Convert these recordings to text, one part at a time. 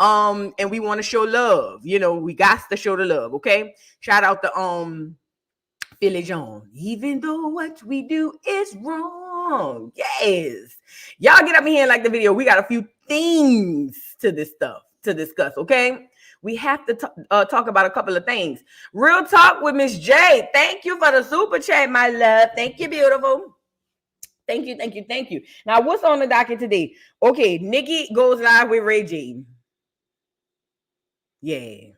And we want to show love. You know, we got to show the love. Okay. Shout out to Philly Jones. Even though what we do is wrong. Yes. Y'all get up in here and like the video. We got a few things to this stuff to discuss. Okay. We have to talk about a couple of things. Real talk with Miss J. Thank you for the super chat, my love. Thank you, beautiful. Thank you, thank you, thank you. Now, what's on the docket today? Okay, Nicki goes live with Ray J. Yeah.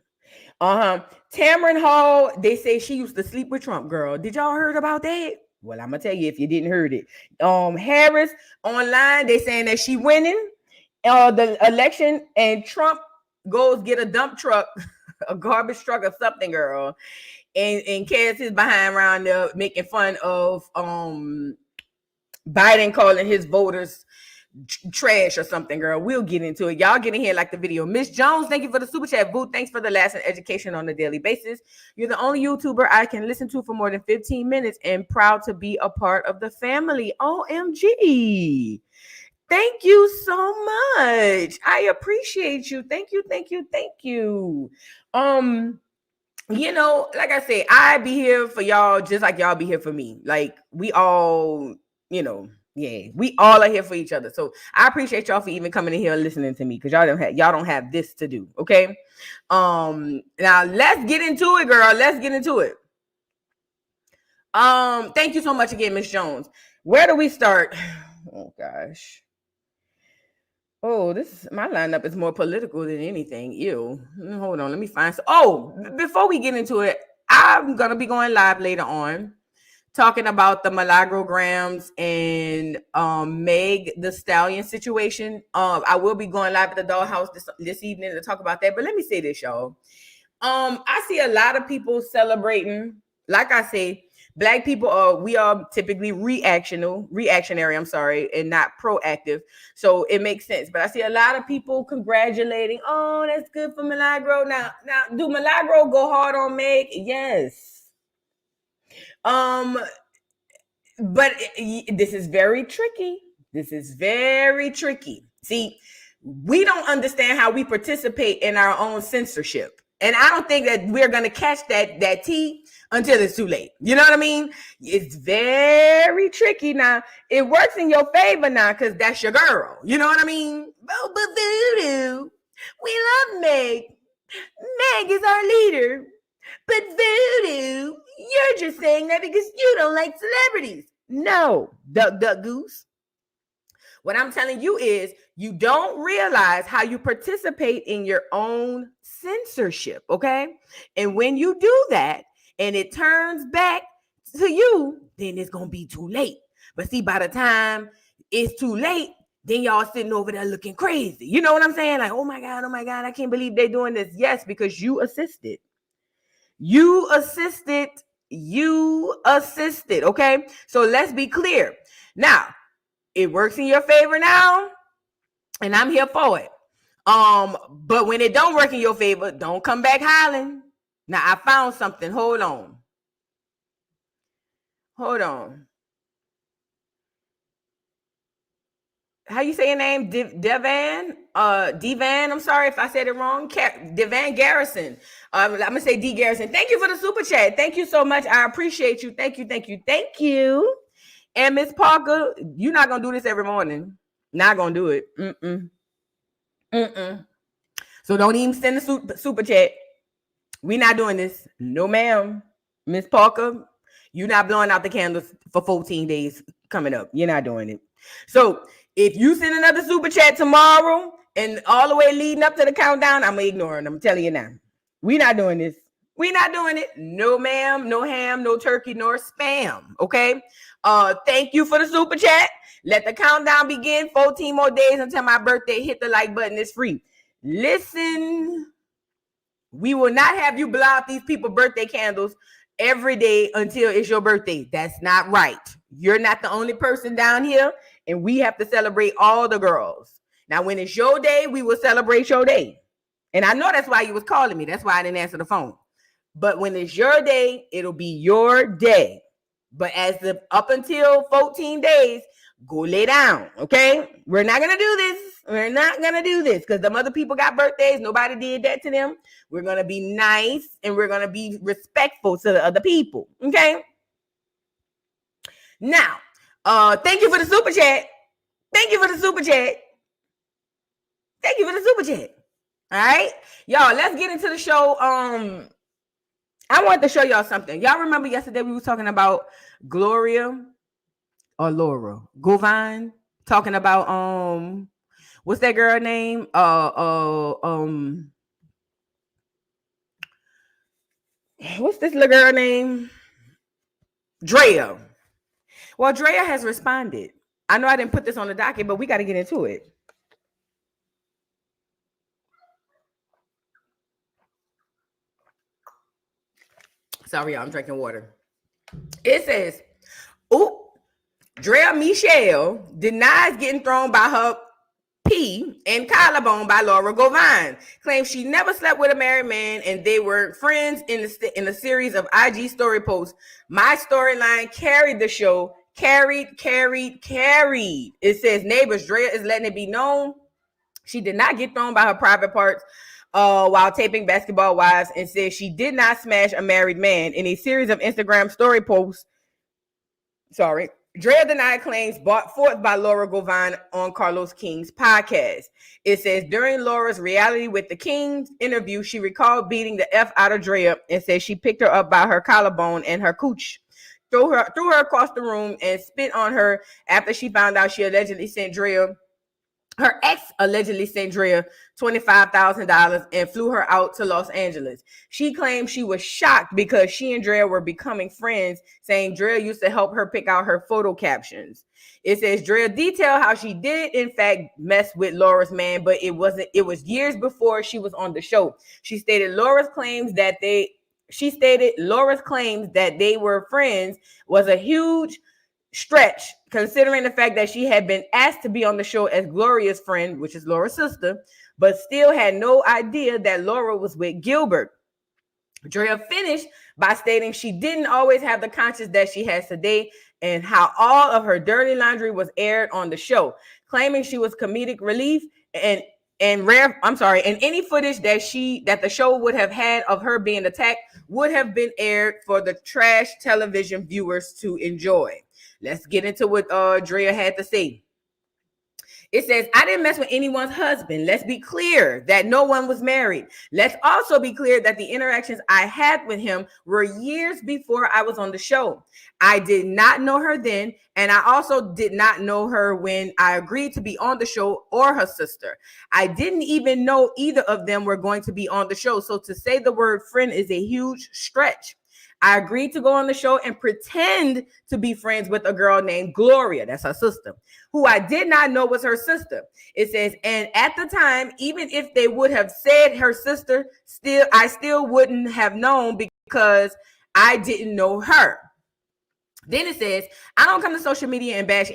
Tamron Hall, they say she used to sleep with Trump, girl. Did y'all heard about that? Well, I'm gonna tell you if you didn't heard it. Harris online, they saying that she winning the election, and Trump goes get a dump truck, a garbage truck or something, girl, and carries his behind around there making fun of Biden calling his voters trash or something, girl. We'll get into it. Y'all get in here like the video. Miss Jones, thank you for the super chat. Boo, thanks for the last education on a daily basis. You're the only YouTuber I can listen to for more than 15 minutes and proud to be a part of the family. OMG. Thank you so much. I appreciate you. Thank you, thank you, thank you. You know, like I say, I be here for y'all just like y'all be here for me. Like we all, you know, yeah, we all are here for each other. So I appreciate y'all for even coming in here and listening to me because y'all don't have this to do. Okay. Now let's get into it, girl. Let's get into it. Thank you so much again, Miss Jones. Where do we start? Oh gosh. Oh, my lineup is more political than anything. Ew. Hold on, let me find before we get into it, I'm gonna be going live later on talking about the Milagro-grams and Meg the Stallion situation. I will be going live at the Dollhouse this evening to talk about that. But let me say this, y'all. I see a lot of people celebrating, like I say, Black people we are typically reactionary, and not proactive. So it makes sense. But I see a lot of people congratulating, oh, that's good for Milagro. Now, do Milagro go hard on Meg? Yes. But this is very tricky. See, we don't understand how we participate in our own censorship. And I don't think that we're going to catch that tea until it's too late. You know what I mean? It's very tricky. Now, it works in your favor now because that's your girl. You know what I mean? Oh, but Voodoo, we love Meg. Meg is our leader. But Voodoo, you're just saying that because you don't like celebrities. No, duck, goose. What I'm telling you is you don't realize how you participate in your own censorship, okay? And when you do that and it turns back to you, then it's going to be too late. But see, by the time it's too late, then y'all sitting over there looking crazy. You know what I'm saying? Like, oh my God, I can't believe they're doing this. Yes, because you assisted. You assisted, okay? So let's be clear. Now, it works in your favor now, and I'm here for it. But when it don't work in your favor, don't come back hollering. Now, I found something. Hold on. How you say your name? Devan? Devan, I'm sorry if I said it wrong. Devan Garrison. I'm going to say D Garrison. Thank you for the super chat. Thank you so much. I appreciate you. Thank you. And Miss Parker, you're not going to do this every morning. Not going to do it. So don't even send the super chat. We're not doing this. No, ma'am. Miss Parker, you're not blowing out the candles for 14 days coming up. You're not doing it. So if you send another super chat tomorrow and all the way leading up to the countdown, I'm ignoring. I'm telling you now. We're not doing this. We're not doing it. No, ma'am. No ham, no turkey, nor spam. Okay. Thank you for the super chat. Let the countdown begin. 14 more days until my birthday. Hit the like button. It's free. Listen, we will not have you blow out these people's birthday candles every day until it's your birthday. That's not right. You're not the only person down here, and we have to celebrate all the girls. Now, when it's your day, we will celebrate your day. And I know that's why you was calling me. That's why I didn't answer the phone. But when it's your day, it'll be your day. But up until 14 days, go lay down, okay? We're not gonna do this. We're not gonna do this because the other people got birthdays. Nobody did that to them. We're gonna be nice and we're gonna be respectful to the other people, okay? Now, thank you for the super chat. Thank you for the super chat. Thank you for the super chat. All right, y'all, let's get into the show. I want to show y'all something. Y'all remember yesterday we were talking about Gloria or Laura Govan talking about what's that girl name? What's this little girl name? Draya. Well, Draya has responded. I know I didn't put this on the docket, but we got to get into it. Sorry, y'all, I'm drinking water. It says, Draya Michele denies getting thrown by her pee and collarbone by Laura Govan. Claims she never slept with a married man and they were friends in a series of IG story posts. My storyline carried the show. Carried. It says, neighbors, Draya is letting it be known she did not get thrown by her private parts while taping Basketball Wives, and says she did not smash a married man. In a series of Instagram story posts, Draya denied claims brought forth by Laura Govan on Carlos King's podcast. It says, during Laura's Reality with the Kings interview, she recalled beating the F out of Draya and said she picked her up by her collarbone and her cooch, threw her across the room, and spit on her after she found out she allegedly sent Draya. Her ex allegedly sent Draya $25,000 and flew her out to Los Angeles. She claimed she was shocked because she and Draya were becoming friends, saying Draya used to help her pick out her photo captions. It says Draya detailed how she did, in fact, mess with Laura's man, but it was years before she was on the show. She stated Laura's claims that they were friends was a huge stretch, considering the fact that she had been asked to be on the show as Gloria's friend, which is Laura's sister, but still had no idea that Laura was with Gilbert. Draya finished by stating she didn't always have the conscience that she has today and how all of her dirty laundry was aired on the show, claiming she was comedic relief and any footage that the show would have had of her being attacked would have been aired for the trash television viewers to enjoy. Let's get into what Draya had to say. It says, I didn't mess with anyone's husband. Let's be clear that no one was married. Let's also be clear that the interactions I had with him were years before I was on the show. I did not know her then, and I also did not know her when I agreed to be on the show or her sister. I didn't even know either of them were going to be on the show. So to say the word friend is a huge stretch. I agreed to go on the show and pretend to be friends with a girl named Gloria, that's her sister, who I did not know was her sister. It says, and at the time, even if they would have said her sister, I still wouldn't have known because I didn't know her. Then it says, I don't come to social media and bash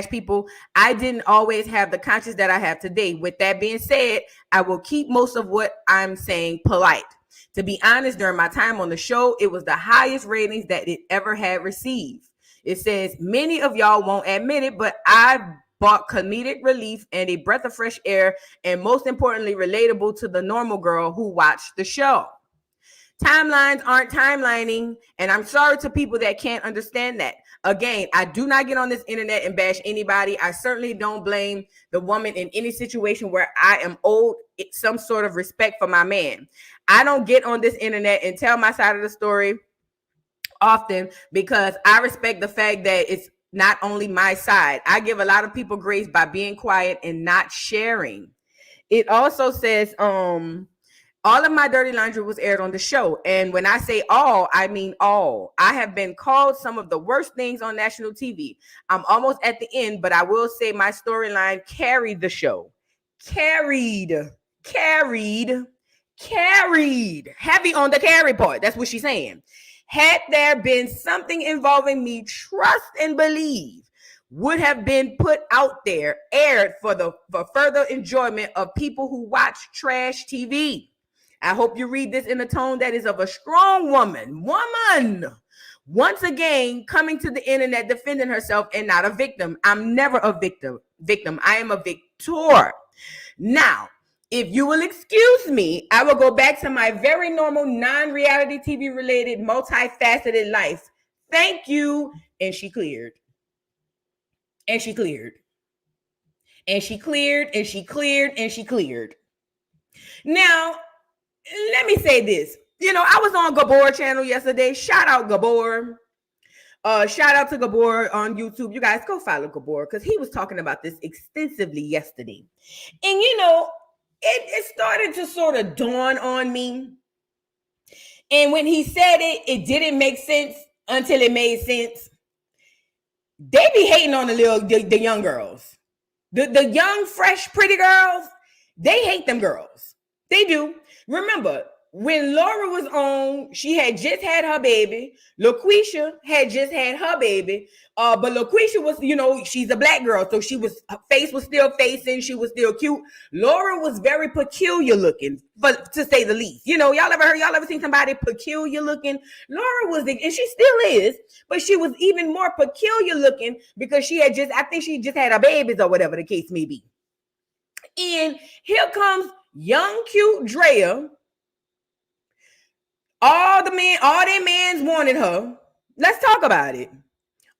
people. I didn't always have the conscience that I have today. With that being said, I will keep most of what I'm saying polite. To be honest, during my time on the show, it was the highest ratings that it ever had received. It says, many of y'all won't admit it, but I brought comedic relief and a breath of fresh air, and most importantly, relatable to the normal girl who watched the show. Timelines aren't timelining, and I'm sorry to people that can't understand that. Again, I do not get on this internet and bash anybody. I certainly don't blame the woman in any situation where I am owed some sort of respect for my man. I don't get on this internet and tell my side of the story often because I respect the fact that it's not only my side. I give a lot of people grace by being quiet and not sharing. It also says, all of my dirty laundry was aired on the show. And when I say all, I mean all. I have been called some of the worst things on national TV. I'm almost at the end, but I will say my storyline carried the show. Carried. Heavy on the carry part. That's what she's saying. Had there been something involving me, trust and believe would have been put out there, aired for further enjoyment of people who watch trash TV. I hope you read this in a tone that is of a strong woman. once again coming to the internet defending herself and not a victim. I'm never a victim. I am a victor. Now, if you will excuse me, I will go back to my very normal non-reality TV related multifaceted life. Thank you. And she cleared. And she cleared. And she cleared, and she cleared, and she cleared. Now, let me say this. You know, I was on Gabor channel yesterday. Shout out Gabor. Shout out to Gabor on YouTube. You guys go follow Gabor because he was talking about this extensively yesterday. And you know, it started to sort of dawn on me. And when he said it, it didn't make sense until it made sense. They be hating on the young girls. The young, fresh, pretty girls, they hate them girls. They do. Remember, when Laura was on, she had just had her baby. LaQuisha had just had her baby. But LaQuisha was, you know, she's a black girl. So her face was still facing. She was still cute. Laura was very peculiar looking, but to say the least. You know, y'all ever seen somebody peculiar looking? Laura was, and she still is, but she was even more peculiar looking because I think she just had her babies or whatever the case may be. And here comes young, cute Draya. All their mans wanted her. Let's talk about it.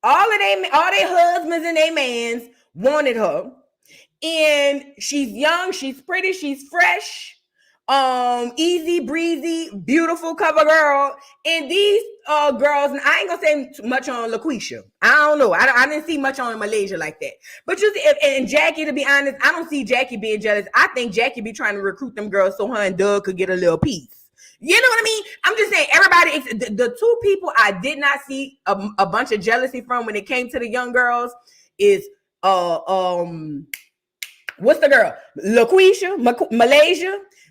All their husbands and their mans wanted her. And she's young, she's pretty, she's fresh, easy breezy, beautiful cover girl. And these girls, and I ain't gonna say much on LaQuisha. I don't know. I didn't see much on Malaysia like that. But you see, and Jackie, to be honest, I don't see Jackie being jealous. I think Jackie be trying to recruit them girls so her and Doug could get a little piece. You know what I mean? I'm just saying, everybody, the two people I did not see a bunch of jealousy from when it came to the young girls is what's the girl? LaQuisha,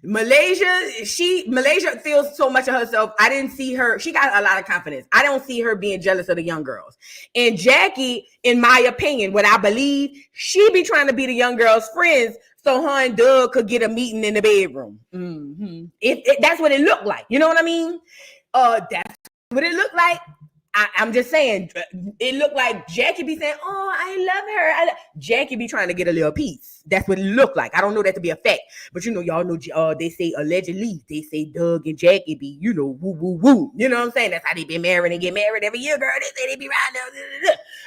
Malaysia feels so much of herself. I didn't see her. She got a lot of confidence. I don't see her being jealous of the young girls. And Jackie, in my opinion, what I believe, she be trying to be the young girls' friends so her and Doug could get a meeting in the bedroom. Mm-hmm. That's what it looked like. You know what I mean? That's what it looked like. I'm just saying, it looked like Jackie be saying, "Oh, I love her." Jackie be trying to get a little piece. That's what it looked like. I don't know that to be a fact, but you know, y'all know. They say allegedly. They say Doug and Jackie be, you know, woo woo woo. You know what I'm saying? That's how they been married and get married every year, girl. They say they be riding.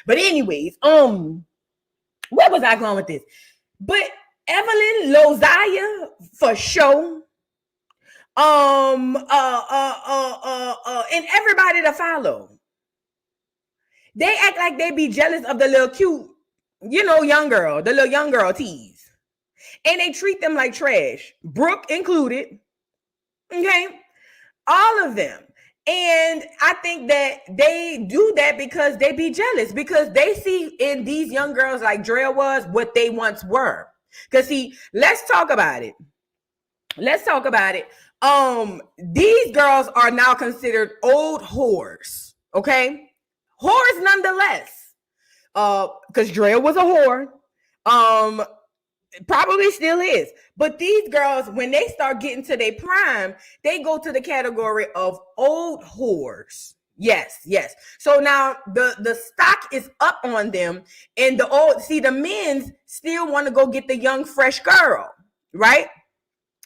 But anyways, where was I going with this? But Evelyn Lozaya for sure. And everybody to follow. They act like they be jealous of the little cute, you know, the little young girl tease. And they treat them like trash. Brooke included. Okay? All of them. And I think that they do that because they be jealous. Because they see in these young girls like Draya was what they once were. Because see, let's talk about it. These girls are now considered old whores. Okay? Whores nonetheless. Because Draya was a whore. Probably still is. But these girls, when they start getting to their prime, they go to the category of old whores. Yes. So now the stock is up on them, and the men's still want to go get the young, fresh girl, right?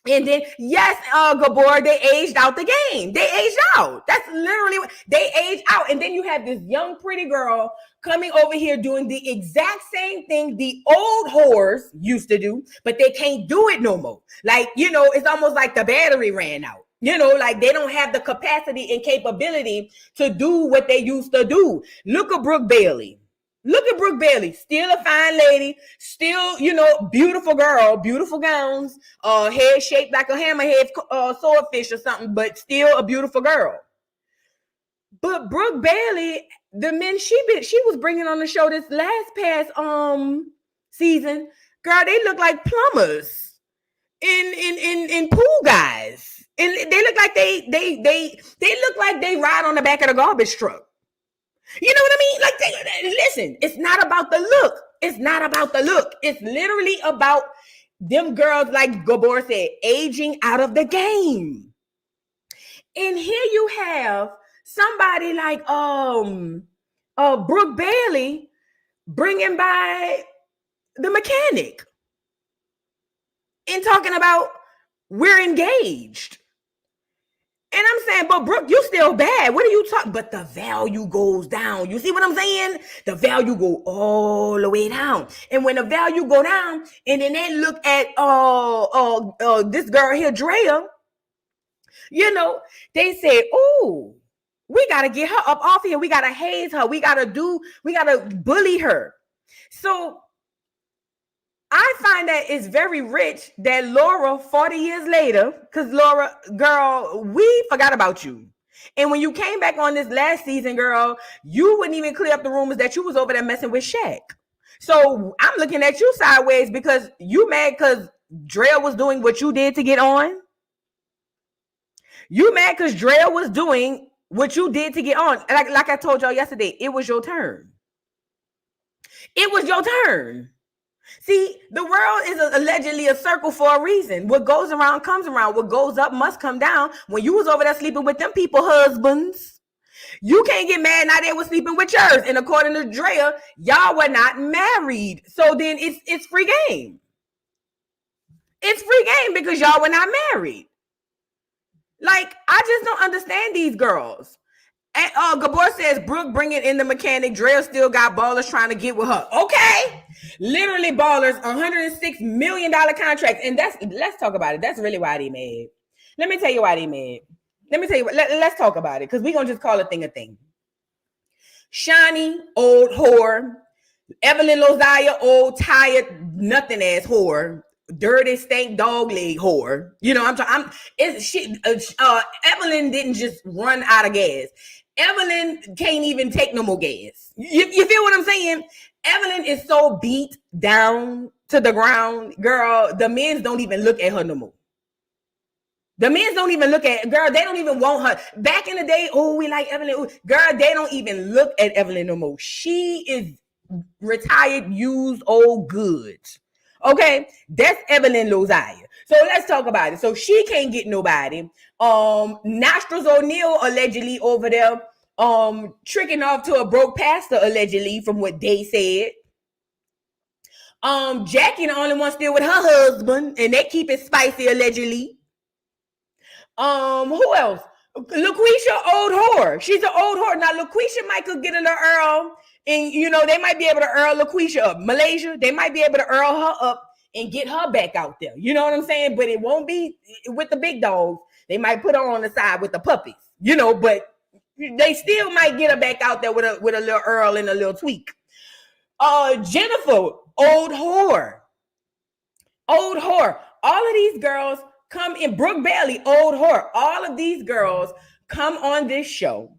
And then, yes, Gabor, they aged out the game. They aged out. That's literally what they aged out. And then you have this young, pretty girl coming over here doing the exact same thing the old whores used to do, but they can't do it no more. Like, you know, it's almost like the battery ran out. You know, like they don't have the capacity and capability to do what they used to do. Look at Brooke Bailey. Still a fine lady, still, you know, beautiful girl, beautiful gowns, head shaped like a hammerhead swordfish or something, but still a beautiful girl. But Brooke Bailey, the men she was bringing on the show this past season, girl, they look like plumbers in pool guys, and they look like they look like they ride on the back of the garbage truck. You know what I mean? Like, listen, it's not about the look. It's literally about them girls, like Gabor said, aging out of the game. And here you have somebody like Brooke Bailey bringing by the mechanic and talking about we're engaged. And I'm saying, but Brooke, you still bad. What are you talking? But the value goes down. You see what I'm saying? The value go all the way down. And when the value go down, and then they look at this girl here, Draya, you know, they say, oh, we gotta get her up off here. We gotta haze her. We gotta bully her. So I find that it's very rich that Laura, 40 years later, because Laura, girl, we forgot about you. And when you came back on this last season, girl, you wouldn't even clear up the rumors that you was over there messing with Shaq. So I'm looking at you sideways because you mad because Draya was doing what you did to get on. You mad because Draya was doing what you did to get on. Like I told y'all yesterday, it was your turn. It was your turn. See, the world is allegedly a circle for a reason. What goes around comes around. What goes up must come down. When you was over there sleeping with them people husbands, you can't get mad now they were sleeping with yours. And according to Draya, y'all were not married. So then it's free game. It's free game because y'all were not married. Like, I just don't understand these girls. And Gabor says, Brooke bringing in the mechanic. Draya still got ballers trying to get with her. Okay. Literally ballers, $106 million contracts. And let's talk about it. That's really why they mad. Let me tell you why they mad. Let's talk about it. Because we're going to just call a thing a thing. Shani, old whore. Evelyn Lozaya, old, tired, nothing ass whore. Dirty, stank, dog leg whore. You know, Evelyn didn't just run out of gas. Evelyn can't even take no more gas. You feel what I'm saying? Evelyn is so beat down to the ground, girl. The men don't even look at her no more. The men don't even look at girl. They don't even want her. Back in the day, oh, we like Evelyn. Ooh. Girl, they don't even look at Evelyn no more. She is retired, used, old goods. Okay, that's Evelyn Lozaya. So let's talk about it. So she can't get nobody. Nostrils O'Neal allegedly over there tricking off to a broke pastor allegedly from what they said. Jackie the only one still with her husband and they keep it spicy allegedly. Who else? LaQuisha, old whore. She's an old whore. Now LaQuisha might could get in the Earl and you know they might be able to Earl LaQuisha up. Malaysia, they might be able to Earl her up and get her back out there. You know what I'm saying? But it won't be with the big dogs. They might put her on the side with the puppies, you know, but they still might get her back out there with a little Earl and a little tweak. Jennifer, old whore. Old whore. All of these girls come in. Brooke Bailey, old whore. All of these girls come on this show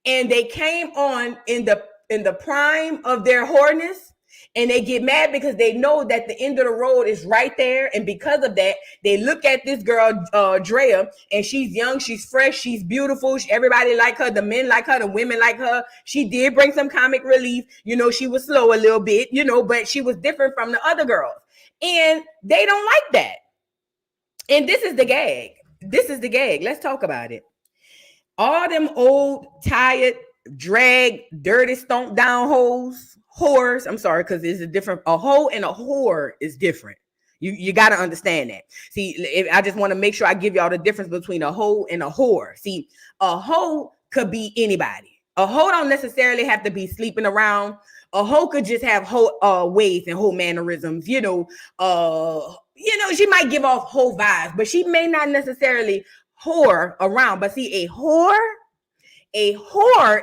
and they came on in the prime of their whoreness. And they get mad because they know that the end of the road is right there. And because of that, they look at this girl, Draya, and she's young, she's fresh, she's beautiful. Everybody like her. The men like her. The women like her. She did bring some comic relief. You know, she was slow a little bit, you know, but she was different from the other girls. And they don't like that. And this is the gag. This is the gag. Let's talk about it. All them old, tired, drag, dirty, stomped down hoes. Whores, I'm sorry, because there's a hoe and a whore is different. You got to understand that. See, I just want to make sure I give y'all the difference between a hoe and a whore. See, a hoe could be anybody. A hoe don't necessarily have to be sleeping around. A hoe could just have hoe ways and hoe mannerisms. You know, she might give off hoe vibes, but she may not necessarily whore around. But see, a whore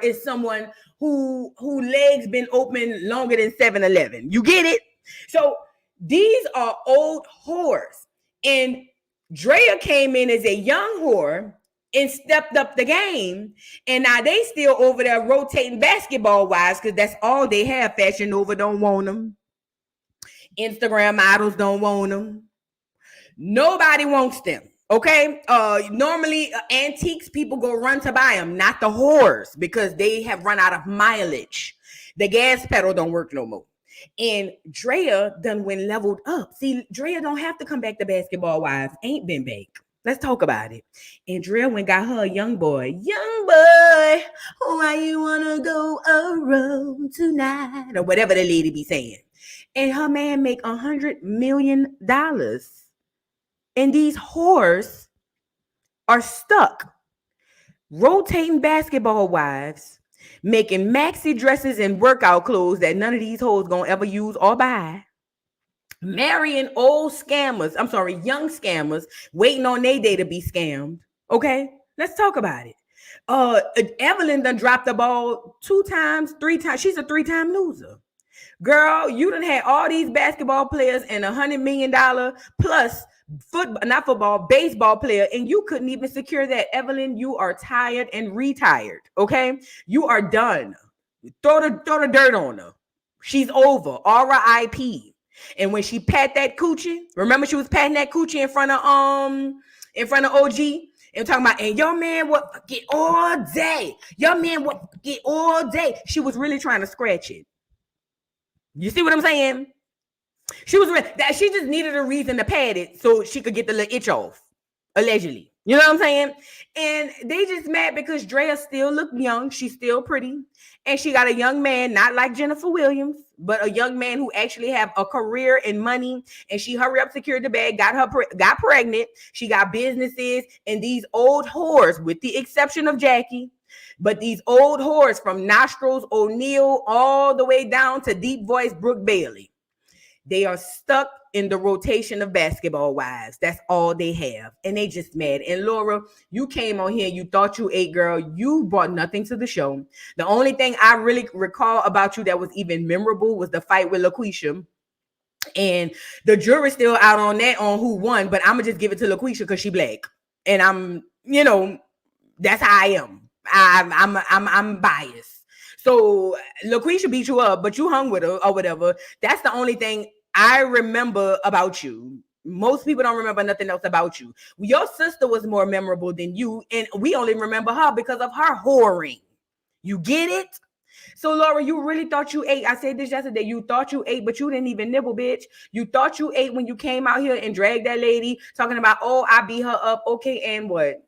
is someone who legs been open longer than 7-Eleven. You get it? So these are old whores. And Draya came in as a young whore and stepped up the game. And now they still over there rotating basketball wise because that's all they have. Fashion Nova don't want them. Instagram models don't want them. Nobody wants them. Okay, normally antiques, people go run to buy them, not the whores, because they have run out of mileage. The gas pedal don't work no more. And Draya done when leveled up. See, Draya don't have to come back to basketball wives. Ain't been back. Let's talk about it. And Draya went got her a young boy. Young boy, why you wanna go around tonight? Or whatever the lady be saying. And her man make $100 million. And these whores are stuck rotating basketball wives, making maxi dresses and workout clothes that none of these hoes gonna ever use or buy. Marrying young scammers, waiting on their day to be scammed. Okay, let's talk about it. Evelyn done dropped the ball 2 times, 3 times. She's a 3-time loser. Girl, you done had all these basketball players and $100 million plus baseball player, and you couldn't even secure that. Evelyn, you are tired and retired. Okay, you are done. Throw the dirt on her. She's over. R.I.P. And when she pat that coochie, remember she was patting that coochie in front of OG and talking about, and your man would get all day. Your man would get all day. She was really trying to scratch it. You see what I'm saying? She just needed a reason to pat it so she could get the little itch off, allegedly. You know what I'm saying? And they just mad because Draya still look young. She's still pretty. And she got a young man, not like Jennifer Williams, but a young man who actually have a career and money. And she hurry up, secured the bag, got pregnant. She got businesses. And these old whores, with the exception of Jackie, but these old whores from Nostrils O'Neal all the way down to Deep Voice Brooke Bailey, they are stuck in the rotation of basketball wives. That's all they have. And they just mad. And Laura, you came on here. You thought you ate, girl. You brought nothing to the show. The only thing I really recall about you that was even memorable was the fight with LaQuisha. And the jury's still out on that, on who won. But I'm going to just give it to LaQuisha because she black. And that's how I am. I'm biased. So LaQuisha beat you up, but you hung with her or whatever. That's the only thing I remember about you. Most people don't remember nothing else about you. Your sister was more memorable than you, and we only remember her because of her whoring. You get it? So Laura, you really thought you ate. I said this yesterday. You thought you ate, but you didn't even nibble, bitch. You thought you ate when you came out here and dragged that lady talking about, oh, I beat her up. Okay, and what?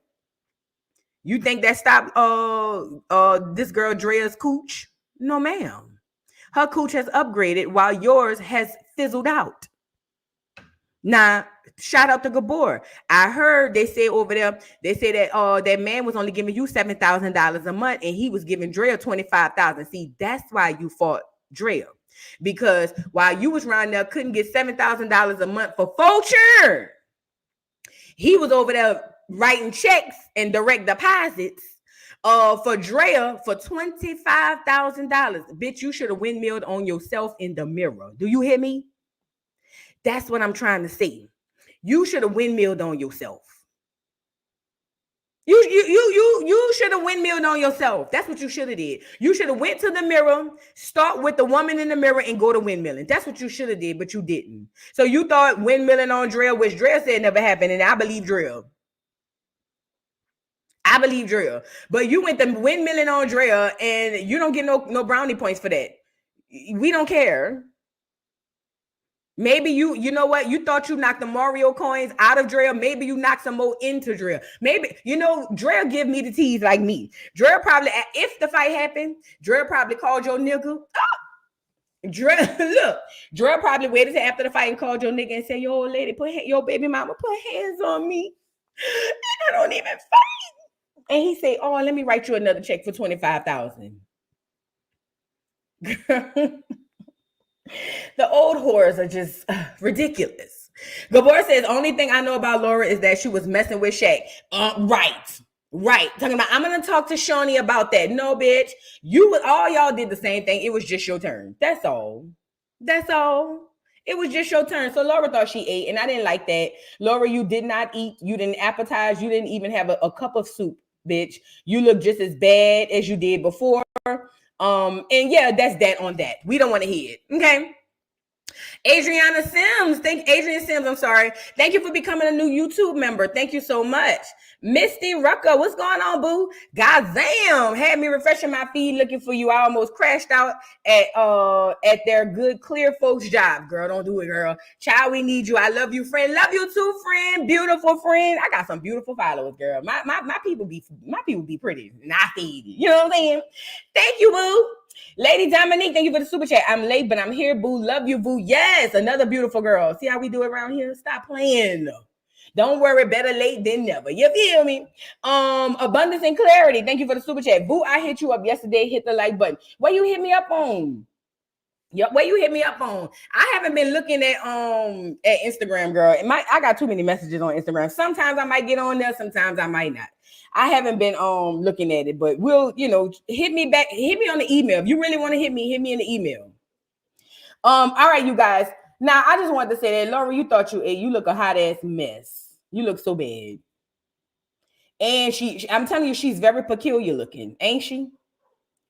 You think that stopped this girl Draya's cooch? No, ma'am. Her cooch has upgraded while yours has fizzled out. Now, shout out to Gabor. I heard they say over there, they say that that man was only giving you $7,000 a month and he was giving Draya $25,000. See, that's why you fought Draya. Because while you was around there, couldn't get $7,000 a month for Fulcher, he was over there writing checks and direct deposits for Draya for $25,000. Bitch, you should have windmilled on yourself in the mirror. Do you hear me? That's what I'm trying to say. You should have windmilled on yourself. You should have windmilled on yourself. That's what you should have did. You should have went to the mirror, start with the woman in the mirror and go to windmilling. That's what you should have did, but you didn't. So you thought windmilling on Draya, which Draya said never happened, and I believe Draya. But you went to windmilling on Draya and you don't get no brownie points for that. We don't care. Maybe you know what? You thought you knocked the Mario coins out of Draya. Maybe you knocked some more into Draya. Maybe, Draya give me the tease like me. Draya probably, if the fight happened, Draya probably called your nigga. Draya probably waited till after the fight and called your nigga and said, yo, old lady, your baby mama put hands on me. And I don't even fight. And he said, oh, let me write you another check for $25,000. The old whores are just ridiculous. Gabor says, only thing I know about Laura is that she was messing with Shaq. Right. Talking about, I'm going to talk to Shawnee about that. No, bitch. All y'all did the same thing. It was just your turn. That's all. It was just your turn. So Laura thought she ate, and I didn't like that. Laura, you did not eat. You didn't appetize. You didn't even have a cup of soup, bitch. You look just as bad as you did before. And yeah, that's that on that. We don't want to hear it. Okay. Adriana Sims. Adrian Sims, I'm sorry. Thank you for becoming a new YouTube member. Thank you so much. Misty Rucker, what's going on, boo? God damn, had me refreshing my feed looking for you. I almost crashed out at their good clear folks job. Girl, don't do it, girl. Child, we need you. I love you, friend. Love you too, friend. Beautiful friend. I got some beautiful followers, girl. My people be pretty. And I feed you. You know what I'm saying? Thank you, boo. Lady Dominique, thank you for the super chat. I'm late, but I'm here, boo. Love you, boo. Yes, another beautiful girl. See how we do it around here? Stop playing. Don't worry, better late than never. You feel me? Abundance and clarity. Thank you for the super chat. Boo, I hit you up yesterday. Hit the like button. Where you hit me up on? Yep, where you hit me up on? I haven't been looking at Instagram, girl. I got too many messages on Instagram. Sometimes I might get on there, sometimes I might not. I haven't been looking at it, but we'll, hit me back, hit me on the email. If you really want to hit me in the email. All right, you guys. Now I just wanted to say that, Laura, you thought you look a hot ass mess. You look so bad. And I'm telling you, she's very peculiar looking, ain't she?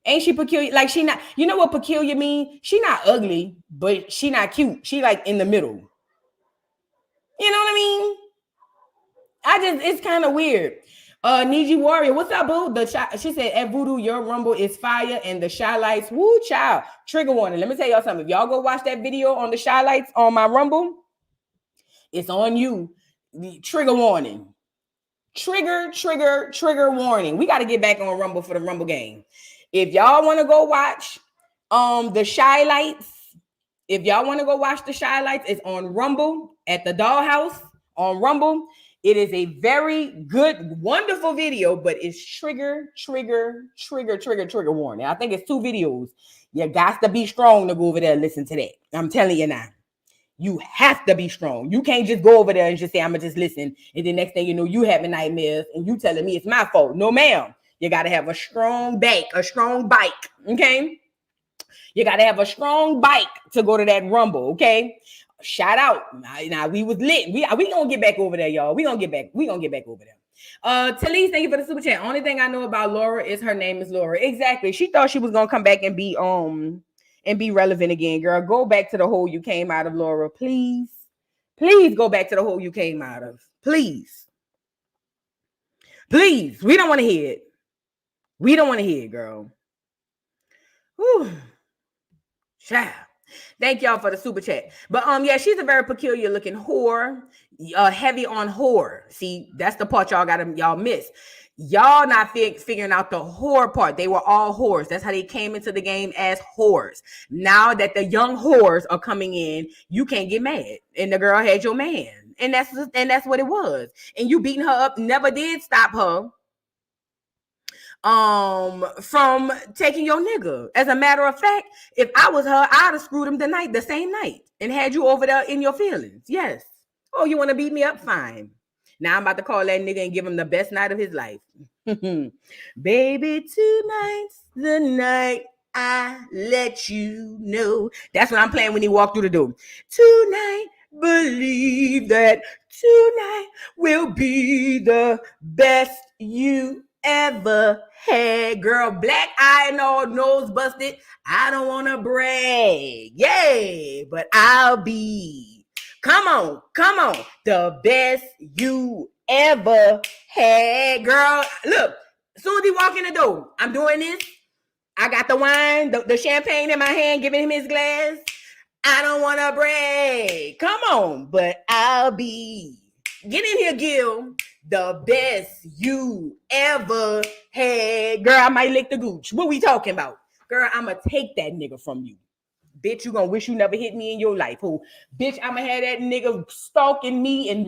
Ain't she peculiar? Like she not, you know what peculiar mean? She not ugly, but she not cute. She like in the middle. You know what I mean? It's kind of weird. Niji Warrior, what's up, boo? She said, at Voodoo, your rumble is fire and the shy lights, woo, child. Trigger warning. Let me tell y'all something. If y'all go watch that video on the shy lights on my rumble, it's on you. The trigger warning. Trigger warning. We got to get back on Rumble for the Rumble game. If y'all want to go watch the shy lights, it's on Rumble at the Dollhouse on Rumble. It is a very good, wonderful video, but it's trigger warning. I think it's 2 videos. You got to be strong to go over there and listen to that. I'm telling you now. You have to be strong. You can't just go over there and just say, I'm going to just listen. And the next thing you know, you having nightmares and you telling me it's my fault. No, ma'am. You got to have a strong bike, okay? You got to have a strong bike to go to that Rumble, okay? Shout out. Now we was lit. We going to get back over there, y'all. We going to get back over there. Talise, thank you for the super chat. Only thing I know about Laura is her name is Laura. Exactly. She thought she was going to come back and be relevant again, girl. Go back to the hole you came out of, Laura. Please go back to the hole you came out of. Please. We don't want to hear it. Girl. Whew. Child. Thank y'all for the super chat. But yeah, she's a very peculiar looking whore. Heavy on whore. See, that's the part y'all miss. Y'all not figuring out the whore part. They were all whores. That's how they came into the game, as whores. Now that the young whores are coming in, you can't get mad. And the girl had your man. And that's what it was. And you beating her up never did stop her from taking your nigga. As a matter of fact, if I was her, I'd have screwed him the same night and had you over there in your feelings. Yes. Oh, you want to beat me up? Fine. Now I'm about to call that nigga and give him the best night of his life. Baby, tonight's the night I let you know. That's what I'm playing when he walked through the door. Tonight, believe that tonight will be the best you ever had. Girl, black eye and all, nose busted. I don't want to brag. Yay, but I'll be. Come on. The best you ever had, girl. Look, as soon as he walk in the door, I'm doing this. I got the wine, the champagne in my hand, giving him his glass. I don't want to brag. Come on, but I'll be. Get in here, Gil. The best you ever had. Girl, I might lick the gooch. What we talking about? Girl, I'm going to take that nigga from you. Bitch, you gonna wish you never hit me in your life. Oh, bitch, I'ma have that nigga stalking me and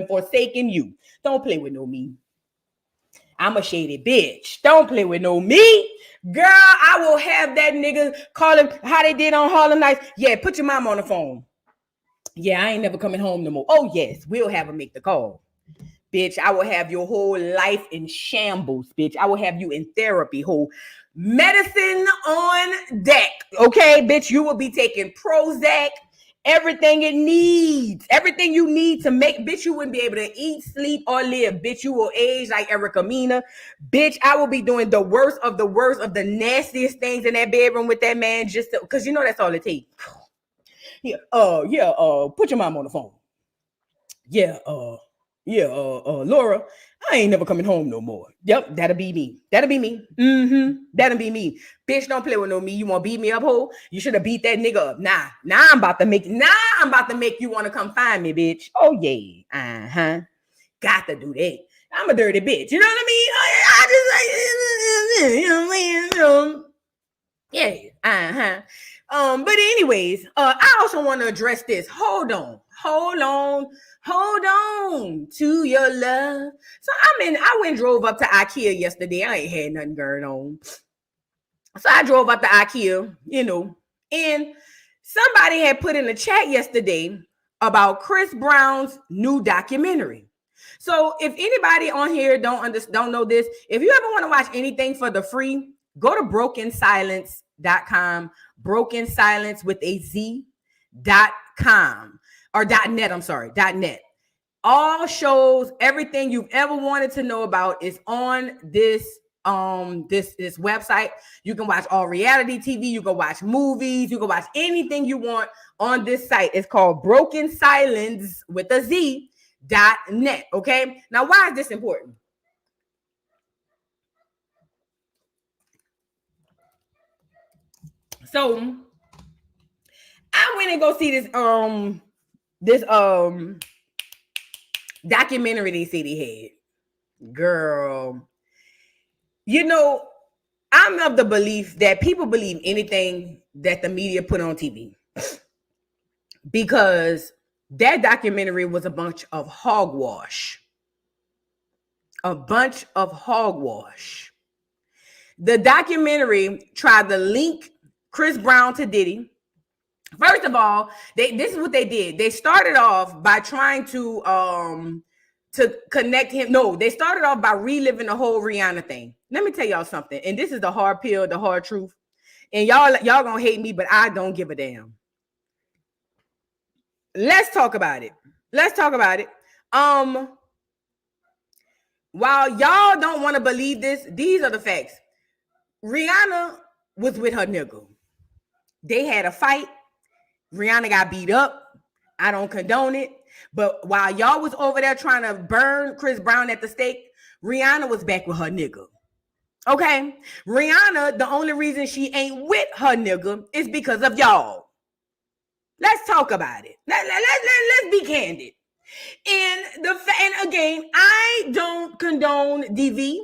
forsaking you. Don't play with no me. I'm a shady bitch. Don't play with no me. Girl, I will have that nigga call him how they did on Harlem Nights. Yeah, put your mom on the phone. Yeah, I ain't never coming home no more. Oh, yes, we'll have her make the call. Bitch, I will have your whole life in shambles, bitch. I will have you in therapy, whole medicine on deck. Okay, bitch, you will be taking Prozac, everything it needs, everything you need to make, bitch, you wouldn't be able to eat, sleep, or live. Bitch, you will age like Erica Mena. Bitch, I will be doing the worst of the nastiest things in that bedroom with that man just because you know that's all it takes. Put your mom on the phone. Laura, I ain't never coming home no more. Yep, that'll be me. That'll be me. That'll be me. Bitch, don't play with no me. You want to beat me up, ho? You should have beat that nigga up. Now I'm about to make you want to come find me, bitch. Oh yeah. Got to do that. I'm a dirty bitch. You know what I mean? But anyways, I also want to address this. Hold on to your love. So I went and drove up to IKEA yesterday. I ain't had nothing going on. So I drove up to IKEA, and somebody had put in the chat yesterday about Chris Brown's new documentary. So if anybody on here don't know this, if you ever want to watch anything for the free, go to brokensilence.com, broken silence with a Z.com or .net. I'm sorry, .net. All shows, everything you've ever wanted to know about is on this this website. You can watch all reality TV, you can watch movies, you can watch anything you want on this site. It's called Broken Silence with a Z.net. Okay, now why is this important? So I went and go see this documentary they say they had. Girl, I'm of the belief that people believe anything that the media put on TV, because that documentary was a bunch of hogwash. The documentary tried to link Chris Brown to Diddy. First of all, this is what they did. They started off by trying to connect him. No, they started off by reliving the whole Rihanna thing. Let me tell y'all something, and this is the hard pill, the hard truth. And y'all gonna hate me, but I don't give a damn. Let's talk about it. While y'all don't want to believe this, these are the facts. Rihanna was with her nigga. They had a fight. Rihanna got beat up. I don't condone it. But while y'all was over there trying to burn Chris Brown at the stake, Rihanna was back with her nigga. Okay? Rihanna, the only reason she ain't with her nigga is because of y'all. Let's talk about it. Let's be candid. And again, I don't condone DV.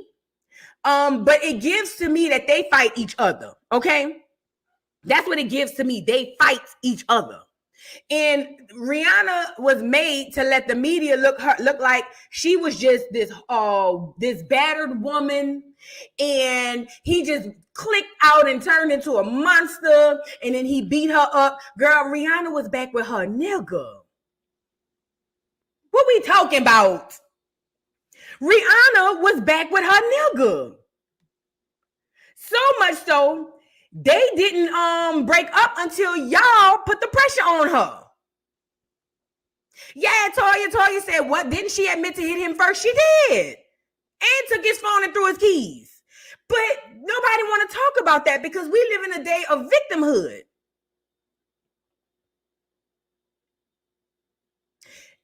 But it gives to me that they fight each other. Okay? That's what it gives to me. They fight each other. And Rihanna was made to let the media look like she was just this battered woman, and he just clicked out and turned into a monster, and then he beat her up. Girl, Rihanna was back with her nigga. What we talking about? Rihanna was back with her nigga. So much so, they didn't break up until y'all put the pressure on her. Yeah, Toya said, what? Didn't she admit to hit him first? She did. And took his phone and threw his keys. But nobody want to talk about that because we live in a day of victimhood.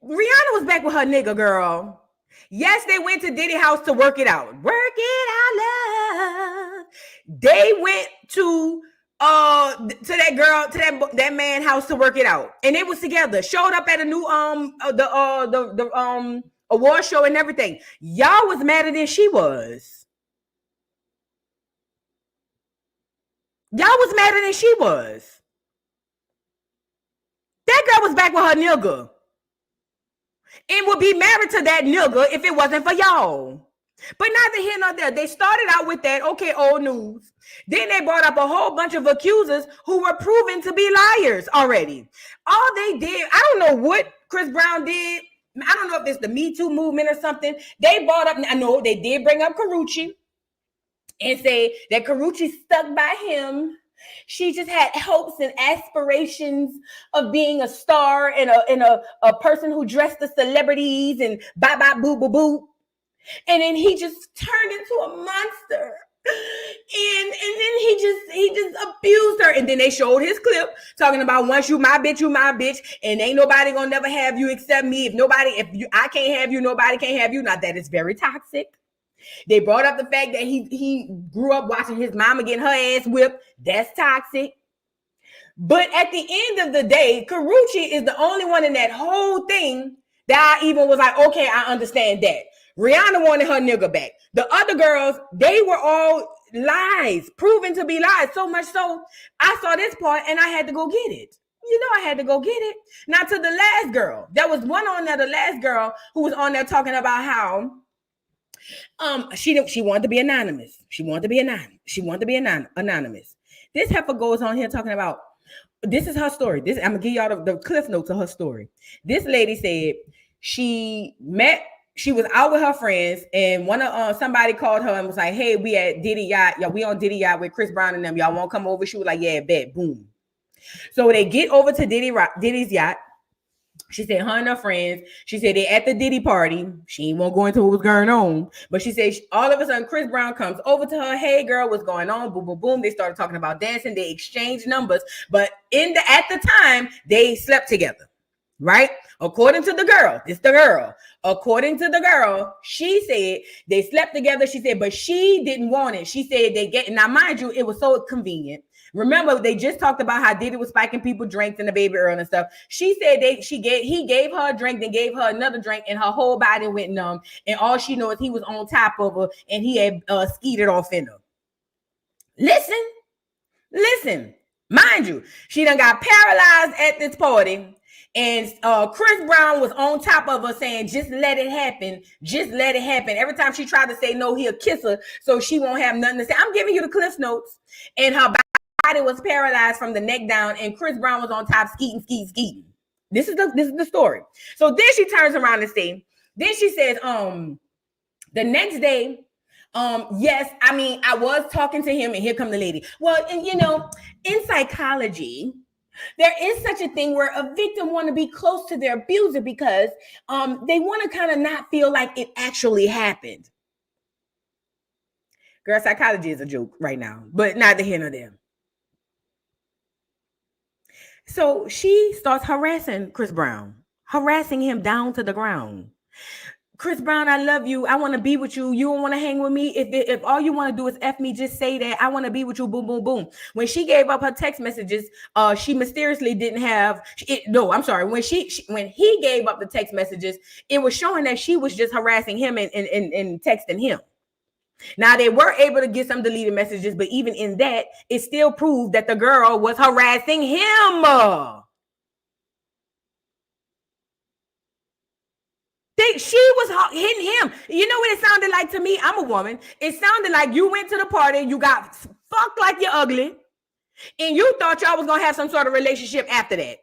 Rihanna was back with her nigga, girl. Yes, they went to Diddy's house to work it out. Work it out, love. They went to that girl, to that man house to work it out. And they was together. Showed up at a new award show and everything. Y'all was madder than she was. That girl was back with her nigga. And would be married to that nigga if it wasn't for y'all. But neither here nor there. They started out with that, okay, old news. Then they brought up a whole bunch of accusers who were proven to be liars already. All they did, I don't know what Chris Brown did. I don't know if it's the Me Too movement or something. They brought up, I know they did bring up Karrueche and say that Karrueche stuck by him. She just had hopes and aspirations of being a star and a person who dressed the celebrities and bye boo boo boo. And then he just turned into a monster. And then he just abused her. And then they showed his clip talking about once you my bitch, and ain't nobody gonna never have you except me. I can't have you, nobody can't have you. Now that is very toxic. They brought up the fact that he grew up watching his mama getting her ass whipped. That's toxic. But at the end of the day, Karrueche is the only one in that whole thing that I even was like, okay, I understand that. Rihanna wanted her nigga back. The other girls, they were all lies, proven to be lies. So much so, I saw this part and I had to go get it. You know, I had to go get it. Now to the last girl, there was one on there, the last girl who was on there talking about how she wanted to be anonymous. She wanted to be anonymous. This heifer goes on here talking about, this is her story. I'm gonna give y'all the cliff notes of her story. This lady said she was out with her friends, and somebody called her and was like, "Hey, we at Diddy Yacht. Yeah, we on Diddy Yacht with Chris Brown and them. Y'all won't come over?" She was like, "Yeah, bet." Boom. So they get over to Diddy's yacht. She said, her and her friends, she said they at the Diddy party. She won't go into what was going on. But she said all of a sudden, Chris Brown comes over to her. Hey, girl, what's going on? Boom, boom, boom. They started talking about dancing. They exchanged numbers. But at the time, they slept together. Right? According to the girl, According to the girl, she said they slept together. She said, but she didn't want it. She said now mind you, it was so convenient. Remember, they just talked about how Diddy was spiking people drinks in the baby Earl and stuff. She said he gave her a drink, then gave her another drink, and her whole body went numb. And all she knows is he was on top of her and he had skeeted off in her. Listen, mind you, she done got paralyzed at this party. And Chris Brown was on top of her saying, just let it happen. Just let it happen. Every time she tried to say no, he'll kiss her so she won't have nothing to say. I'm giving you the cliff notes. And her body was paralyzed from the neck down, and Chris Brown was on top skeeting. This is the story. So then she turns around and says, then she says, the next day, yes, I mean, I was talking to him, and here come the lady. Well, and you know, in psychology, there is such a thing where a victim want to be close to their abuser because they want to kind of not feel like it actually happened. Girl, psychology is a joke right now, but neither here nor there. So she starts harassing Chris Brown, harassing him down to the ground. Chris Brown, I love you. I want to be with you. You don't want to hang with me. If all you want to do is F me, just say that. I want to be with you. Boom, boom, boom. When she gave up her text messages, she mysteriously didn't have it. No, I'm sorry. When he gave up the text messages, it was showing that she was just harassing him and texting him. Now, they were able to get some deleted messages, but even in that, it still proved that the girl was harassing him. She was hitting him. You know what it sounded like to me? I'm a woman. It sounded like you went to the party, you got fucked like you're ugly, and you thought y'all was going to have some sort of relationship after that.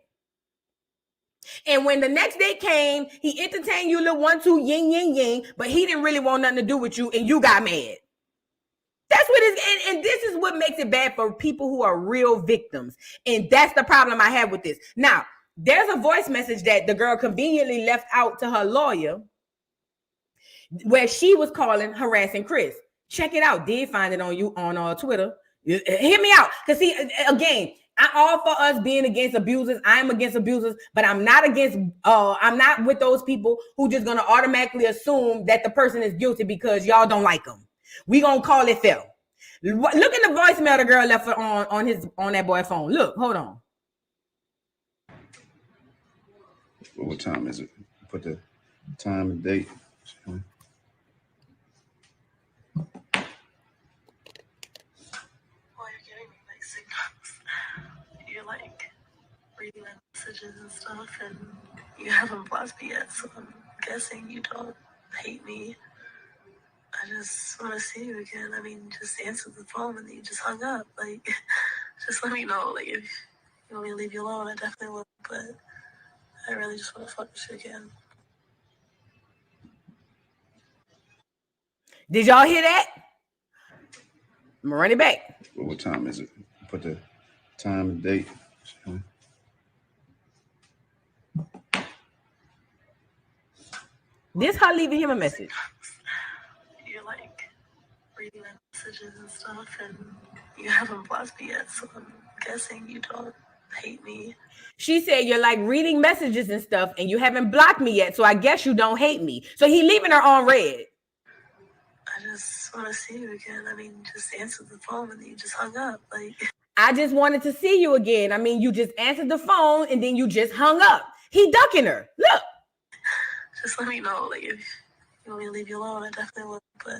And when the next day came, he entertained you, little 1, 2, yin, yin, yin, but he didn't really want nothing to do with you, and you got mad. That's what it is. And this is what makes it bad for people who are real victims. And that's the problem I have with this. Now, there's a voice message that the girl conveniently left out to her lawyer where she was harassing Chris. Check it out. Did find it on Twitter. Hear me out. Because see, again, I'm all for us being against abusers. I'm against abusers, but I'm not with those people who just going to automatically assume that the person is guilty because y'all don't like them. We gonna call it fair. Look at the voicemail the girl left on that boy's phone. Look, hold on. What time is it? Put the time and date. Boy, you're giving me mixed signals. You're like reading my messages and stuff, and you haven't blocked me yet, so I'm guessing you don't hate me. I just want to see you again. I mean, just answer the phone and then you just hung up. Like, just let me know. Like, if you want me to leave you alone, I definitely will. But I really just want to fuck with you again. Did y'all hear that? I'm gonna run it back. What time is it? Put the time and date. This her leaving him a message. You're like reading reading messages and stuff, and you haven't blocked me yet, so I'm guessing you don't hate me. She said you're like reading messages and stuff, and you haven't blocked me yet, so I guess you don't hate me. So he leaving her on red. I just want to see you again. I mean, just answered the phone and then you just hung up. Like, I just wanted to see you again. I mean, you just answered the phone and then you just hung up. He ducking her. Look. just let me know. Like, if you want me to leave you alone, I definitely will. But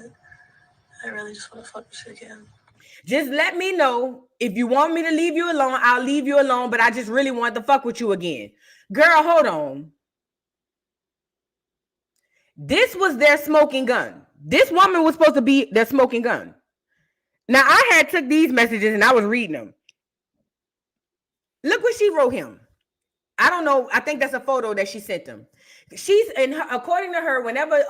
I really just want to fuck with you again. Just let me know. If you want me to leave you alone, I'll leave you alone. But I just really want to fuck with you again. Girl, hold on. This was their smoking gun. This woman was supposed to be their smoking gun. Now, I had took these messages and I was reading them. Look what she wrote him. I don't know. I think that's a photo that she sent him. She's in her, according to her, whenever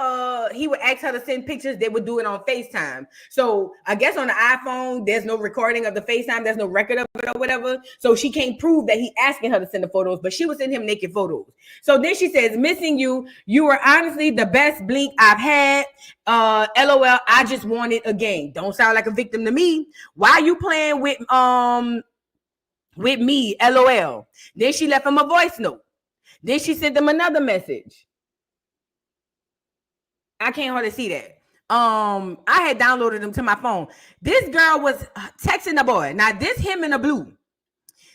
he would ask her to send pictures, they would do it on FaceTime. So I guess on the iPhone, there's no recording of the FaceTime. There's no record of it or whatever. So she can't prove that he asking her to send the photos, but she was sending him naked photos. So then she says, missing you. You were honestly the best blink I've had. LOL. I just want it again. Don't sound like a victim to me. Why are you playing with me? LOL. Then she left him a voice note. Then she sent them another message. I can't hardly see that. I had downloaded them to my phone. This girl was texting the boy. Now this him in the blue.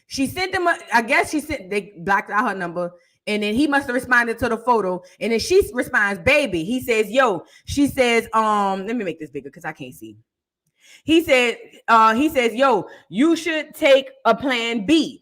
She sent them. I guess they blocked out her number, and then he must have responded to the photo. And then she responds, "Baby." He says, "Yo." She says, Let me make this bigger because I can't see. He says, "Yo, you should take a plan B."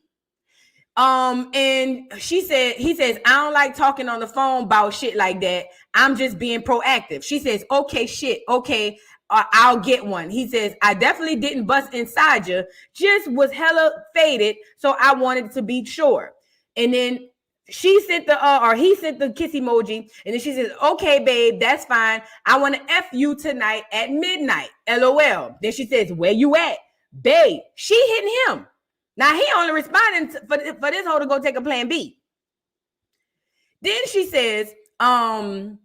And he says, "I don't like talking on the phone about shit like that. I'm just being proactive." She says, "Okay, shit. Okay, I'll get one." He says, "I definitely didn't bust inside you. Just was hella faded. So I wanted to be sure." And then he sent the kiss emoji. And then she says, "Okay, babe, that's fine. I want to F you tonight at midnight. LOL." Then she says, "Where you at?" Babe, she hitting him. Now he only responding for this hoe to go take a plan B. Then she says, "Hey,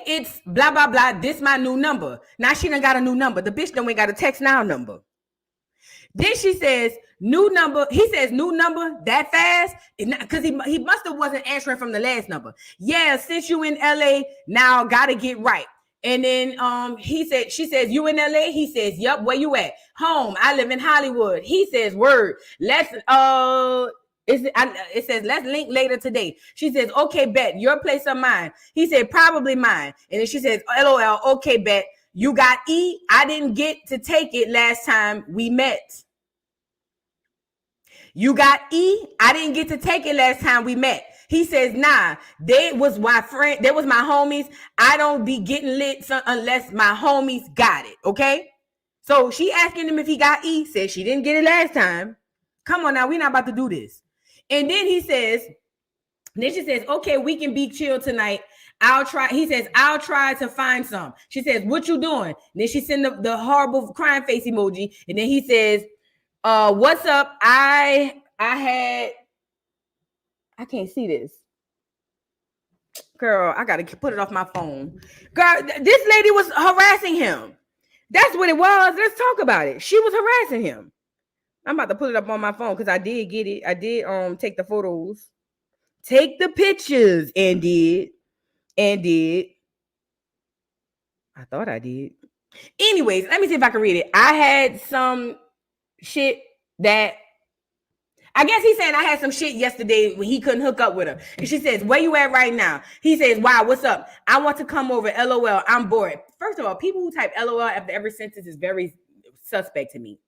it's blah, blah, blah. This my new number." Now she done got a new number. The bitch done got a text now number. Then she says, "New number." He says, "New number that fast?" Because he must have wasn't answering from the last number. "Yeah, since you in LA, now gotta get right." And then she says, "You in LA?" He says, "Yup, where you at?" "Home. I live in Hollywood." He says, "Word. Let's it says, "Let's link later today." She says, "Okay, bet. Your place or mine?" He said, "Probably mine." And then she says, "LOL, okay, bet. You got E? I didn't get to take it last time we met." "You got E? I didn't get to take it last time we met." He says, "Nah, they was my friend. They was my homies. I don't be getting lit unless my homies got it." Okay. So she asking him if he got E. Says she didn't get it last time. Come on now, we're not about to do this. And then she says, "Okay, we can be chill tonight. I'll try." He says, "I'll try to find some." She says, "What you doing?" And then she send the horrible crying face emoji. And then he says, "What's up? I can't see this. Girl, I got to put it off my phone. Girl, this lady was harassing him. That's what it was. Let's talk about it. She was harassing him. I'm about to put it up on my phone because I did get it. I did take the photos. Take the pictures and did. I thought I did. Anyways, let me see if I can read it. I had some shit that I guess he's saying I had some shit yesterday when he couldn't hook up with her. And she says, "Where you at right now?" He says, "Wow, what's up? I want to come over. LOL, I'm bored." First of all, people who type LOL after every sentence is very suspect to me.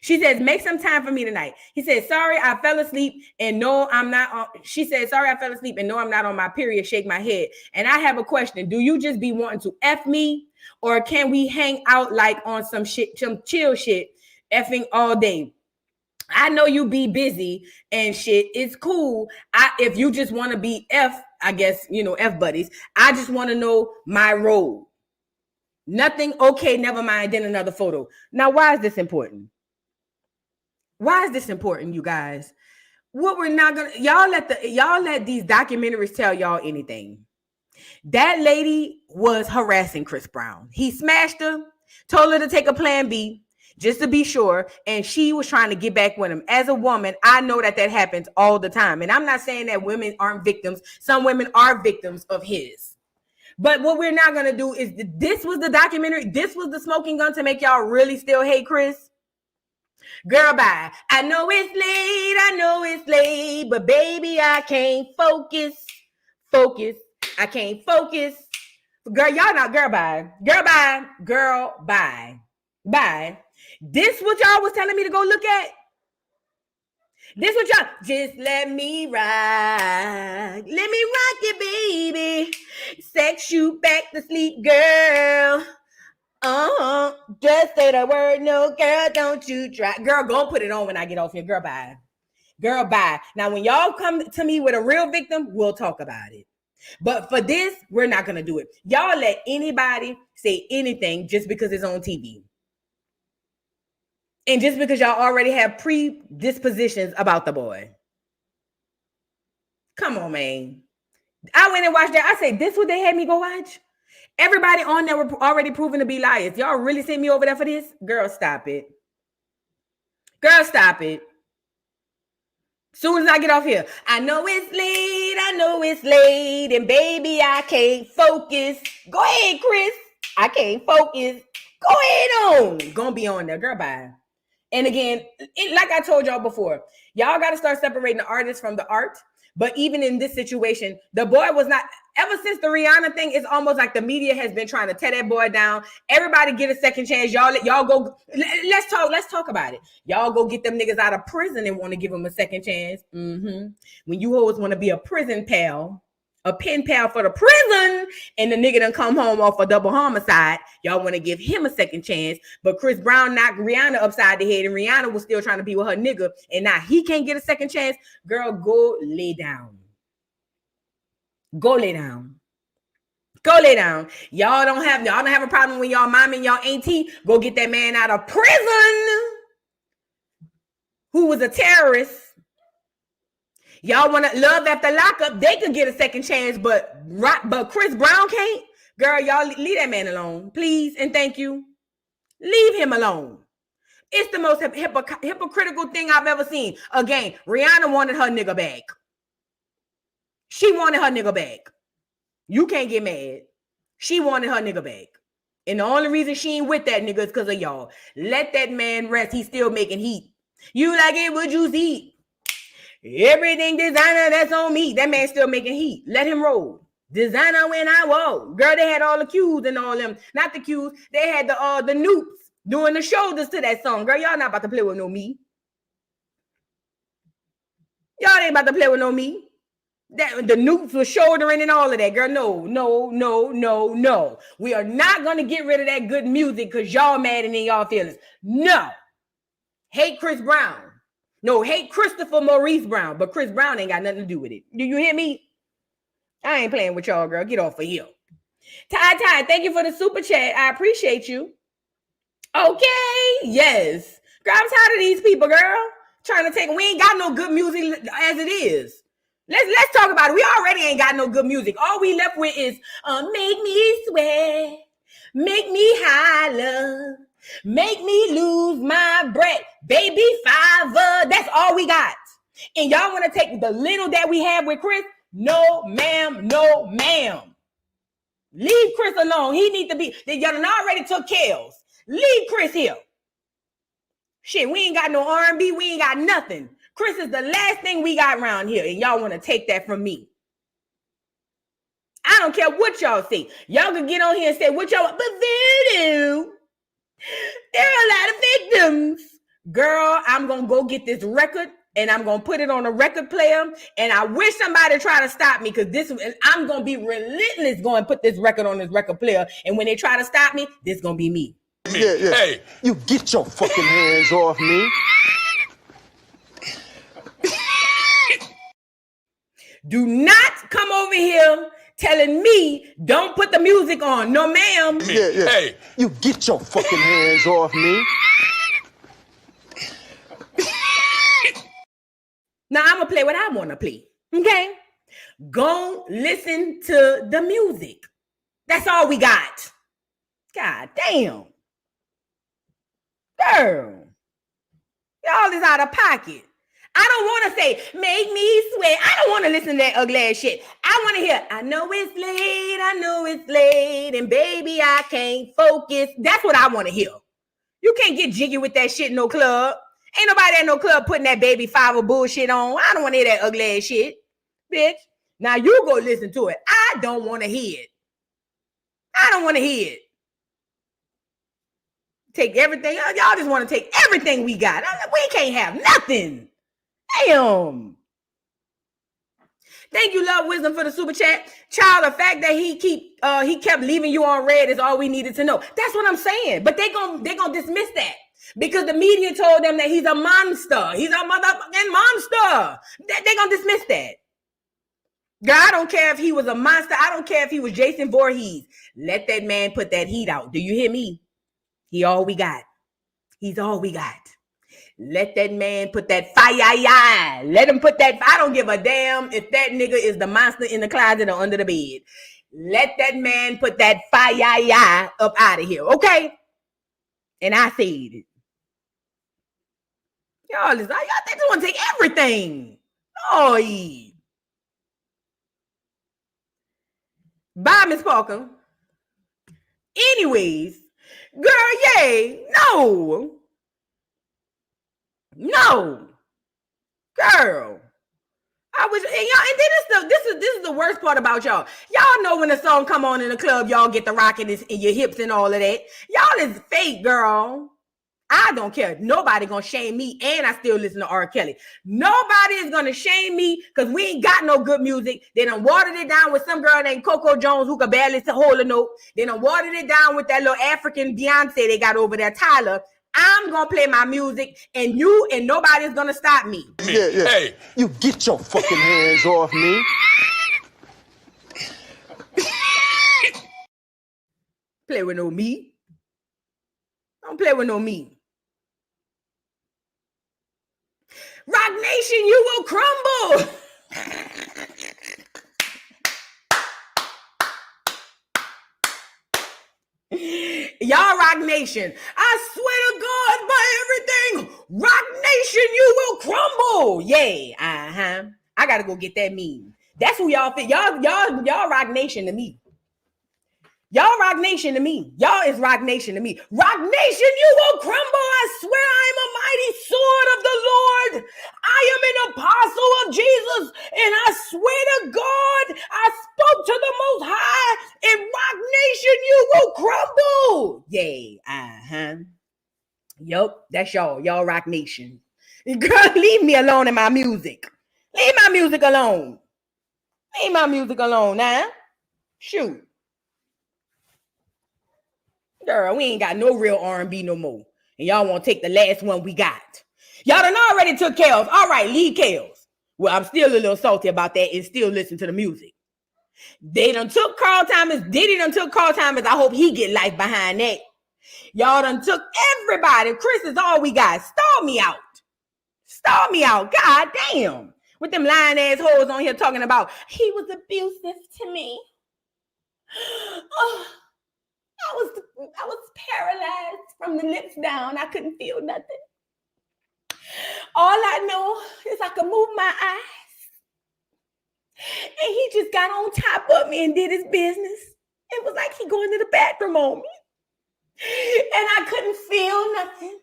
She says, "Make some time for me tonight." He says, "Sorry, I fell asleep and no, I'm not." She says, "Sorry, I fell asleep and no, I'm not on my period." Shake my head. "And I have a question. Do you just be wanting to F me? Or can we hang out like on some shit, some chill shit, effing all day? I know you be busy and shit. It's cool. If you just want to be F, I guess, F buddies. I just want to know my role. Nothing. Okay, never mind. Then another photo. Now, why is this important? Why is this important, you guys? What we're not gonna y'all let these documentaries tell y'all anything. That lady was harassing Chris Brown. He smashed her. told her to take a plan B just to be sure, and she was trying to get back with him. As a woman, I know that happens all the time, and I'm not saying that women aren't victims. Some women are victims of his. But what we're not going to do is, this was the documentary, this was the smoking gun to make y'all really still hate Chris? Girl, bye. I know it's late, but baby, I can't focus. I can't focus. Girl, y'all not, girl, bye. Girl, bye. This what y'all was telling me to go look at? This what y'all, just let me rock. Let me rock you, baby. Sex you back to sleep, girl. Just say the word, no, girl, don't you try. Girl, go put it on when I get off here. Girl, bye. Now, when y'all come to me with a real victim, we'll talk about it. But for this, we're not going to do it. Y'all let anybody say anything just because it's on TV. And just because y'all already have predispositions about the boy. Come on, man. I went and watched that. I said, this what they had me go watch? Everybody on there were already proven to be liars. Y'all really sent me over there for this? Girl, stop it. Soon as I get off here, I know it's late, and baby, I can't focus. Go ahead, Chris. I can't focus. Go ahead on. Gonna be on there. Girl, bye. And again, like I told y'all before, y'all got to start separating the artist from the art. But even in this situation, the boy was not, ever since the Rihanna thing, it's almost like the media has been trying to tear that boy down. Everybody get a second chance. Y'all go, let's talk about it. Y'all go get them niggas out of prison and want to give them a second chance. When you always want to be a prison pal, a pen pal for the prison, and the nigga done come home off a double homicide, y'all want to give him a second chance. But Chris Brown knocked Rihanna upside the head, and Rihanna was still trying to be with her nigga, and now he can't get a second chance. Girl, go lay down. Y'all don't have a problem when y'all mom and y'all auntie go get that man out of prison who was a terrorist. Y'all want to love after lockup, they could get a second chance, but Chris Brown can't? Girl, y'all leave that man alone, please, and thank you. Leave him alone. It's the most hypocritical thing I've ever seen. Again, Rihanna wanted her nigga back. She wanted her nigga back. You can't get mad. She wanted her nigga back. And the only reason she ain't with that nigga is because of y'all. Let that man rest. He's still making heat. You like it, would you see? Everything designer, that's on me. That man still making heat. Let him roll. Designer when I walk. Girl, they had all the cues and all them. Not the cues. They had the newts doing the shoulders to that song. Girl, y'all not about to play with no me. Y'all ain't about to play with no me. That the newts was shouldering and all of that. Girl, no. We are not going to get rid of that good music because y'all mad and in y'all feelings. No. Hate Chris Brown. No, hate Christopher Maurice Brown, but Chris Brown ain't got nothing to do with it. Do you hear me? I ain't playing with y'all, girl. Get off of here. Ty, thank you for the super chat. I appreciate you. Okay, yes. Girl, I'm tired of these people, girl. Trying to take, we ain't got no good music as it is. Let's talk about it. We already ain't got no good music. All we left with is make me sweat, make me holler, make me lose my breath. Baby Fiver. That's all we got. And y'all want to take the little that we have with Chris? No, ma'am. No, ma'am. Leave Chris alone. He need to be. Y'all done already took Kels. Leave Chris here. Shit, we ain't got no R&B. We ain't got nothing. Chris is the last thing we got around here, and y'all want to take that from me. I don't care what y'all say. Y'all can get on here and say what y'all want, but voodoo. There are a lot of victims. Girl, I'm going to go get this record, and I'm going to put it on a record player, and I wish somebody try to stop me, because I'm going to be relentless going to put this record on this record player, and when they try to stop me, this going to be me. Yeah. Hey. You get your fucking hands off me. Do not come over here telling me don't put the music on. No, ma'am. Yeah. Hey. You get your fucking hands off me. Now, I'm going to play what I want to play. Okay? Go listen to the music. That's all we got. God damn. Girl, y'all is out of pocket. I don't want to say, make me sweat. I don't want to listen to that ugly ass shit. I want to hear, I know it's late, and baby, I can't focus. That's what I want to hear. You can't get jiggy with that shit in no club. Ain't nobody at no club putting that baby five bullshit on. I don't want to hear that ugly ass shit, bitch. Now you go listen to it. I don't want to hear it. I don't want to hear it. Take everything. Y'all just want to take everything we got. We can't have nothing. Damn. Thank you, Love Wisdom, for the super chat. Child, the fact that he kept leaving you on red is all we needed to know. That's what I'm saying. But they gonna dismiss that because the media told them that he's a monster. He's a motherfucking monster. They gonna dismiss that. Girl, I don't care if he was a monster. I don't care if he was Jason Voorhees. Let that man put that heat out. Do you hear me? He all we got. He's all we got. Let that man put that fire. Let him put that. I don't give a damn if that nigga is the monster in the closet or under the bed. Let that man put that fire up out of here, okay? And I said it. Y'all they just want to take everything. Oh, yeah. Bye, Miss Parker. Anyways, girl, yay. No, girl. I was, and y'all, and then this is the worst part about y'all. Y'all know when the song come on in the club, y'all get the rocking in your hips and all of that. Y'all is fake, girl. I don't care. Nobody gonna shame me, and I still listen to R. Kelly. Nobody is gonna shame me because we ain't got no good music. They done watered it down with some girl named Coco Jones who could barely hold a note. They done watered it down with that little African Beyonce they got over there, Tyler. I'm gonna play my music, and nobody's gonna stop me. Yeah. Hey, you get your fucking hands off me. Play with no me. Don't play with no me. Rock Nation, you will crumble. Y'all Rock Nation. I swear to God by everything. Rock Nation, you will crumble. Yeah. I gotta go get that meme. That's who y'all fit. Y'all Rock Nation to me. Y'all Rock Nation to me. Y'all is Rock Nation to me. Rock Nation, you will crumble. I swear I am a mighty sword of the Lord. I am an apostle of Jesus. And I swear to God, I spoke to the Most High. And Rock Nation, you will crumble. Yay. Yup, that's y'all. Y'all Rock Nation. Girl, leave me alone in my music. Leave my music alone. Leave my music alone now. Shoot. Girl, we ain't got no real R&B no more. And y'all want to take the last one we got. Y'all done already took Kels. All right, leave Kels. Well, I'm still a little salty about that and still listen to the music. They done took Carl Thomas. Diddy done took Carl Thomas. I hope he get life behind that. Y'all done took everybody. Chris is all we got. Stall me out. Stall me out. God damn. With them lying ass hoes on here talking about he was abusive to me. Oh. I was paralyzed from the lips down. I couldn't feel nothing. All I know is I could move my eyes. And he just got on top of me and did his business. It was like he going to the bathroom on me. And I couldn't feel nothing.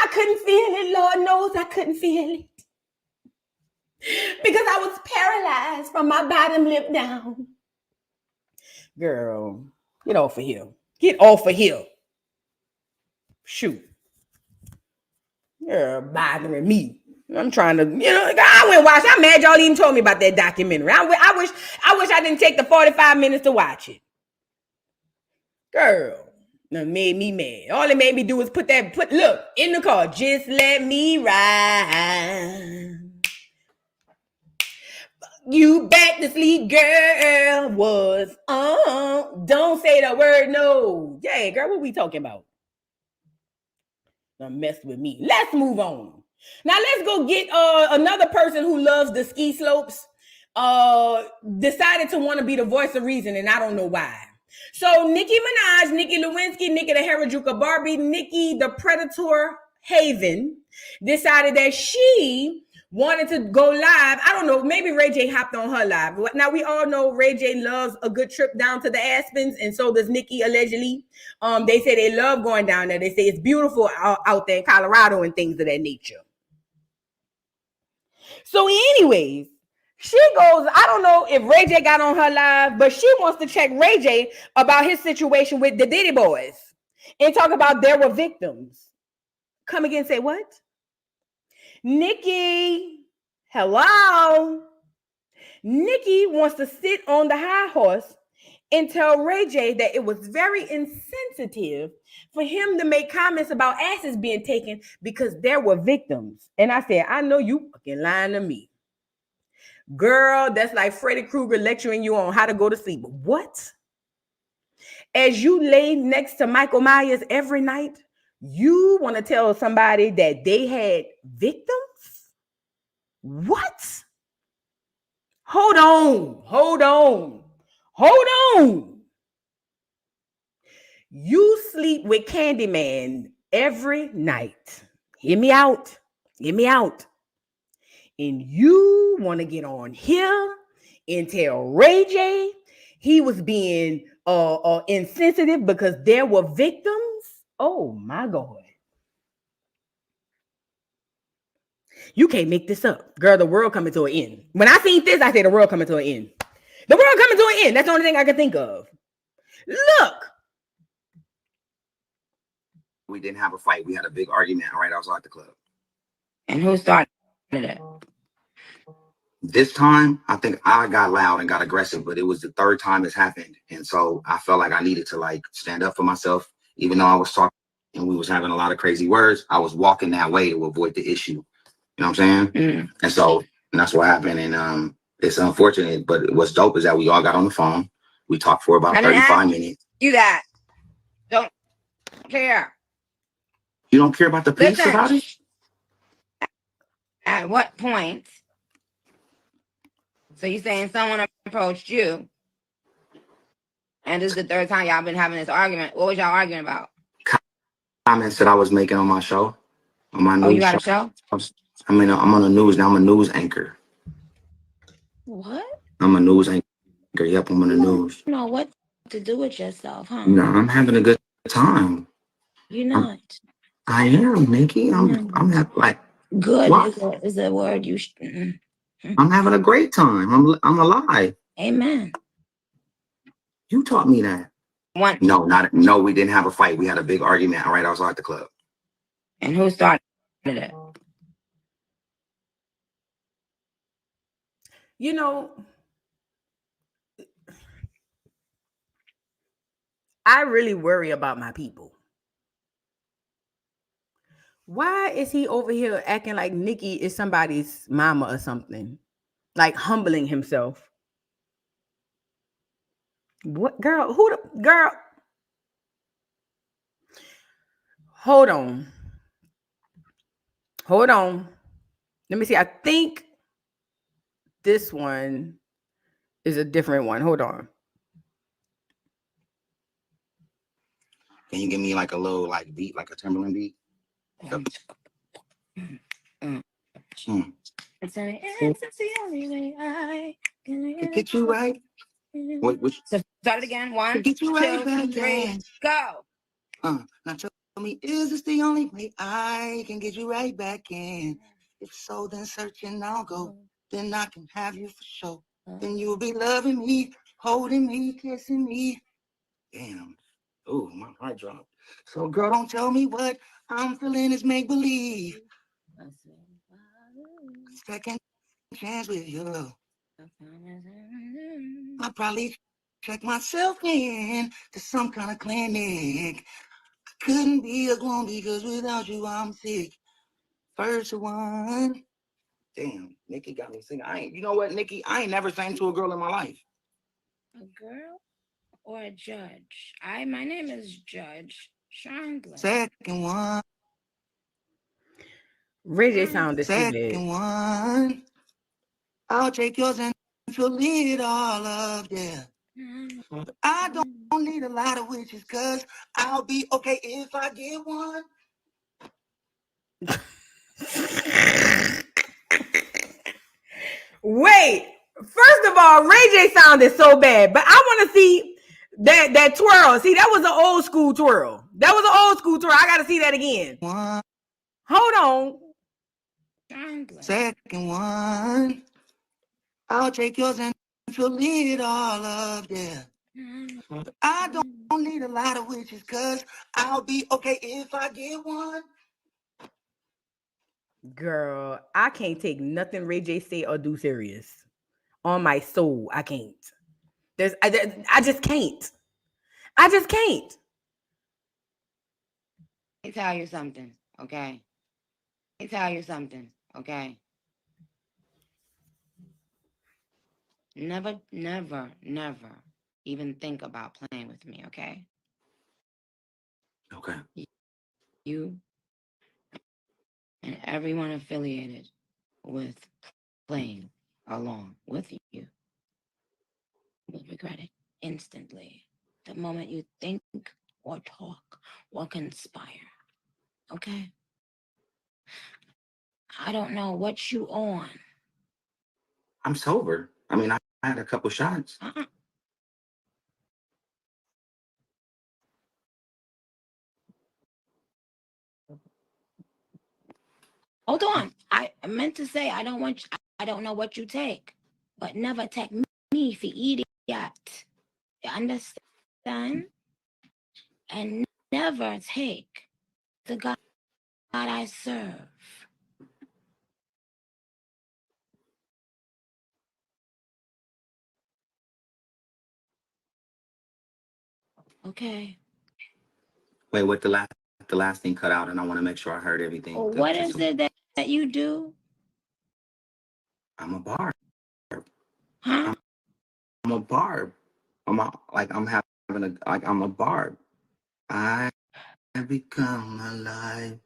I couldn't feel it. Lord knows I couldn't feel it. Because I was paralyzed from my bottom lip down. Girl. Get off of here. Get off of here. Shoot. You're bothering me. I'm trying to, I went watch. I'm mad y'all even told me about that documentary. I wish I didn't take the 45 minutes to watch it. Girl, that made me mad. All it made me do was put look, in the car. Just let me ride. You back to sleep, girl, was on. Don't say the word no. Yeah, girl, what we talking about? Don't mess with me. Let's move on. Now let's go get another person who loves the ski slopes. Decided to want to be the voice of reason, and I don't know why. So Nicki Minaj, Nicki Lewinsky, Nicki the Harajuka Barbie, Nicki the Predator Haven decided that she wanted to go live. I don't know, maybe Ray J hopped on her live. Now we all know Ray J loves a good trip down to the Aspens, and so does Nicki allegedly. They say they love going down there. They say it's beautiful out there in Colorado and things of that nature. So anyways, she goes, I don't know if Ray J got on her live, but she wants to check Ray J about his situation with the Diddy boys and talk about there were victims. Come again, say what? Nicki, hello. Nicki wants to sit on the high horse and tell Ray J that it was very insensitive for him to make comments about asses being taken because there were victims. And I said, I know you fucking lying to me. Girl, that's like Freddy Krueger lecturing you on how to go to sleep. What? As you lay next to Michael Myers every night, you want to tell somebody that they had victims? What? Hold on. You sleep with Candyman every night. Hear me out. And you want to get on here and tell Ray J he was being insensitive because there were victims? Oh my God. You can't make this up. Girl, the world coming to an end. When I seen this, I said the world coming to an end. The world coming to an end. That's the only thing I can think of. Look. We didn't have a fight. We had a big argument right outside the club. And who started it? This time, I think I got loud and got aggressive, but it was the third time it's happened. And so I felt like I needed to like stand up for myself, even though I was talking and we was having a lot of crazy words. I was walking that way to avoid the issue. You know what I'm saying? Mm. And that's what happened. And it's unfortunate, but what's dope is that we all got on the phone. We talked for about 35 minutes. You that don't care. You don't care about the piece about it? At what point? So you saying someone approached you, and this is the third time y'all been having this argument. What was y'all arguing about? Comments that I was making on my show, on my news. Oh, you got a show? I'm on the news now. I'm a news anchor. What? I'm a news anchor. Yep, I'm on the news. You know what to do with yourself, huh? No, I'm having a good time. You're not. I am, Nicki. I'm having like good is a word you should. I'm having a great time. I'm alive. Amen. You taught me that. One. No, we didn't have a fight. We had a big argument right outside the club. And who started it? You know, I really worry about my people. Why is he over here acting like Nicki is somebody's mama or something? Like humbling himself. What girl? Girl? Hold on. Let me see. I think this one is a different one. Hold on. Can you give me like a little like beat, like a Timberland beat? It's the only way I can get you right. So start it again. 1, get you right 2, 3, go. Now tell me, is this the only way I can get you right back in? If so, then searching I'll go. Then I can have you for sure. Then you'll be loving me, holding me, kissing me. Damn. Oh, my heart dropped. So girl, don't tell me what I'm feeling is make believe. Second chance with you. I probably check myself in to some kind of clinic. I couldn't be alone because without you I'm sick. First one. Damn, Nicki got me singing. You know what, Nicki? I ain't never sang to a girl in my life. A girl or a judge? My name is Judge Chandler. Second one. Ray J sounded stupid. Second one. I'll take yours and fill it all up, yeah. I don't need a lot of witches, cause I'll be okay if I get one. Wait, first of all, Ray J sounded so bad, but I want to see that twirl. See, that was an old school twirl. That was an old school twirl. I got to see that again. One. Hold on. Second one. I'll take yours and fill it all up, yeah. I don't need a lot of witches, cause I'll be okay if I get one. Girl, I can't take nothing Ray J say or do serious. On my soul, I can't. I just can't. I just can't. Let me tell you something, okay? Let me tell you something, okay? Never, never, never even think about playing with me, okay? Okay. You and everyone affiliated with playing along with you will regret it instantly. The moment you think or talk or conspire, okay? I don't know what you on. I'm sober. I mean, I had a couple shots. Hold on. I meant to say I don't know what you take, but never take me for idiot. You understand? And never take the God I serve. Okay. Wait, what the last thing cut out, and I want to make sure I heard everything. Well, what is it that you do? I'm a barb. Huh? I'm a barb. I'm a barb. I have become alive.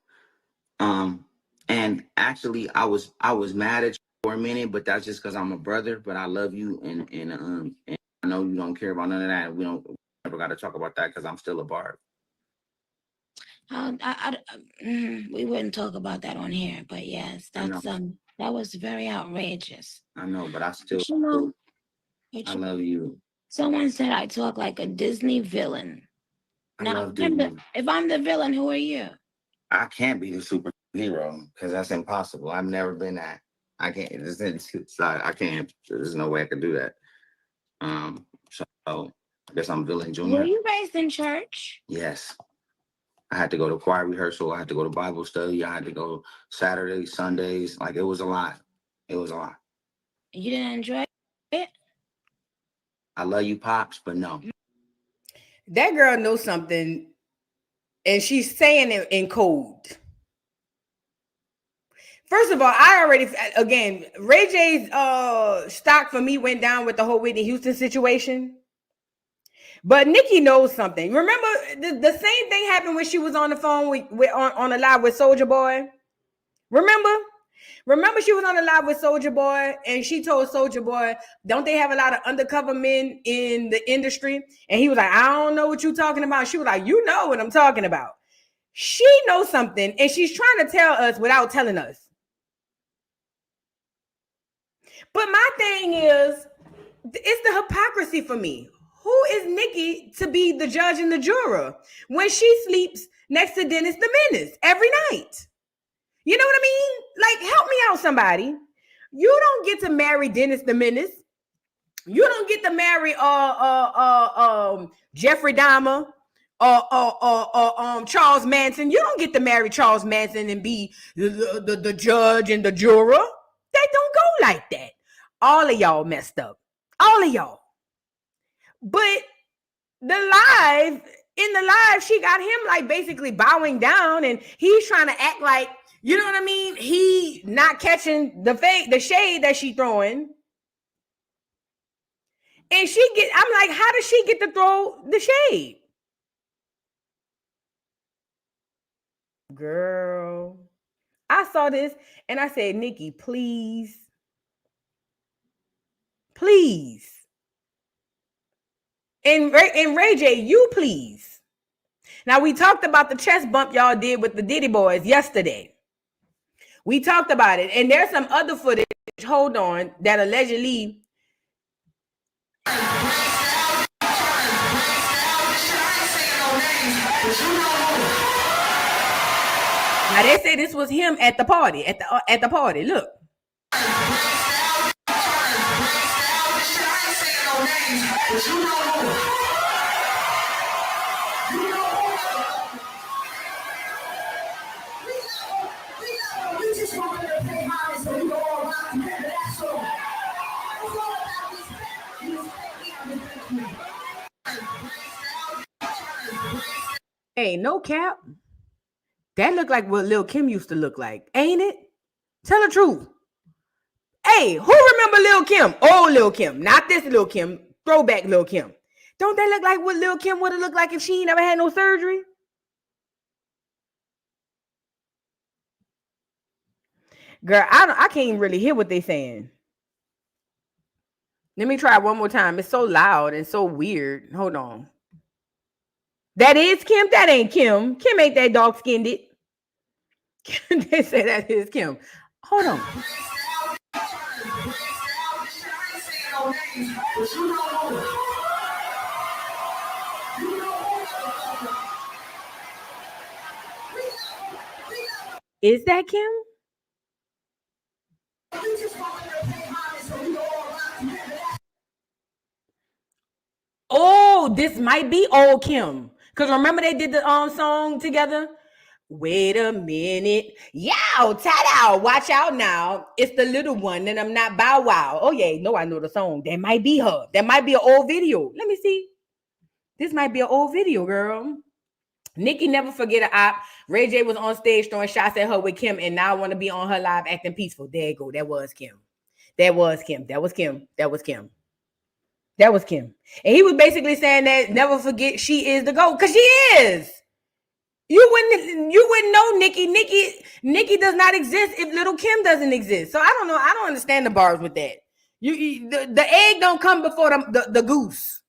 And actually, I was mad at you for a minute, but that's just because I'm a brother. But I love you, and I know you don't care about none of that. We never got to talk about that because I'm still a barb. We wouldn't talk about that on here, but yes, that's that was very outrageous. I know, but I still, I love you. Someone said I talk like a Disney villain. Now, if I'm the villain, who are you? I can't be the superhero because that's impossible. I've never been that. I can't. I can't. There's no way I could do that. So I guess I'm villain junior. Were you raised in church? Yes. I had to go to choir rehearsal. I had to go to Bible study. I had to go Saturdays, Sundays. Like, it was a lot. It was a lot. You didn't enjoy it? I love you, Pops, but no. That girl knows something, and she's saying it in code. First of all, Ray J's stock for me went down with the whole Whitney Houston situation. But Nicki knows something. Remember, the same thing happened when she was on the phone on a live with Soulja Boy. Remember she was on a live with Soulja Boy, and she told Soulja Boy, don't they have a lot of undercover men in the industry? And he was like, I don't know what you're talking about. She was like, you know what I'm talking about. She knows something, and she's trying to tell us without telling us. But my thing is, it's the hypocrisy for me. Who is Nicki to be the judge and the juror when she sleeps next to Dennis the Menace every night? You know what I mean? Like, help me out, somebody. You don't get to marry Dennis the Menace. You don't get to marry Jeffrey Dahmer or Charles Manson. You don't get to marry Charles Manson and be the judge and the juror. They don't go like that. All of y'all messed up. All of y'all. But in the live, she got him like basically bowing down, and he's trying to act like, you know what I mean? He not catching the shade that she throwing. And I'm like, how does she get to throw the shade? Girl, I saw this and I said, Nicki, please. Please. And Ray J, you please. Now, we talked about the chest bump y'all did with the Diddy Boys yesterday. We talked about it. And there's some other footage, hold on, that allegedly... Now, they say this was him at the party, at the party. Look. Hey, no cap. That look like what Lil Kim used to look like, ain't it? Tell the truth. Hey, who remember Lil Kim? Old Lil Kim, not this Lil Kim, throwback Lil Kim. Don't that look like what Lil Kim would have looked like if she never had no surgery? Girl, I can't even really hear what they saying. Let me try one more time. It's so loud and so weird. Hold on. That is Kim? That ain't Kim. Kim ain't that dark-skinned it. They say that is Kim. Hold on. Is that Kim? Oh, this might be old Kim. Because remember they did the song together? Wait a minute. Yow, ta-da, watch out now. It's the little one and I'm not Bow Wow. Oh, yeah, no, I know the song. That might be her. That might be an old video. Let me see. This might be an old video, girl. Nicki never forget an op. Ray J was on stage throwing shots at her with Kim and now want to be on her live acting peaceful. There you go. That was Kim. That was Kim. That was Kim. That was Kim. That was Kim. And he was basically saying that never forget she is the GOAT. Because she is. You wouldn't know Nicki. Nicki does not exist if Little Kim doesn't exist. So I don't know. I don't understand the bars with that. The egg don't come before the goose.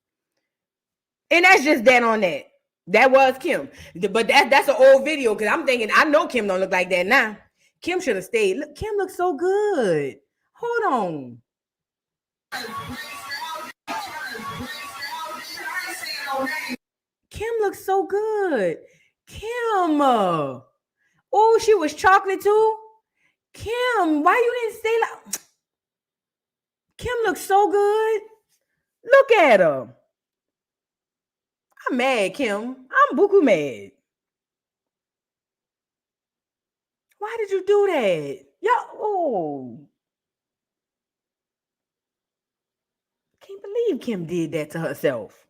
And that's just that on that. That was Kim. But that's an old video because I'm thinking, I know Kim don't look like that now. Kim should have stayed. Look, Kim looks so good. Hold on. Kim looks so good. Kim. Oh, she was chocolate too. Kim, why you didn't stay like... Kim looks so good. Look at her. I'm mad, Kim. I'm buku mad. Why did you do that? Oh. Can't believe Kim did that to herself.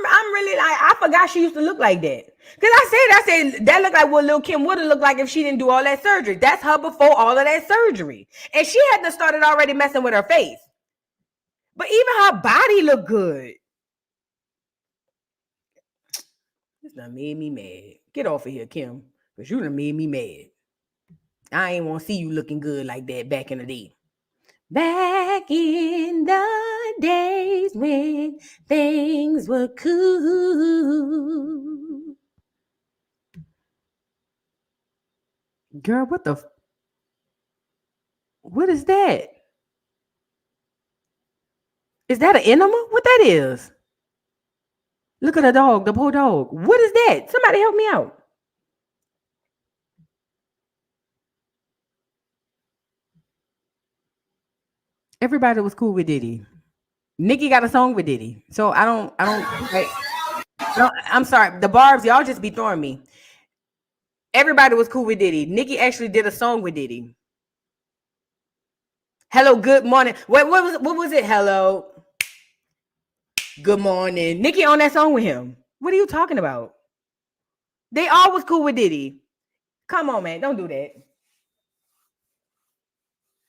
I'm really like, I forgot she used to look like that. Because I said that looked like what Lil Kim would have looked like if she didn't do all that surgery. That's her before all of that surgery. And she hadn't started already messing with her face. But even her body looked good. This done made me mad. Get off of here, Kim. Because you done made me mad. I ain't want to see you looking good like that back in the day. Back in the days when things were cool. Girl, what is that? Is that an enema? What that is? Look at the dog, the poor dog. What is that? Somebody help me out. Everybody was cool with Diddy. Nicki got a song with Diddy. So I don't like, I'm sorry. The barbs, y'all just be throwing me. Everybody was cool with Diddy. Nicki actually did a song with Diddy. Hello, good morning. What was it? Hello. Good morning. Nicki on that song with him. What are you talking about? They all was cool with Diddy. Come on, man. Don't do that.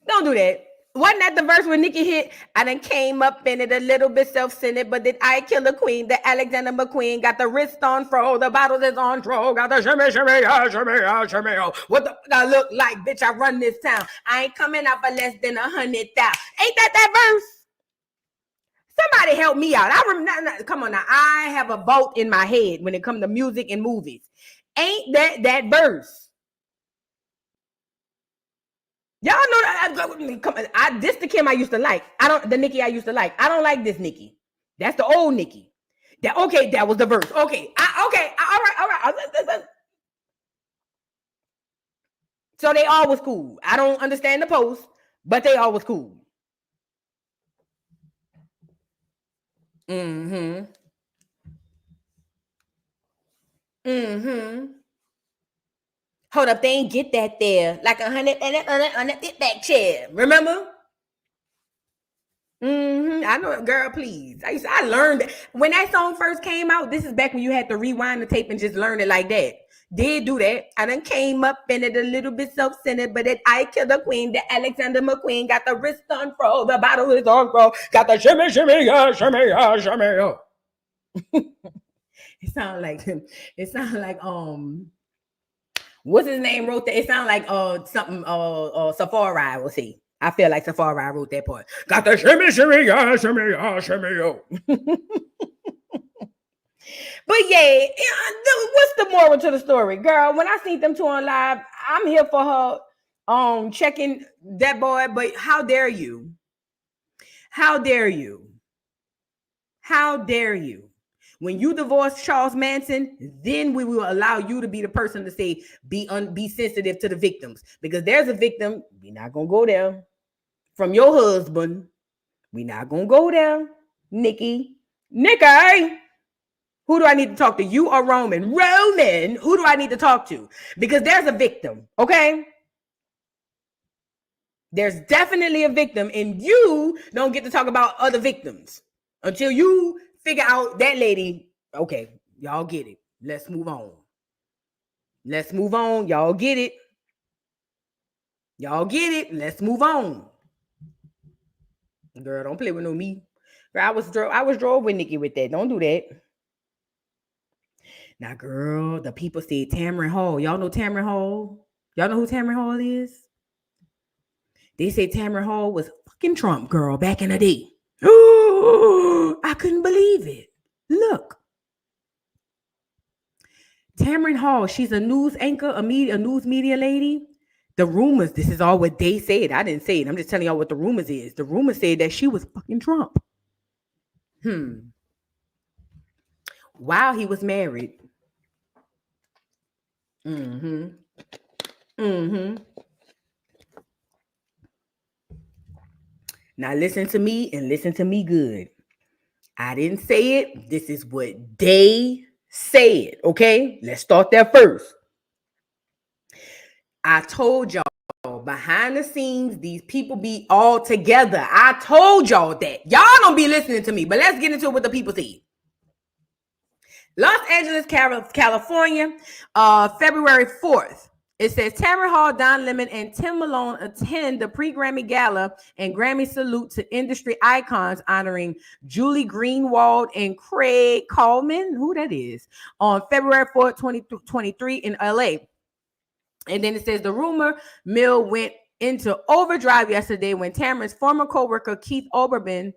Don't do that. Wasn't that the verse when Nicki hit? I done came up in it a little bit self-centered, but did I kill the queen? The Alexander McQueen got the wrist on fro, the bottles is on throw, got the shimmy, what the I look like, bitch, I run this town. I ain't coming out for less than 100,000. Ain't that verse? Somebody help me out. I remember. Come on now. I have a vote in my head when it comes to music and movies. Ain't that verse? Y'all know that. This the Kim I used to like. The Nicki I used to like. I don't like this Nicki. That's the old Nicki. That was the verse. Okay. All right. So they all was cool. I don't understand the post, but they all was cool. Mm-hmm. Hold up, they ain't get that there. Like 100 on a back chair. Remember? I know it, girl, please. I learned it. When that song first came out, this is back when you had to rewind the tape and just learn it like that. Did do that. I done came up in it a little bit self-centered, but it I killed the queen, the Alexander McQueen, got the wrist unfurled, the bottle is on roll, got the shimmy, yeah, shimmy, yeah. It sound like what's his name wrote that? It sound like something Safari will see. I feel like Safari wrote that part. Got the shimmy, yeah, shimmy, yo. But yeah, what's the moral to the story, girl? When I seen them two on live, I'm here for her checking that boy. But how dare you? How dare you? How dare you? When you divorce Charles Manson, then we will allow you to be the person to say be sensitive to the victims, because there's a victim. We're not gonna go there from your husband. We're not gonna go there, Nicki. Who do I need to talk to? You or Roman? Roman, who do I need to talk to? Because there's a victim, okay? There's definitely a victim, and you don't get to talk about other victims until you figure out that lady. Okay, y'all get it. Let's move on. Y'all get it. Let's move on. Girl, don't play with no me. Girl, I was drove with Nicki with that. Don't do that. Now, girl, the people say Tamron Hall. Y'all know Tamron Hall? Y'all know who Tamron Hall is? They say Tamron Hall was fucking Trump, girl, back in the day. Oh, I couldn't believe it. Look. Tamron Hall, she's a news anchor, a news media lady. The rumors, this is all what they said. I didn't say it. I'm just telling y'all what the rumors is. The rumors said that she was fucking Trump. While he was married. Now listen to me and listen to me good. I didn't say it. This is what they said. Okay, let's start there first. I told y'all behind the scenes, these people be all together. I told y'all that. Y'all don't be listening to me, but let's get into what the people say. Los Angeles, California, February 4th. It says Tamron Hall, Don Lemon, and Tim Malone attend the pre-Grammy Gala and Grammy salute to industry icons honoring Julie Greenwald and Craig Coleman, who that is, on February 4th, 2023 in LA. And then it says the rumor mill went into overdrive yesterday when Tamron's former co-worker Keith Olbermann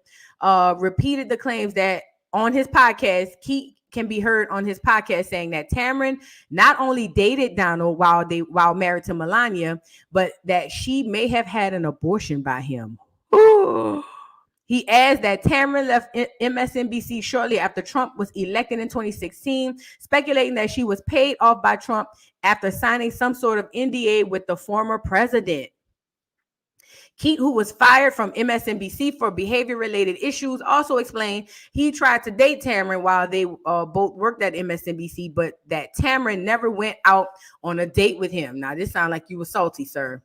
repeated the claims that on his podcast, Keith can be heard on his podcast saying that Tamron not only dated Donald while married to Melania, but that she may have had an abortion by him. He adds that Tamron left MSNBC shortly after Trump was elected in 2016, speculating that she was paid off by Trump after signing some sort of NDA with the former president. Keith, who was fired from MSNBC for behavior-related issues, also explained he tried to date Tamron while they both worked at MSNBC, but that Tamron never went out on a date with him. Now, this sounds like you were salty, sir.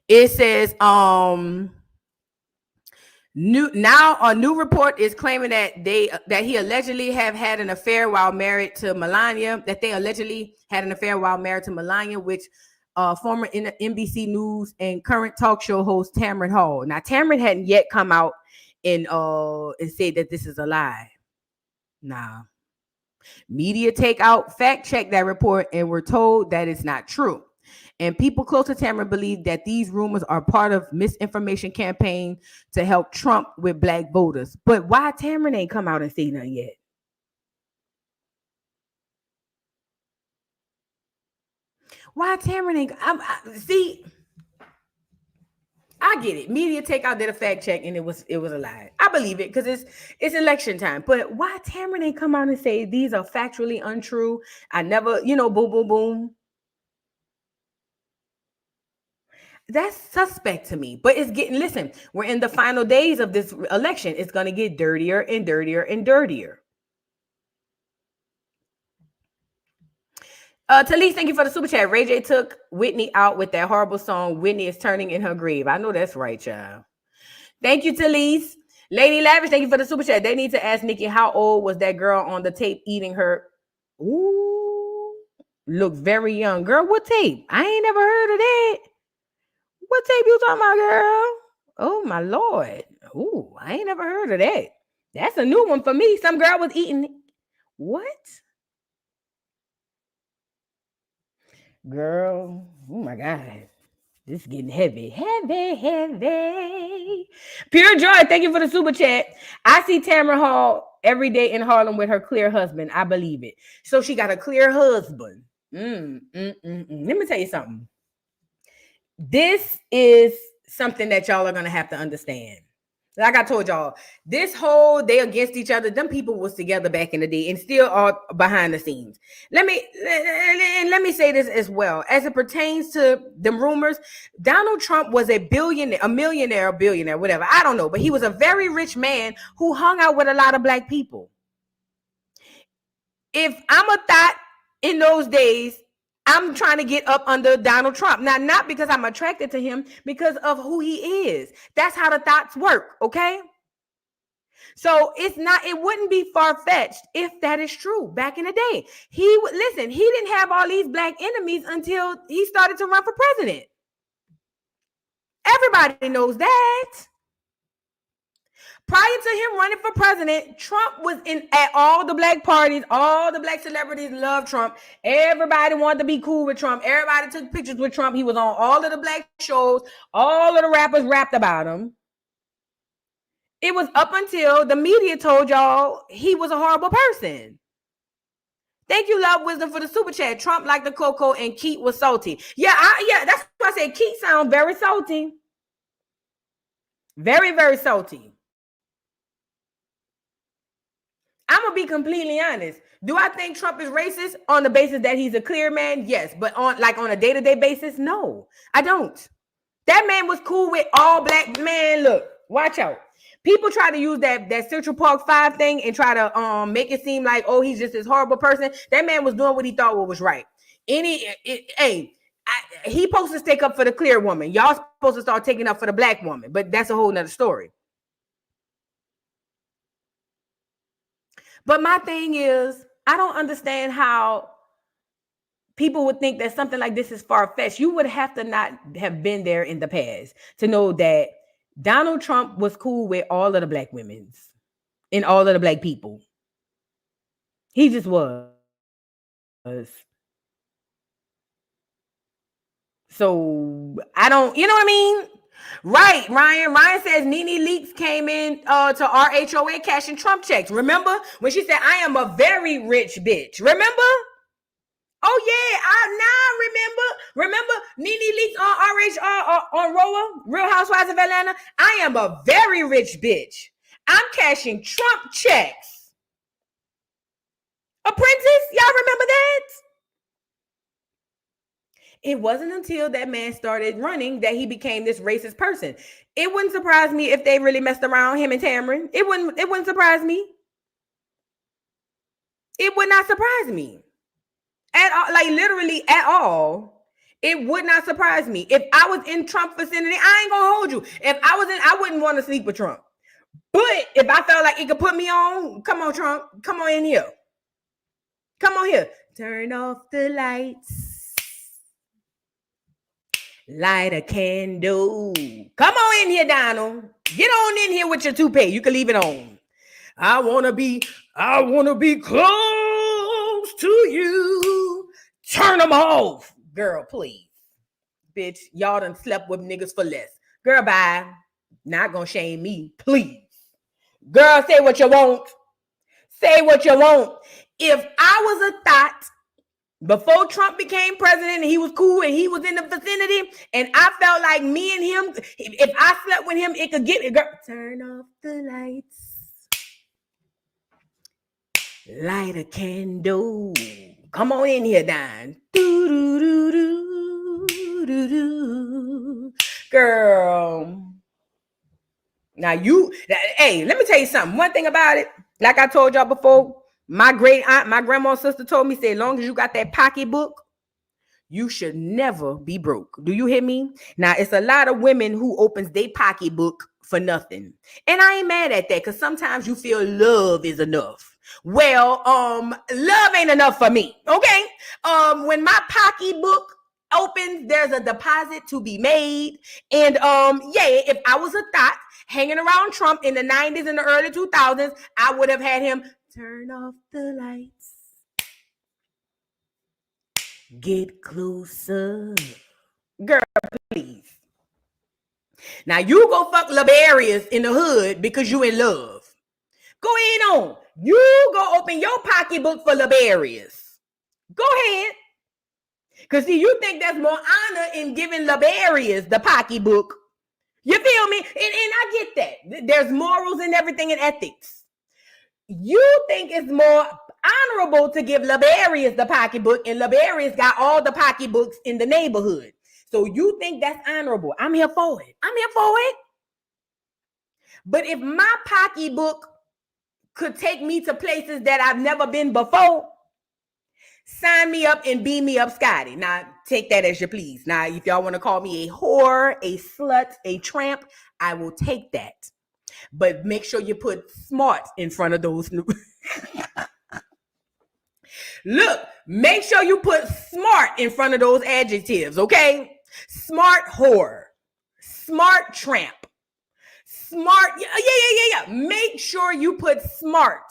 It says, a new report is claiming that he allegedly have had an affair while married to Melania. That they allegedly had an affair while married to Melania, which former NBC News and current talk show host Tamron Hall. Now, Tamron hadn't yet come out and said that this is a lie. Nah. Media fact checked that report and were told that it's not true. And people close to Tamron believe that these rumors are part of misinformation campaign to help Trump with black voters. But why Tamron ain't come out and say nothing yet? Why Tamron ain't? See, I get it. Media Takeout did a fact check and it was a lie. I believe it because it's election time. But why Tamron ain't come out and say these are factually untrue? I never, boom, boom, boom. That's suspect to me. But listen, we're in the final days of this election. It's going to get dirtier and dirtier and dirtier. Talise, thank you for the super chat. Ray J took Whitney out with that horrible song, Whitney is Turning in Her Grave. I know that's right, child. Thank you, Talise. Lady Lavish, thank you for the super chat. They need to ask Nicki, how old was that girl on the tape eating her? Ooh, look very young. Girl, what tape? I ain't never heard of that. What tape you talking about, girl? Oh, my Lord. Ooh, I ain't never heard of that. That's a new one for me. Some girl was eating. What? Girl, oh my God. This is getting heavy. Heavy. Pure Joy, thank you for the super chat. I see Tamron Hall every day in Harlem with her clear husband. I believe it. So she got a clear husband. Let me tell you something. This is something that y'all are going to have to understand. Like I told y'all, this whole they against each other, them people was together back in the day and still are behind the scenes. Let me say this as well. As it pertains to them rumors, Donald Trump was a millionaire, whatever. I don't know. But he was a very rich man who hung out with a lot of black people. If I'm a thought in those days, I'm trying to get up under Donald Trump. Now, not because I'm attracted to him, because of who he is. That's how the thoughts work, okay? So it wouldn't be far-fetched if that is true. Back in the day, he didn't have all these black enemies until he started to run for president. Everybody knows that. Prior to him running for president, Trump was at all the black parties. All the black celebrities loved Trump. Everybody wanted to be cool with Trump. Everybody took pictures with Trump. He was on all of the black shows. All of the rappers rapped about him. It was up until the media told y'all he was a horrible person. Thank you, Love Wisdom, for the super chat. Trump liked the cocoa and Keith was salty. Yeah, that's why I said Keith sounds very salty. Very, very salty. I'm going to be completely honest. Do I think Trump is racist on the basis that he's a clear man? Yes. But on a day-to-day basis, no, I don't. That man was cool with all black men. Look, watch out. People try to use that Central Park 5 thing and try to make it seem like, oh, he's just this horrible person. That man was doing what he thought was right. He supposed to stick up for the clear woman. Y'all supposed to start taking up for the black woman. But that's a whole nother story. But my thing is, I don't understand how people would think that something like this is far-fetched. You would have to not have been there in the past to know that Donald Trump was cool with all of the black women and all of the black people. He just was. So I don't, you know what I mean? Right, Ryan. Ryan says Nene Leakes came in to RHOA cashing Trump checks. Remember when she said, I am a very rich bitch? Remember? Oh, yeah. I remember Nene Leakes on Roa, Real Housewives of Atlanta. I am a very rich bitch. I'm cashing Trump checks. Apprentice, y'all remember that? It wasn't until that man started running that he became this racist person. It wouldn't surprise me if they really messed around him and Tamron. It wouldn't surprise me. It would not surprise me. At all, like literally at all. It would not surprise me. If I was in Trump vicinity, I ain't gonna hold you. If I wouldn't want to sleep with Trump. But if I felt like it could put me on, come on, Trump. Come on in here. Come on here. Turn off the lights. Light a candle. Come on in here, Donald. Get on in here with your toupee. You can leave it on. I wanna be close to you. Turn them off, girl, please. bitch, y'all done slept with niggas for less. Girl, bye. Not gonna shame me, please. Girl, say what you want. Say what you want. If I was a thought before Trump became president and he was cool and he was in the vicinity and I felt like me and him, if I slept with him, it could get it. Girl, turn off the lights. Light a candle. Come on in here, Don. Girl. Now hey, let me tell you something. One thing about it, like I told y'all before, my great aunt, my grandma's sister told me, say, as long as you got that pocketbook, you should never be broke. Do you hear me? Now, it's a lot of women who opens their pocketbook for nothing. And I ain't mad at that because sometimes you feel love is enough. Well, love ain't enough for me. Okay. When my pocketbook opens, there's a deposit to be made. And if I was a thought hanging around Trump in the 90s and the early 2000s, I would have had him turn off the lights. Get closer. Girl, please. Now you go fuck Labarius in the hood because you in love. Go ahead on. You go open your pocketbook for Labarius. Go ahead. Because see, you think there's more honor in giving Labarius the pocketbook. You feel me? And I get that. There's morals and everything and ethics. You think it's more honorable to give Labarius the pocketbook, and Labarius got all the pocketbooks in the neighborhood. So you think that's honorable. I'm here for it. I'm here for it. But if my pocketbook could take me to places that I've never been before, sign me up and beam me up, Scotty. Now, take that as you please. Now, if y'all want to call me a whore, a slut, a tramp, I will take that. But make sure you put smart in front of those. Look, make sure you put smart in front of those adjectives, okay? Smart whore, smart tramp, smart. Yeah. Make sure you put smart.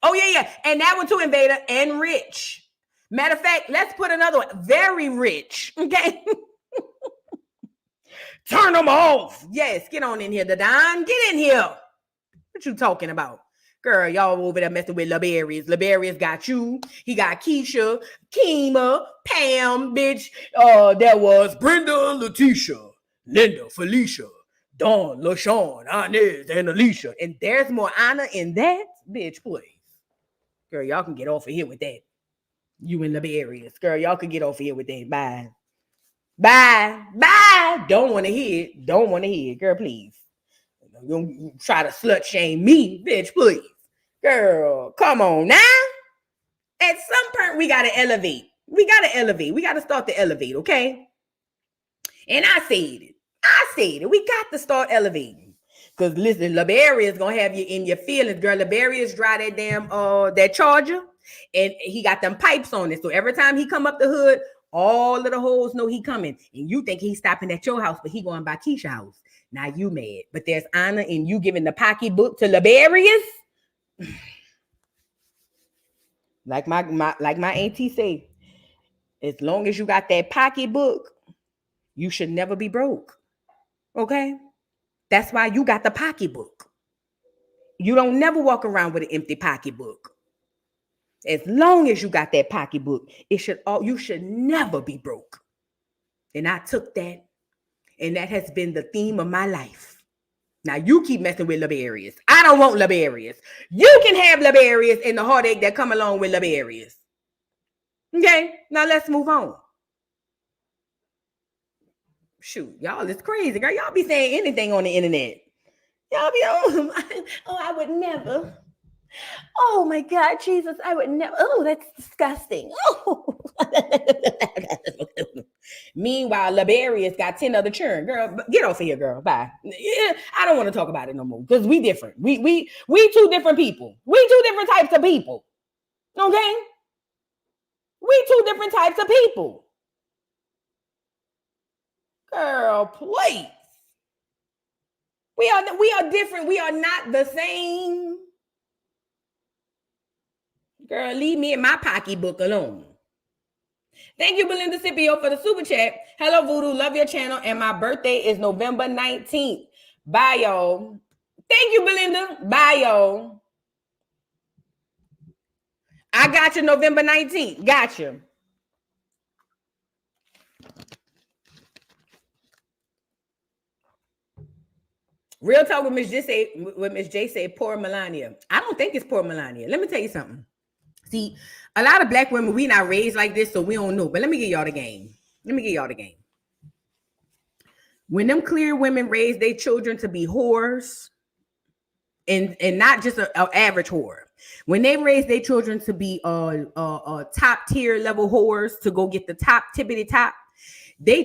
Oh, yeah. And that one too, Invader, and rich. Matter of fact, let's put another one. Very rich, okay? Turn them off. Yes, get on in here, Dadon. Get in here. What you talking about? Girl, y'all over there messing with Labarius. Labarius got you. He got Keisha, Kima, Pam, bitch. There was Brenda, Letitia, Linda, Felicia, Dawn, LaShawn, Inez, and Alicia. And there's more honor in that? Bitch, please. Girl, y'all can get off of here with that. You and Labarius. Girl, y'all can get off of here with that. Bye. Bye. Don't want to hear it. Girl, please. Don't try to slut shame me, bitch, please. Girl, come on now. At some point, we got to elevate. We got to start to elevate, okay? And I said it. We got to start elevating. Because listen, Labarius going to have you in your feelings, girl. Labarius dry that damn, that charger. And he got them pipes on it. So every time he come up the hood, all of the hoes know he coming. And you think he's stopping at your house, but he going by Keisha's house. Now you mad. But there's honor in you giving the pocketbook to Labarius. Like my auntie say, as long as you got that pocketbook, you should never be broke. Okay? That's why you got the pocketbook. You don't never walk around with an empty pocketbook. As long as you got that pocketbook, you should never be broke. And I took that, and that has been the theme of my life. Now you keep messing with Labarius. I don't want Labarius. You can have Labarius and the heartache that come along with Labarius. Okay, now let's move on. Shoot, y'all, it's crazy, girl. Y'all be saying anything on the internet. Y'all be I would never. Oh my God, Jesus, I would never. Oh, that's disgusting. Oh. Meanwhile, Labarius got 10 other children. Girl, get off of here, girl. Bye. Yeah, I don't want to talk about it no more because we different. We two different people. We two different types of people. Okay? We two different types of people. Girl, please. We are different. We are not the same. Girl, leave me in my pocketbook alone. Thank you, Belinda Scipio, for the super chat. Hello, Voodoo. Love your channel. And my birthday is November 19th. Bye, y'all. Thank you, Belinda. Bye, y'all. I got you November 19th. Got you. Real talk with Miss J said, poor Melania. I don't think it's poor Melania. Let me tell you something. See, a lot of black women, we not raised like this, so we don't know. But let me get y'all the game. When them clear women raise their children to be whores, and not just an average whore. When they raise their children to be top tier level whores, to go get the top tippity top, they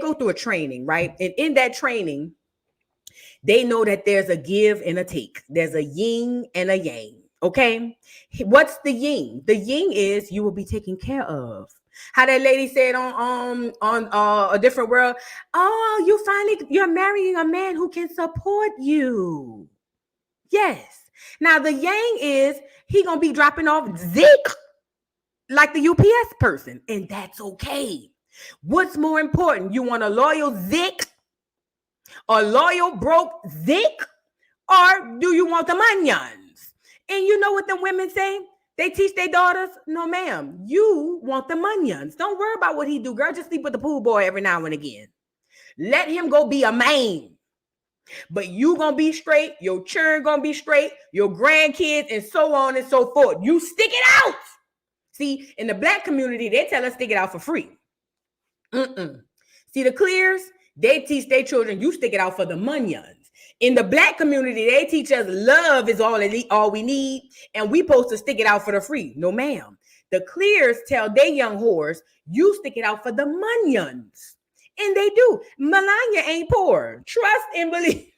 go through a training, right? And in that training, they know that there's a give and a take. There's a yin and a yang. Okay. What's the yin? The yin is you will be taken care of. How that lady said on A Different World, oh, you're marrying a man who can support you. Yes. Now the yang is he gonna be dropping off zick like the UPS person, and that's okay. What's more important? You want a loyal zick, a loyal broke zick, or do you want the manions? And you know what the women say? They teach their daughters, no, ma'am, you want the munions. Don't worry about what he do, girl. Just sleep with the pool boy every now and again. Let him go be a man. But you gonna be straight, your children gonna be straight, your grandkids, and so on and so forth. You stick it out. See, in the black community, they tell us stick it out for free. See, the clears, they teach their children, you stick it out for the munions. In the black community, they teach us love is all we need, and we supposed to stick it out for the free. No, ma'am. The clears tell their young whores, you stick it out for the munions. And they do. Melania ain't poor. Trust and believe.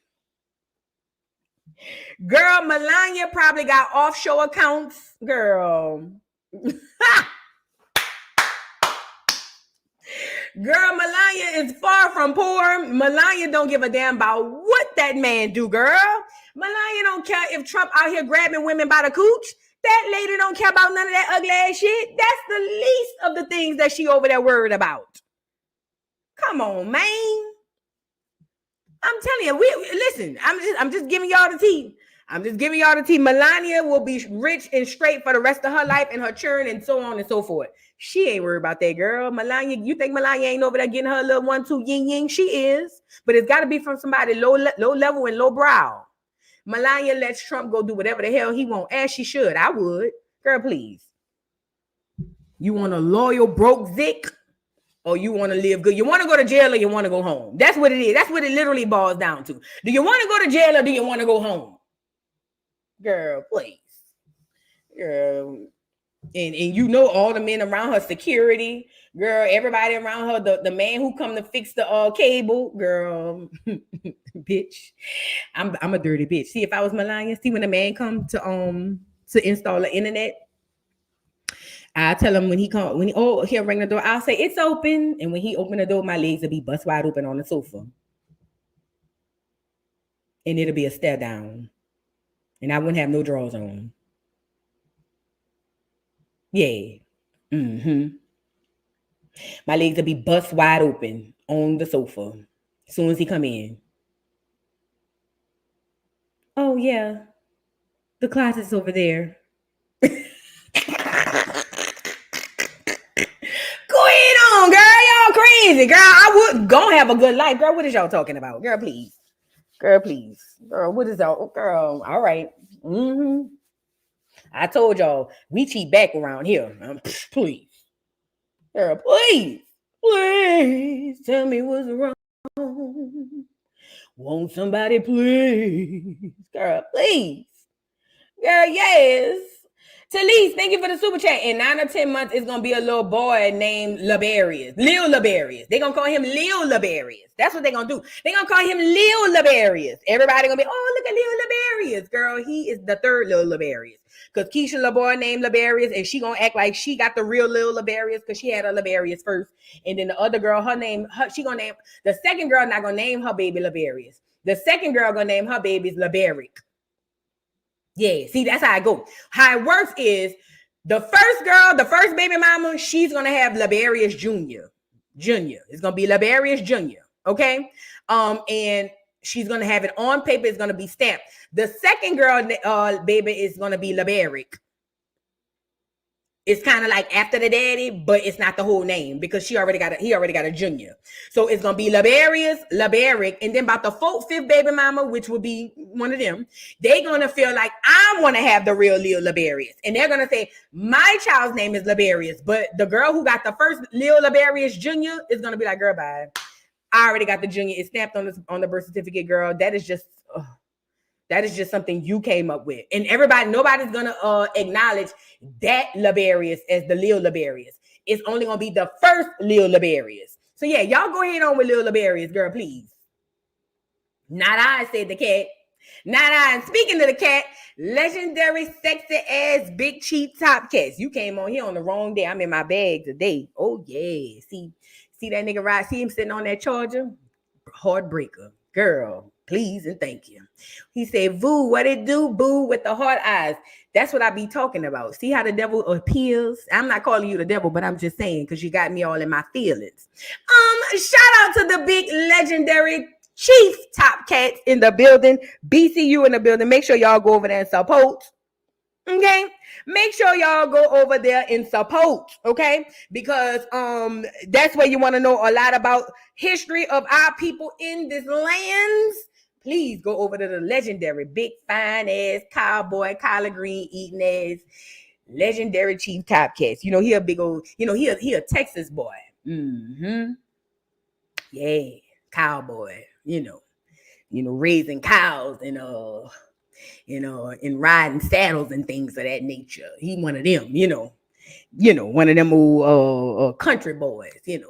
Girl, Melania probably got offshore accounts. Girl. Girl, Melania is far from poor. Melania don't give a damn about what that man do, girl. Melania don't care if Trump out here grabbing women by the cooch. That lady don't care about none of that ugly ass shit. That's the least of the things that she over there worried about. Come on, man. I'm telling you, listen, I'm just giving y'all the tea. Melania will be rich and straight for the rest of her life and her children and so on and so forth. She ain't worried about that, girl. Melania, you think Melania ain't over there getting her little 1-2 yin yin? She is, but it's got to be from somebody low level and low brow. Melania lets Trump go do whatever the hell he want, as she should. I would. Girl, please. You want a loyal broke Vic? Or you want to live good? You want to go to jail or you want to go home? That's what it is. That's what it literally boils down to. Do you want to go to jail or do you want to go home? Girl, please. Girl. And you know all the men around her, security, girl, everybody around her, the man who come to fix the cable, girl, bitch. I'm a dirty bitch. See, if I was Melania, see when the man come to install the internet, I tell him he'll ring the door, I'll say it's open. And when he open the door, my legs will be bust wide open on the sofa. And it'll be a stare down. And I wouldn't have no drawers on. Yeah. My legs will be bust wide open on the sofa as soon as he come in. Oh, yeah. The closet's over there. On, girl, y'all crazy, girl. I would go have a good life, girl. What is y'all talking about, girl? Please, girl, what is y'all, girl? All right, I told y'all we cheat back around here. Please, girl, please tell me what's wrong. Won't somebody please, girl, please, girl, yes. Talise, thank you for the super chat. In 9 or 10 months, it's going to be a little boy named Labarius. Lil Labarius. They're going to call him Lil Labarius. That's what they're going to do. They're going to call him Lil Labarius. Everybody going to be, oh, look at Lil Labarius. Girl, he is the third Lil Labarius. Because Keisha LaBoy named Labarius, and she going to act like she got the real Lil Labarius because she had a Labarius first. And then the other girl, she going to name, the second girl not going to name her baby Labarius. The second girl going to name her babies Labaric. Yeah, see, that's how I go. How it works is The first girl, the first baby mama, she's gonna have Labarius Jr. It's gonna be Labarius Jr. Okay, and she's gonna have it on paper. It's gonna be stamped. The second girl, baby, is gonna be Labaric. It's kind of like after the daddy, but it's not the whole name because he already got a junior. So it's gonna be Labaric, and then about the fifth baby mama, which will be one of them, they're gonna feel like I want to have the real Lil Labarius, and they're gonna say my child's name is Labarius, but the girl who got the first Lil Labarius Jr. is gonna be like, girl, bye. I already got the junior. It's stamped on the birth certificate, girl. That is just something you came up with. And nobody's going to acknowledge that Labarius as the Lil Labarius. It's only going to be the first Lil Labarius. So yeah, y'all go ahead on with Lil Labarius, girl, please. Not I, said the cat. Not I. And speaking of the cat, legendary sexy ass big cheap top cats. You came on here on the wrong day. I'm in my bag today. Oh yeah. See that nigga ride? See him sitting on that charger? Heartbreaker. Girl, please and thank you. He said, Voo, what it do, boo, with the heart eyes. That's what I be talking about. See how the devil appeals? I'm not calling you the devil, but I'm just saying because you got me all in my feelings. Shout out to the big legendary chief top cats in the building. BCU in the building. Make sure y'all go over there and support. Okay, make sure y'all go over there and support, okay? Because that's where you want to know a lot about history of our people in this lands. Please go over to the legendary big fine ass cowboy collard green eating ass legendary chief top cats. You know, he a big old, he a Texas boy. Yeah, cowboy, raising cows and and riding saddles and things of that nature. He one of them, one of them old country boys, been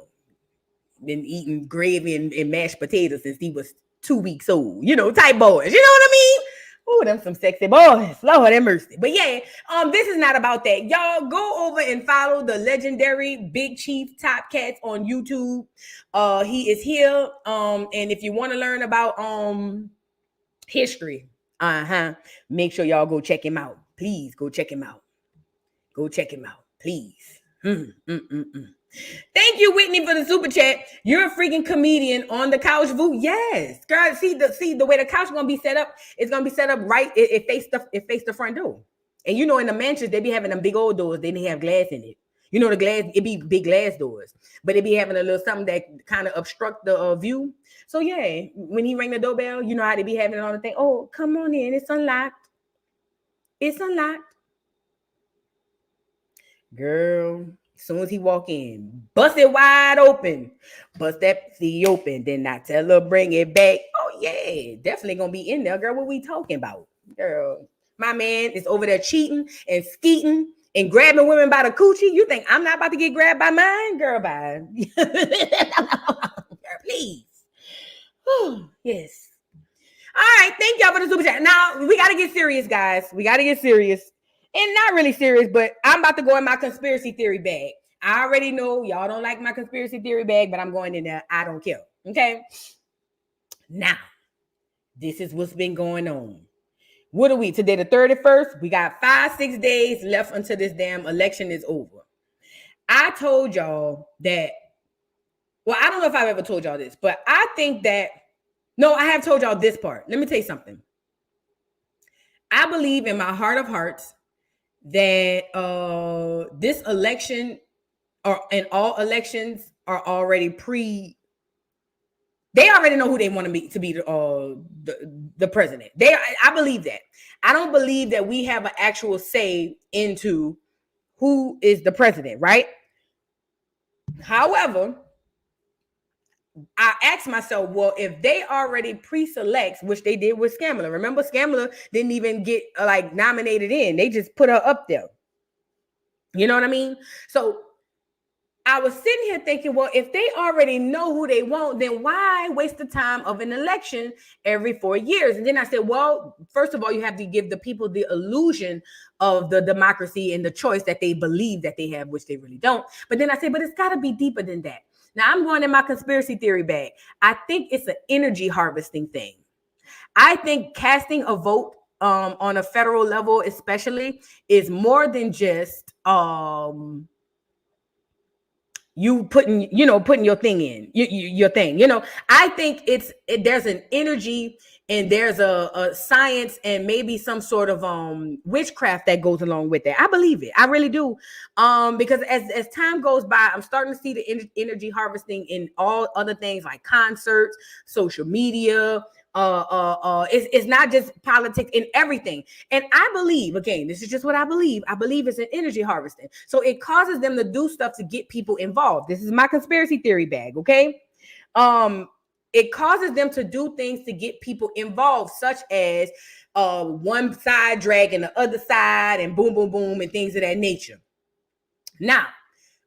eating gravy and mashed potatoes since he was 2 weeks old, type boys. You know what I mean? Oh, them some sexy boys. Lord have mercy. But yeah, this is not about that. Y'all go over and follow the legendary Big Chief Top Cats on YouTube. He is here. And if you want to learn about history, make sure y'all go check him out. Please go check him out. Go check him out, please. Thank you, Whitney, for the super chat. You're a freaking comedian on the couch, Voo. Yes, girl. See the way the couch is gonna be set up. It's gonna be set up right. It face the front door. And in the mansions they be having them big old doors. They have glass in it. The glass. It be big glass doors, but it be having a little something that kind of obstruct the view. So yeah, when he rang the doorbell, you know how they be having it on the thing. Oh, come on in. It's unlocked. It's unlocked. Girl, as soon as he walk in, bust it wide open. Bust that sea open. Then I tell her, bring it back. Oh, yeah. Definitely going to be in there. Girl, what we talking about? Girl, my man is over there cheating and skeeting and grabbing women by the coochie. You think I'm not about to get grabbed by mine? Girl, bye. Girl, please. Yes. All right. Thank y'all for the super chat. Now, we got to get serious, guys. We got to get serious. And not really serious, but I'm about to go in my conspiracy theory bag. I already know y'all don't like my conspiracy theory bag, but I'm going in there. I don't care. Okay. Now, this is what's been going on. What are we? Today, the 31st. We got 5-6 days left until this damn election is over. I told y'all that. Well, I don't know if I've ever told y'all this, but I think that. No, I have told y'all this part. Let me tell you something. I believe in my heart of hearts that this election and all elections are already they already know who they want to be the president. I believe that. I don't believe that we have an actual say into who is the president, right? However, I asked myself, well, if they already pre-select, which they did with Scamala. Remember, Scamala didn't even get nominated in. They just put her up there. You know what I mean? So I was sitting here thinking, well, if they already know who they want, then why waste the time of an election every 4 years? And then I said, well, first of all, you have to give the people the illusion of the democracy and the choice that they believe that they have, which they really don't. But then I said, but it's got to be deeper than that. Now, I'm going in my conspiracy theory bag. I think it's an energy harvesting thing. I think casting a vote on a federal level especially is more than just you putting your thing in your thing. I think there's an energy and there's a science and maybe some sort of witchcraft that goes along with it. I believe it. I really do. Because as time goes by, I'm starting to see the energy harvesting in all other things like concerts, social media. It's not just politics in everything. And I believe, again, this is just what I believe it's an energy harvesting. So it causes them to do stuff to get people involved. This is my conspiracy theory bag. Okay. It causes them to do things to get people involved, such as one side dragging the other side and boom, boom, boom, and things of that nature. Now,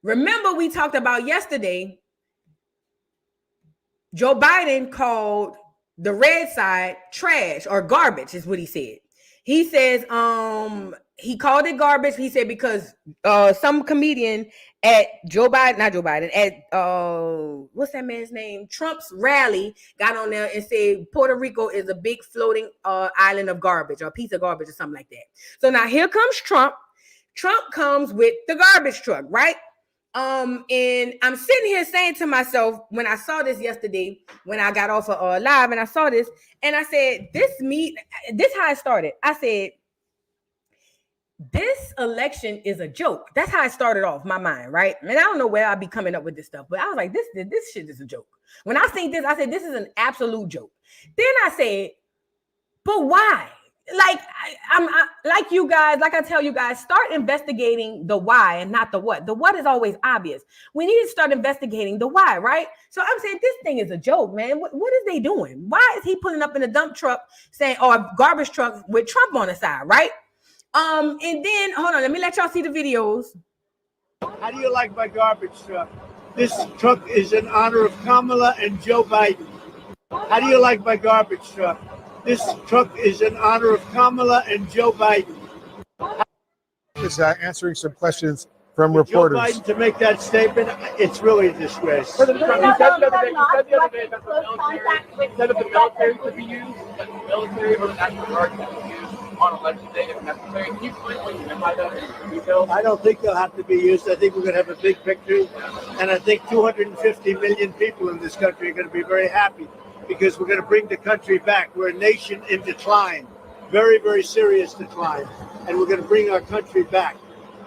remember we talked about yesterday, Joe Biden called the red side trash or garbage is what he said. He says, he called it garbage. He said, because some comedian at what's that man's name? Trump's rally got on there and said Puerto Rico is a big floating island of garbage or a piece of garbage or something like that. So now here comes Trump. Trump comes with the garbage truck, right? And I'm sitting here saying to myself, when I saw this yesterday, when I got off of live and I saw this, and I said, this how it started. I said, this election is a joke. That's how I started off my mind, right? And I don't know where I'll be coming up with this stuff, but I was like, this shit is a joke. When I seen this, I said, this is an absolute joke. Then I said, but why? Like I'm like you guys, like I tell you guys, start investigating the why and not the what. The what is always obvious. We need to start investigating the why, right? So I'm saying this thing is a joke, man. What is they doing? Why is he pulling up in a dump truck saying, or a garbage truck with Trump on the side, right? And then hold on, let me let y'all see the videos. How do you like my garbage truck? This truck is in honor of Kamala and Joe Biden. How do you like my garbage truck? This truck is in honor of Kamala and Joe Biden. Is answering some questions from reporters. Joe Biden to make that statement, it's really a disgrace. You said the other day that the military could be used, that the military or the National Guard could be used on election day if necessary. Can you explain what you meant by that in detail? I don't think they'll have to be used. I think we're going to have a big victory. And I think 250 million people in this country are going to be very happy because we're going to bring the country back. We're a nation in decline, very, very serious decline. And we're going to bring our country back.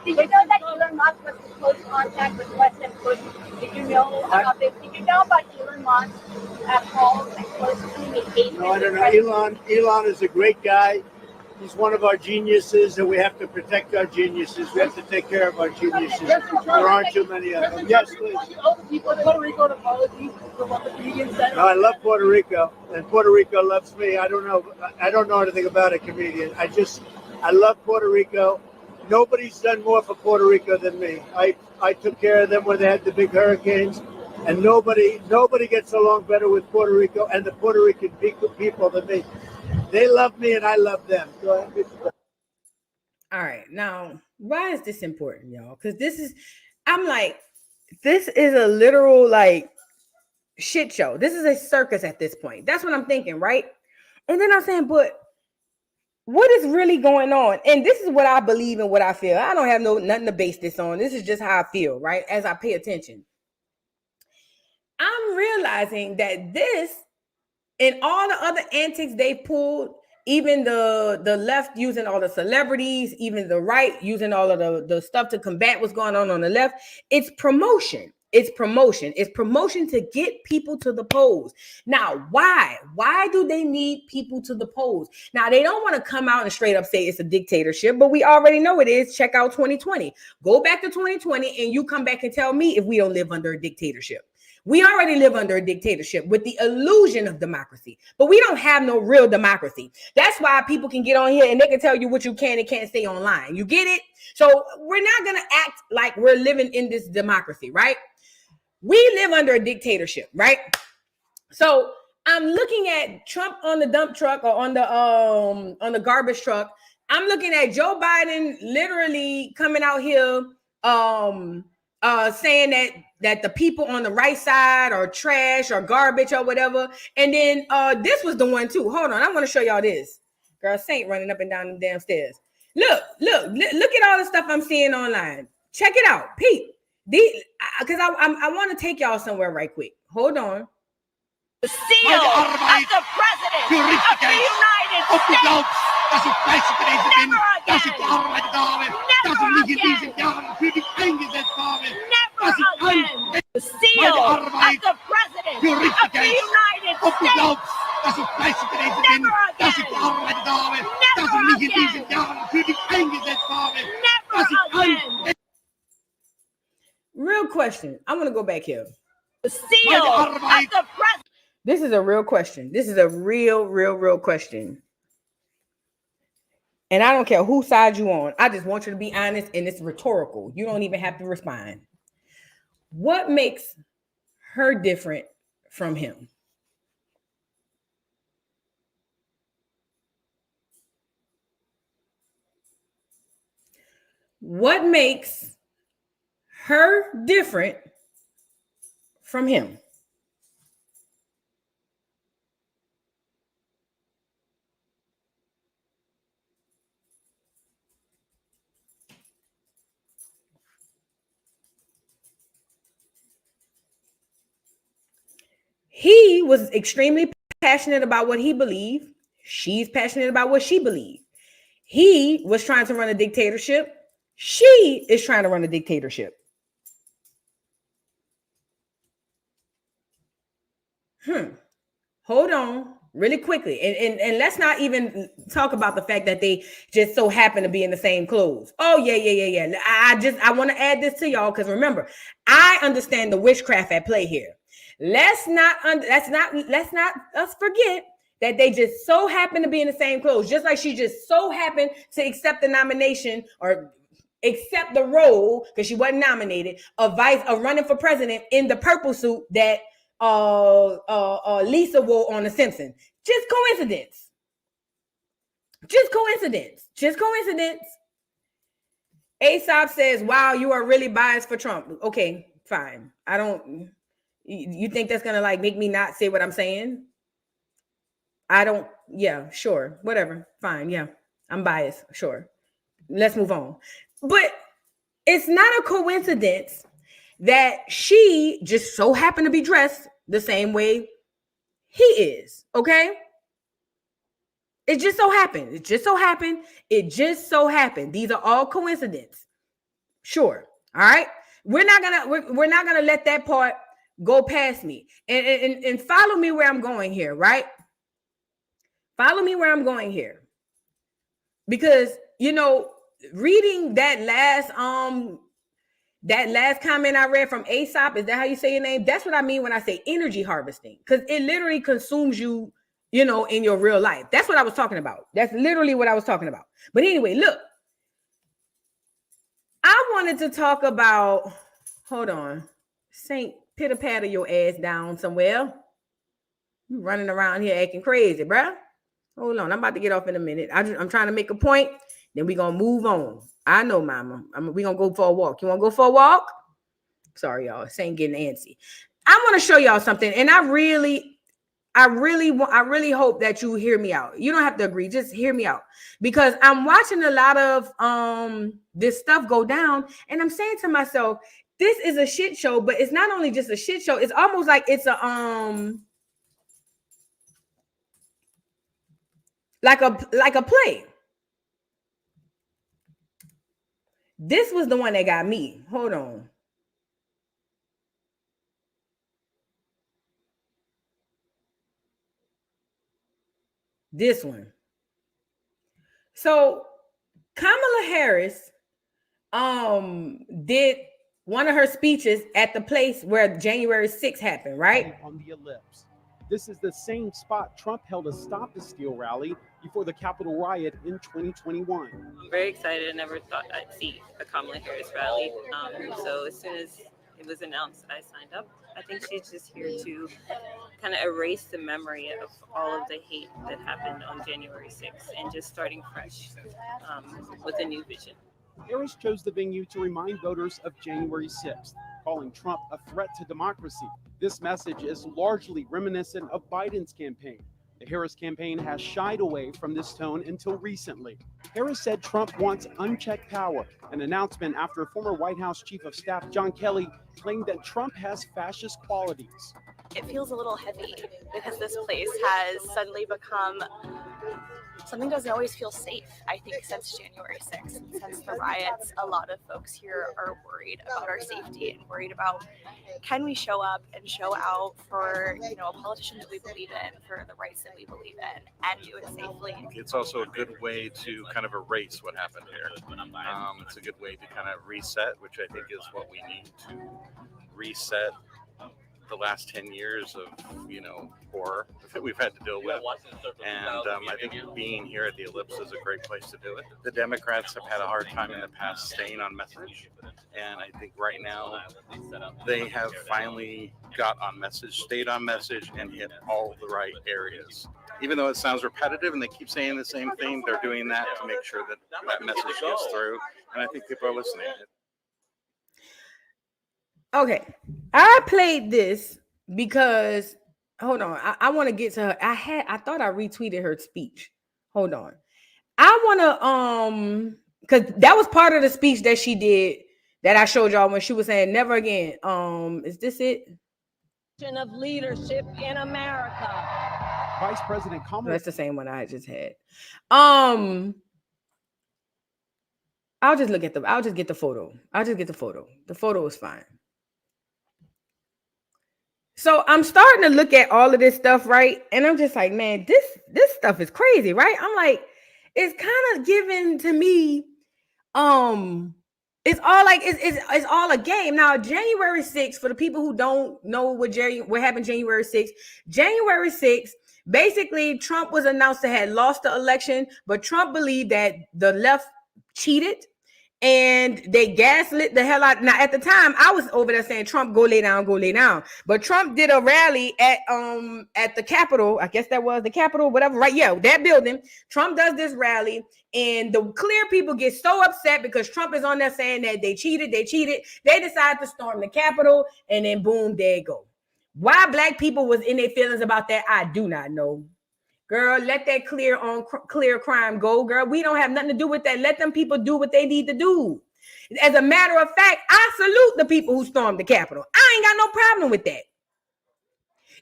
Did you know that Elon Musk was in close contact with Western Bush? Did you know about this? Did you know about Elon Musk at all and closely engaged? No, I don't know. Elon is a great guy. He's one of our geniuses, and we have to protect our geniuses. We have to take care of our geniuses. There aren't too many of them. Yes, please. Puerto Rico an apology for what the comedian said. No, I love Puerto Rico, and Puerto Rico loves me. I don't know anything about a comedian. I love Puerto Rico. Nobody's done more for Puerto Rico than me. I took care of them when they had the big hurricanes, and nobody gets along better with Puerto Rico and the Puerto Rican people than me. They love me and I love them. Go ahead. All right. Now, why is this important, y'all? Because this is a literal like shit show. This is a circus at this point. That's what I'm thinking, right? And then I'm saying, but what is really going on? And this is what I believe and what I feel. I don't have nothing to base this on. This is just how I feel, right? As I pay attention. I'm realizing that this and all the other antics they pulled, even the left using all the celebrities, even the right using all of the stuff to combat what's going on the left, it's promotion. It's promotion. It's promotion to get people to the polls. Now, why? Why do they need people to the polls? Now, they don't want to come out and straight up say it's a dictatorship, but we already know it is. Check out 2020. Go back to 2020 and you come back and tell me if we don't live under a dictatorship. We already live under a dictatorship with the illusion of democracy, but we don't have no real democracy. That's why people can get on here and they can tell you what you can and can't say online. You get it? So we're not going to act like we're living in this democracy, right? We live under a dictatorship, right? So I'm looking at Trump on the dump truck or on the garbage truck. I'm looking at Joe Biden literally coming out here saying that the people on the right side are trash or garbage or whatever. And then this was the one too. Hold on, I want to show y'all this. Girl, Saint running up and down the damn stairs. Look at all the stuff I'm seeing online. Check it out, Pete. Because I want to take y'all somewhere right quick. Hold on. The seal of the president of the United States. Never again. The seal of the president of the United States. Real question. I'm gonna go back here. The seal of the president. This is a real question. This is a real question. And I don't care whose side you on. I just want you to be honest, and it's rhetorical. You don't even have to respond. What makes her different from him? What makes her different from him? He was extremely passionate about what he believed. She's passionate about what she believed. He was trying to run a dictatorship. She is trying to run a dictatorship. Hold on really quickly. And let's not even talk about the fact that they just so happen to be in the same clothes. Oh, yeah. I want to add this to y'all because remember, I understand the witchcraft at play here. Let's not us forget that they just so happen to be in the same clothes, just like she just so happened to accept the nomination or accept the role because she wasn't nominated of running for president in the purple suit that Lisa wore on The Simpsons. Just coincidence. Aesop says, "Wow, you are really biased for Trump." Okay, fine. I don't. You think that's gonna like make me not say what I'm saying? I don't. Yeah, sure, whatever. Fine. Yeah, I'm biased. Sure. Let's move on. But it's not a coincidence that she just so happened to be dressed the same way he is. Okay. It just so happened. These are all coincidence. Sure. All right. We're not gonna let that part go past me. And follow me where I'm going here, right? Follow me where I'm going here. Because reading that last comment I read from Aesop, is that how you say your name? That's what I mean when I say energy harvesting, because it literally consumes you, in your real life. That's what I was talking about. That's literally what I was talking about. But anyway, look, I wanted to talk about, hold on, Saint, pitter patter your ass down somewhere. You running around here acting crazy, bruh. Hold on, I'm about to get off in a minute. I'm trying to make a point. Then we're going to move on. I know, mama. We're going to go for a walk. You want to go for a walk? Sorry, y'all. Saint getting antsy. I want to show y'all something. And I really hope that you hear me out. You don't have to agree. Just hear me out. Because I'm watching a lot of this stuff go down. And I'm saying to myself, this is a shit show. But it's not only just a shit show. It's almost like it's a like a play. This was the one that got me. Hold on. This one. So Kamala Harris did one of her speeches at the place where January 6th happened, right? On the ellipse. This is the same spot Trump held a Stop the Steal rally before the Capitol riot in 2021. I'm very excited. I never thought I'd see a Kamala Harris rally. So as soon as it was announced, I signed up. I think she's just here to kind of erase the memory of all of the hate that happened on January 6th and just starting fresh with a new vision. Harris chose the venue to remind voters of January 6th, calling Trump a threat to democracy. This message is largely reminiscent of Biden's campaign, The Harris campaign has shied away from this tone until recently. Harris said Trump wants unchecked power, an announcement after former White House Chief of Staff John Kelly claimed that Trump has fascist qualities. It feels a little heavy because this place has suddenly become something doesn't always feel safe. I think since January 6th, since the riots, a lot of folks here are worried about our safety and worried about, can we show up and show out for, you know, politicians we believe in, for the rights that we believe in, and do it safely. It's also a good way to kind of erase what happened here. It's a good way to kind of reset, which I think is what we need to reset the last 10 years of, you know, horror that we've had to deal with. And I think being here at the Ellipse is a great place to do it. The Democrats have had a hard time in the past staying on message. And I think right now they have finally got on message, stayed on message, and hit all the right areas. Even though it sounds repetitive and they keep saying the same thing, they're doing that to make sure that that message gets through. And I think people are listening. Okay, I played this because hold on, I want to get to her. I thought I retweeted her speech. Hold on, I want to because that was part of the speech that she did that I showed y'all when she was saying never again. Is this it? Of leadership in America. Vice President Kamala. That's the same one I just had. I'll just look at the. I'll just get the photo. I'll just get the photo. The photo is fine. So I'm starting to look at all of this stuff, right? And I'm just like, man, this stuff is crazy, right? I'm like, it's kind of given to me. It's all like it's all a game. Now, January 6th, for the people who don't know what happened January 6th, January 6th, basically Trump was announced to have lost the election, but Trump believed that the left cheated. And they gaslit the hell out. Now, at the time, I was over there saying, Trump, go lay down, go lay down. But Trump did a rally at the Capitol. I guess that was the Capitol, whatever. Right? Yeah, that building. Trump does this rally. And the clear people get so upset because Trump is on there saying that they cheated. They decide to storm the Capitol. And then boom, there you go. Why black people was in their feelings about that, I do not know. Girl, let that clear crime go, girl. We don't have nothing to do with that. Let them people do what they need to do. As a matter of fact, I salute the people who stormed the Capitol. I ain't got no problem with that.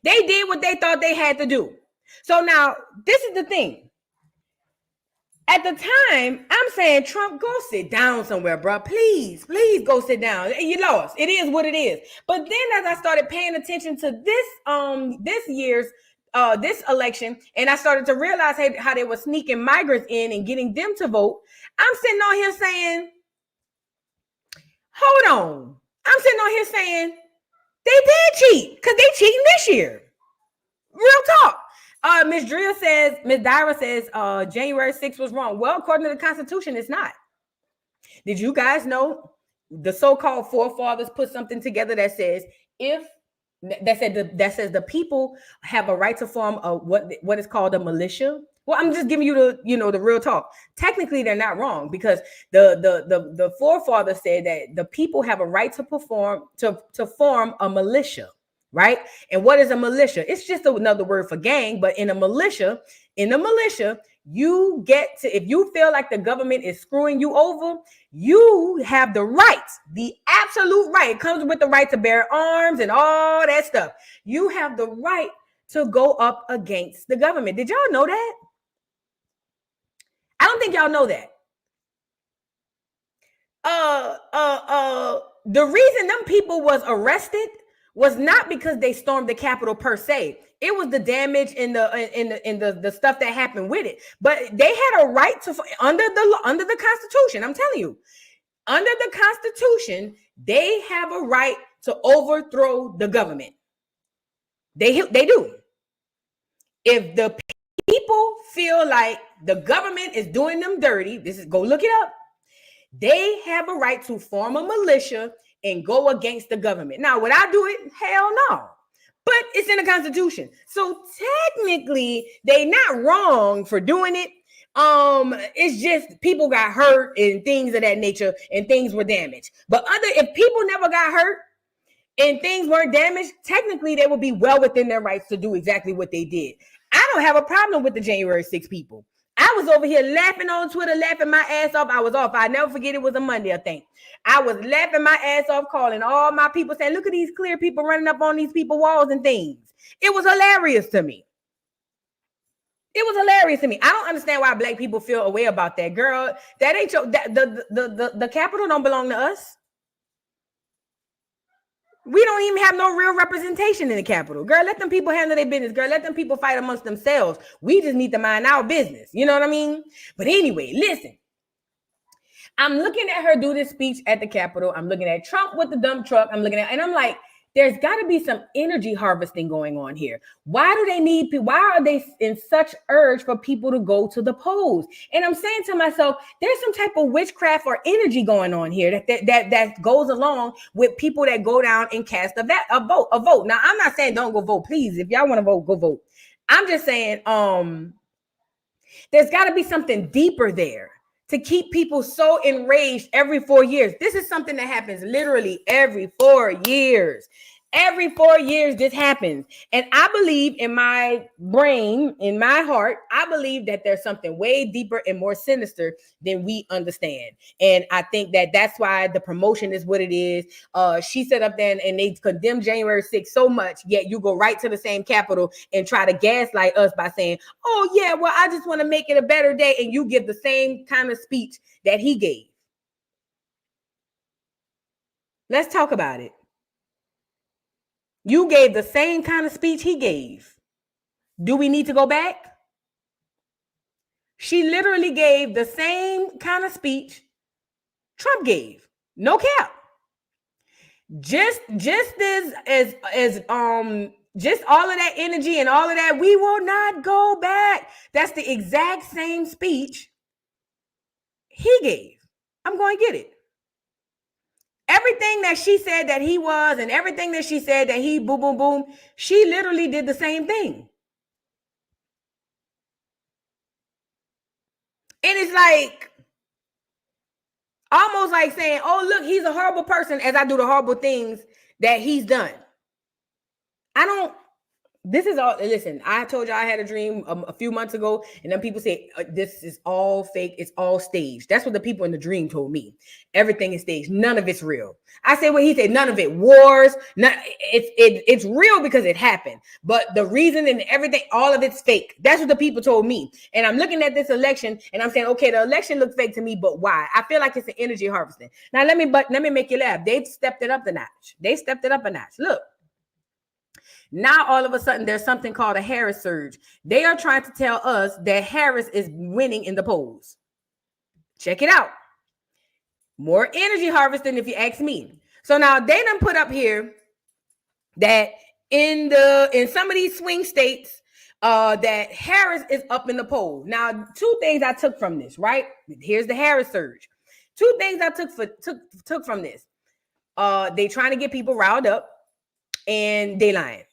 They did what they thought they had to do. So now, this is the thing. At the time, I'm saying, Trump, go sit down somewhere, bro. Please go sit down. You lost. It is what it is. But then as I started paying attention to this year's this election, and I started to realize how they were sneaking migrants in and getting them to vote. I'm sitting on here saying, hold on. I'm sitting on here saying they did cheat because they cheating this year. Real talk. Miss Draya says, January 6th was wrong. Well, according to the Constitution, it's not. Did you guys know the so-called forefathers put something together that says that says the people have a right to form what is called a militia? Well, I'm just giving you the real talk. Technically, they're not wrong because the forefathers said that the people have a right to form a militia, right? And what is a militia? It's just another word for gang, but in a militia, you get to, if you feel like the government is screwing you over, you have the right, the absolute right. It comes with the right to bear arms and all that stuff. You have the right to go up against the government. Did y'all know that? I don't think y'all know that. The reason them people was arrested was not because they stormed the Capitol per se. It was the damage in the stuff that happened with it. But they had a right to, under the Constitution. I'm telling you, under the Constitution, they have a right to overthrow the government. They do. If the people feel like the government is doing them dirty, go look it up. They have a right to form a militia and go against the government. Now, would I do it? Hell no. But it's in the Constitution. So technically, they're not wrong for doing it. It's just people got hurt and things of that nature, and things were damaged. But if people never got hurt and things weren't damaged, technically they would be well within their rights to do exactly what they did. I don't have a problem with the January 6th people. I was over here laughing on Twitter, laughing my ass off. I was off. I never forget it was a Monday, I think. I was laughing my ass off, calling all my people saying, look at these clear people running up on these people walls and things. It was hilarious to me. It was hilarious to me. I don't understand why black people feel a way about that. Girl, that ain't your, the Capitol don't belong to us. We don't even have no real representation in the Capitol. Girl, let them people handle their business. Girl, let them people fight amongst themselves. We just need to mind our business. You know what I mean? But anyway, listen. I'm looking at her do this speech at the Capitol. I'm looking at Trump with the dump truck. And I'm like, there's got to be some energy harvesting going on here. Why do they need people? Why are they in such urge for people to go to the polls? And I'm saying to myself, there's some type of witchcraft or energy going on here that goes along with people that go down and cast a vote. Now, I'm not saying don't go vote. Please, if y'all want to vote, go vote. I'm just saying, there's got to be something deeper there to keep people so enraged every 4 years. This is something that happens literally every 4 years. Every 4 years, this happens. And I believe in my brain, in my heart, I believe that there's something way deeper and more sinister than we understand. And I think that that's why the promotion is what it is. She set up there and they condemn January 6th so much, yet you go right to the same Capitol and try to gaslight us by saying, oh yeah, well, I just want to make it a better day. And you give the same kind of speech that he gave. Let's talk about it. You gave the same kind of speech he gave. Do we need to go back? She literally gave the same kind of speech Trump gave. No cap. Just as just all of that energy and all of that, we will not go back. That's the exact same speech he gave. I'm going to get it. Everything that she said that he was and everything that she said that he boom, boom, boom, she literally did the same thing. And it's like, almost like saying, oh, look, he's a horrible person as I do the horrible things that he's done. This is all, listen, I told you I had a dream a few months ago, and then people say, this is all fake, it's all staged. That's what the people in the dream told me. Everything is staged. None of it's real. I said, well, he said, none of it. Wars, it's real because it happened. But the reason and everything, all of it's fake. That's what the people told me. And I'm looking at this election, and I'm saying, okay, the election looks fake to me, but why? I feel like it's an energy harvesting. Now, let me make you laugh. They've stepped it up a notch. They stepped it up a notch. Look. Now, all of a sudden, there's something called a Harris surge. They are trying to tell us that Harris is winning in the polls. Check it out. More energy harvesting, if you ask me. So now they done put up here that in some of these swing states, that Harris is up in the poll. Now, two things I took from this, right? Here's the Harris surge. Two things I took from this. They trying to get people riled up, and they lying.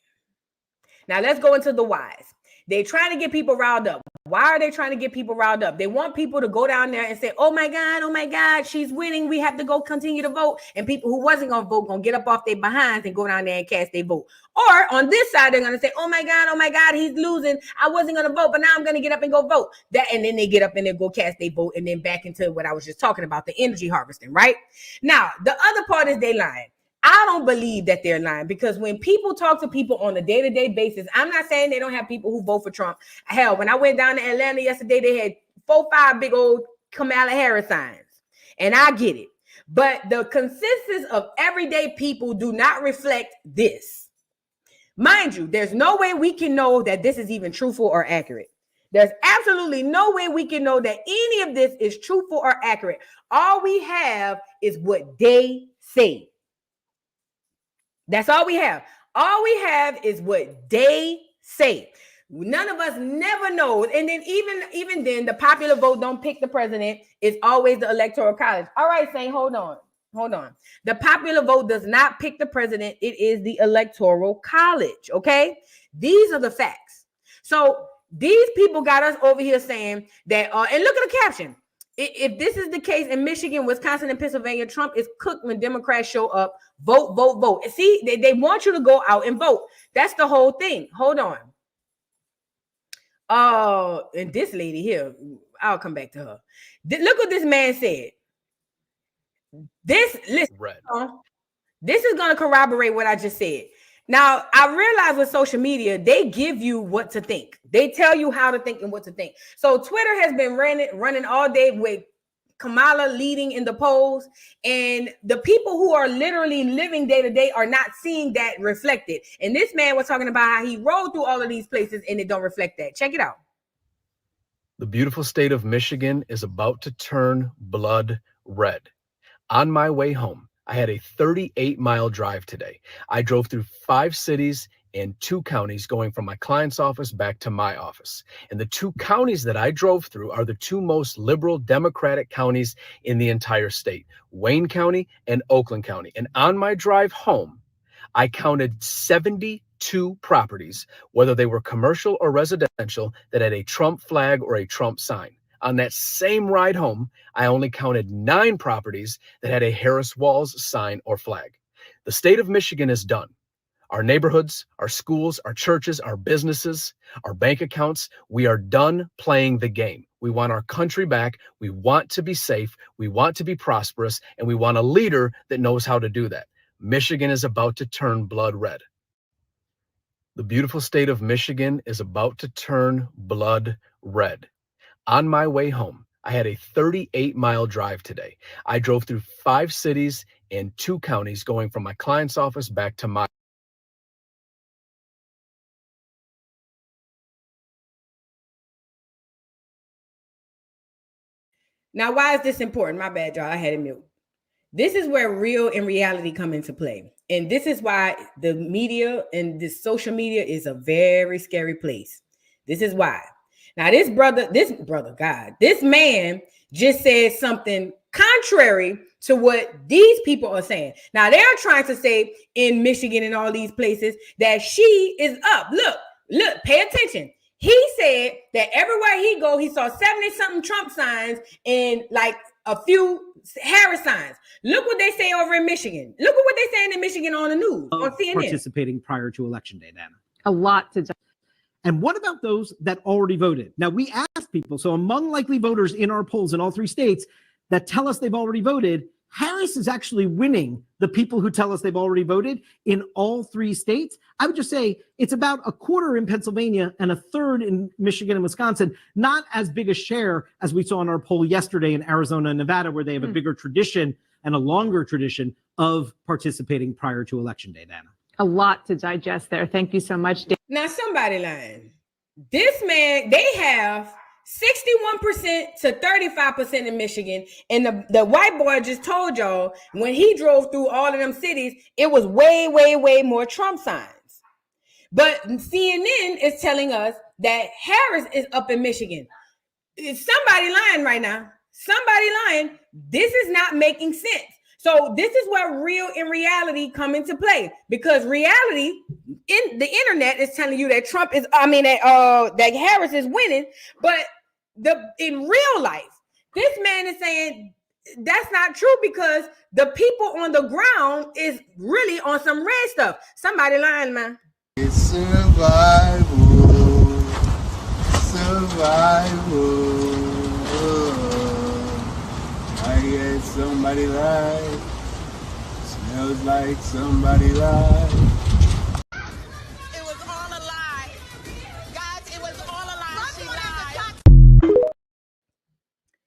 Now, let's go into the whys. They're trying to get people riled up. Why are they trying to get people riled up? They want people to go down there and say, oh my God, she's winning. We have to go continue to vote. And people who wasn't going to vote going to get up off their behinds and go down there and cast their vote. Or on this side, they're going to say, oh my God, he's losing. I wasn't going to vote, but now I'm going to get up and go vote. And then they get up and they go cast their vote, and then back into what I was just talking about, the energy harvesting, right? Now, the other part is they lying. I don't believe that they're lying, because when people talk to people on a day-to-day basis, I'm not saying they don't have people who vote for Trump. Hell, when I went down to Atlanta yesterday, they had 4-5 big old Kamala Harris signs. And I get it. But the consensus of everyday people do not reflect this. Mind you, there's no way we can know that this is even truthful or accurate. There's absolutely no way we can know that any of this is truthful or accurate. All we have is what they say. That's all we have. All we have is what they say. None of us never knows. And then even then, the popular vote don't pick the president. It's always the electoral college. All right, Saint, hold on. The popular vote does not pick the president. It is the electoral college, okay? These are the facts. So these people got us over here saying that, and look at the caption. If this is the case in Michigan, Wisconsin, and Pennsylvania, Trump is cooked when Democrats show up. Vote, vote, vote. See, they want you to go out and vote. That's the whole thing. Hold on. And this lady here, I'll come back to her. Look what this man said. This is going to corroborate what I just said. Now, I realize with social media, they give you what to think. They tell you how to think and what to think. So Twitter has been running all day with Kamala leading in the polls, and the people who are literally living day to day are not seeing that reflected. And this man was talking about how he rode through all of these places and it don't reflect that. Check it out. The beautiful state of Michigan is about to turn blood red. On my way home, I had a 38-mile drive today. I drove through 5 cities and 2 counties going from my client's office back to my office. And the 2 counties that I drove through are the 2 most liberal Democratic counties in the entire state, Wayne County and Oakland County. And on my drive home, I counted 72 properties, whether they were commercial or residential, that had a Trump flag or a Trump sign. On that same ride home, I only counted 9 properties that had a Harris Walls sign or flag. The state of Michigan is done. Our neighborhoods, our schools, our churches, our businesses, our bank accounts, we are done playing the game. We want our country back. We want to be safe. We want to be prosperous. And we want a leader that knows how to do that. Michigan is about to turn blood red. The beautiful state of Michigan is about to turn blood red. On my way home, I had a 38-mile drive today. I drove through 5 cities and 2 counties going from my client's office back to my. Now, why is this important? My bad, y'all. I had it mute. This is where real and reality come into play. And this is why the media and this social media is a very scary place. This is why. Now, this man just said something contrary to what these people are saying. Now, they're trying to say in Michigan and all these places that she is up. Look, pay attention. He said that everywhere he go, he saw 70-something Trump signs and like a few Harris signs. Look what they say over in Michigan. Look at what they saying in Michigan on the news, on CNN. Participating prior to Election Day, Dana. A lot to. And what about those that already voted? Now, we asked people, so among likely voters in our polls in all 3 states that tell us they've already voted, Harris is actually winning the people who tell us they've already voted in all 3 states. I would just say it's about a quarter in Pennsylvania and a third in Michigan and Wisconsin, not as big a share as we saw in our poll yesterday in Arizona and Nevada, where they have a bigger tradition and a longer tradition of participating prior to Election Day, Dana. A lot to digest there. Thank you so much, Dan. Now, somebody lying. This man, they have 61% to 35% in Michigan. And the white boy just told y'all when he drove through all of them cities, it was way, way, way more Trump signs. But CNN is telling us that Harris is up in Michigan. Is somebody lying right now? Somebody lying. This is not making sense. So this is where real and reality come into play, because reality in the internet is telling you that that Harris is winning, but in real life, this man is saying that's not true because the people on the ground is really on some red stuff. Somebody lying, man. It's survival. I guess somebody lied. Smells like somebody lied. It was all a lie. Guys, it was all a lie. She lied.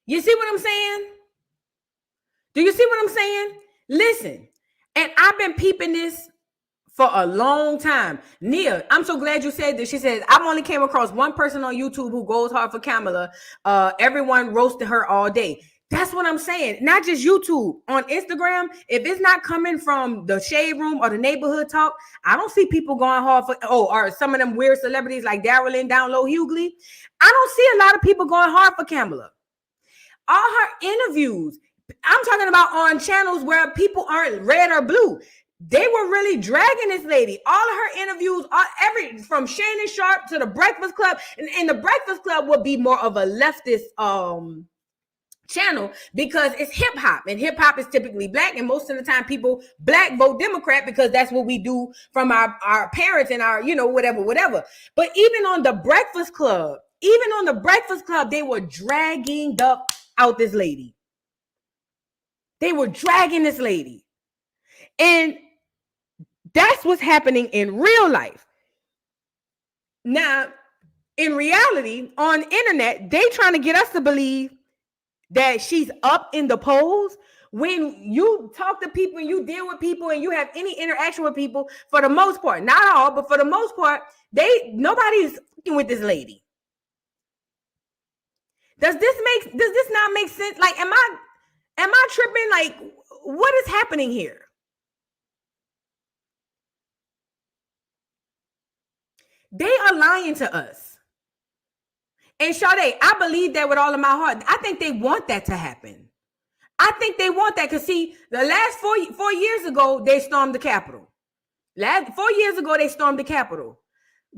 You see what I'm saying? Do you see what I'm saying? Listen, and I've been peeping this for a long time. Nia, I'm so glad you said this. She says, I've only came across one person on YouTube who goes hard for Kamala. Everyone roasted her all day. That's what I'm saying. Not just YouTube. On Instagram, if it's not coming from the Shade Room or the Neighborhood Talk, I don't see people going hard for, or some of them weird celebrities like Darylyn Down Low Hughley. I don't see a lot of people going hard for Kamala. All her interviews, I'm talking about on channels where people aren't red or blue. They were really dragging this lady. All of her interviews, from Shannon Sharp to the Breakfast Club, and the Breakfast Club would be more of a leftist channel because it's hip hop, and hip hop is typically black, and most of the time people black vote Democrat because that's what we do from our parents and our whatever. But even on the Breakfast Club, even on the Breakfast Club, they were dragging out this lady. They were dragging this lady. And that's what's happening in real life. Now, in reality, on internet, they trying to get us to believe that she's up in the polls. When you talk to people and you deal with people and you have any interaction with people, for the most part, not all, but for the most part, nobody's fucking with this lady. Does this not make sense? Like, am I tripping? Like, what is happening here? They are lying to us. And Sade, I believe that with all of my heart. I think they want that to happen. I think they want that because, see, the last 4 years ago, they stormed the Capitol. 4 years ago, they stormed the Capitol.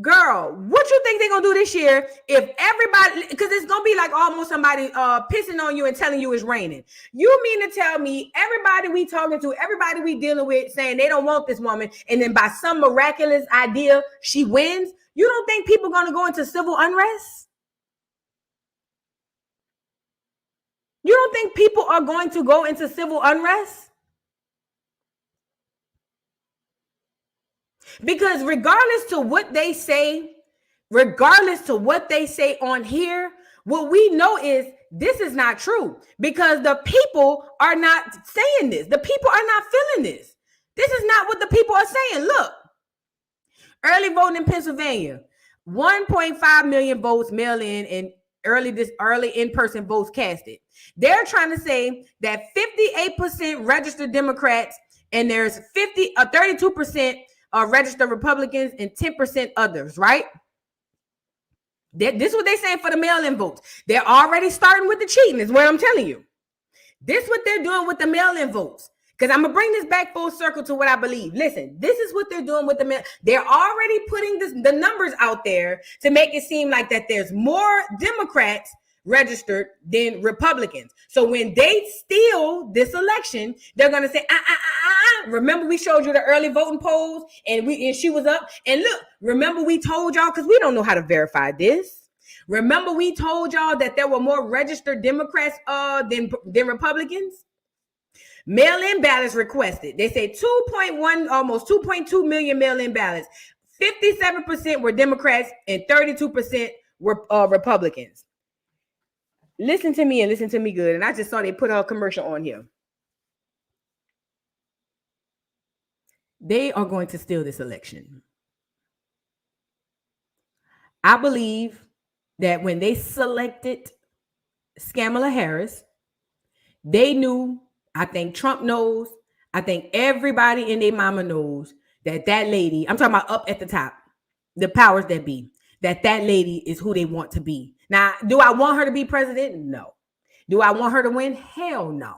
Girl, what you think they're going to do this year if everybody, because it's going to be like almost somebody pissing on you and telling you it's raining. You mean to tell me everybody we talking to, everybody we dealing with saying they don't want this woman, and then by some miraculous idea, she wins? You don't think people are going to go into civil unrest? You don't think people are going to go into civil unrest? Because regardless to what they say on here, what we know is this is not true, because the people are not saying this. The people are not feeling this. This is not what the people are saying. Look, early voting in Pennsylvania, 1.5 million votes mail in and early in-person votes casted. They're trying to say that 58% registered Democrats and there's 32% registered Republicans and 10% others, right? This is what they're saying for the mail-in votes. They're already starting with the cheating, is what I'm telling you. This is what they're doing with the mail-in votes. Because I'm going to bring this back full circle to what I believe. Listen, this is what they're doing with the mail. They're already putting the numbers out there to make it seem like that there's more Democrats registered than Republicans. So when they steal this election, they're going to say, remember we showed you the early voting polls and she was up. And look, remember we told y'all, because we don't know how to verify this. Remember we told y'all that there were more registered Democrats than Republicans? Mail-in ballots requested. They say 2.1, almost 2.2 million mail-in ballots. 57% were Democrats and 32% were Republicans. Listen to me and listen to me good. And I just saw they put a commercial on here. They are going to steal this election. I believe that when they selected Kamala Harris, they knew, I think Trump knows, I think everybody in their mama knows that lady, I'm talking about up at the top, the powers that be, that lady is who they want to be. Now, do I want her to be president? No. Do I want her to win? Hell no.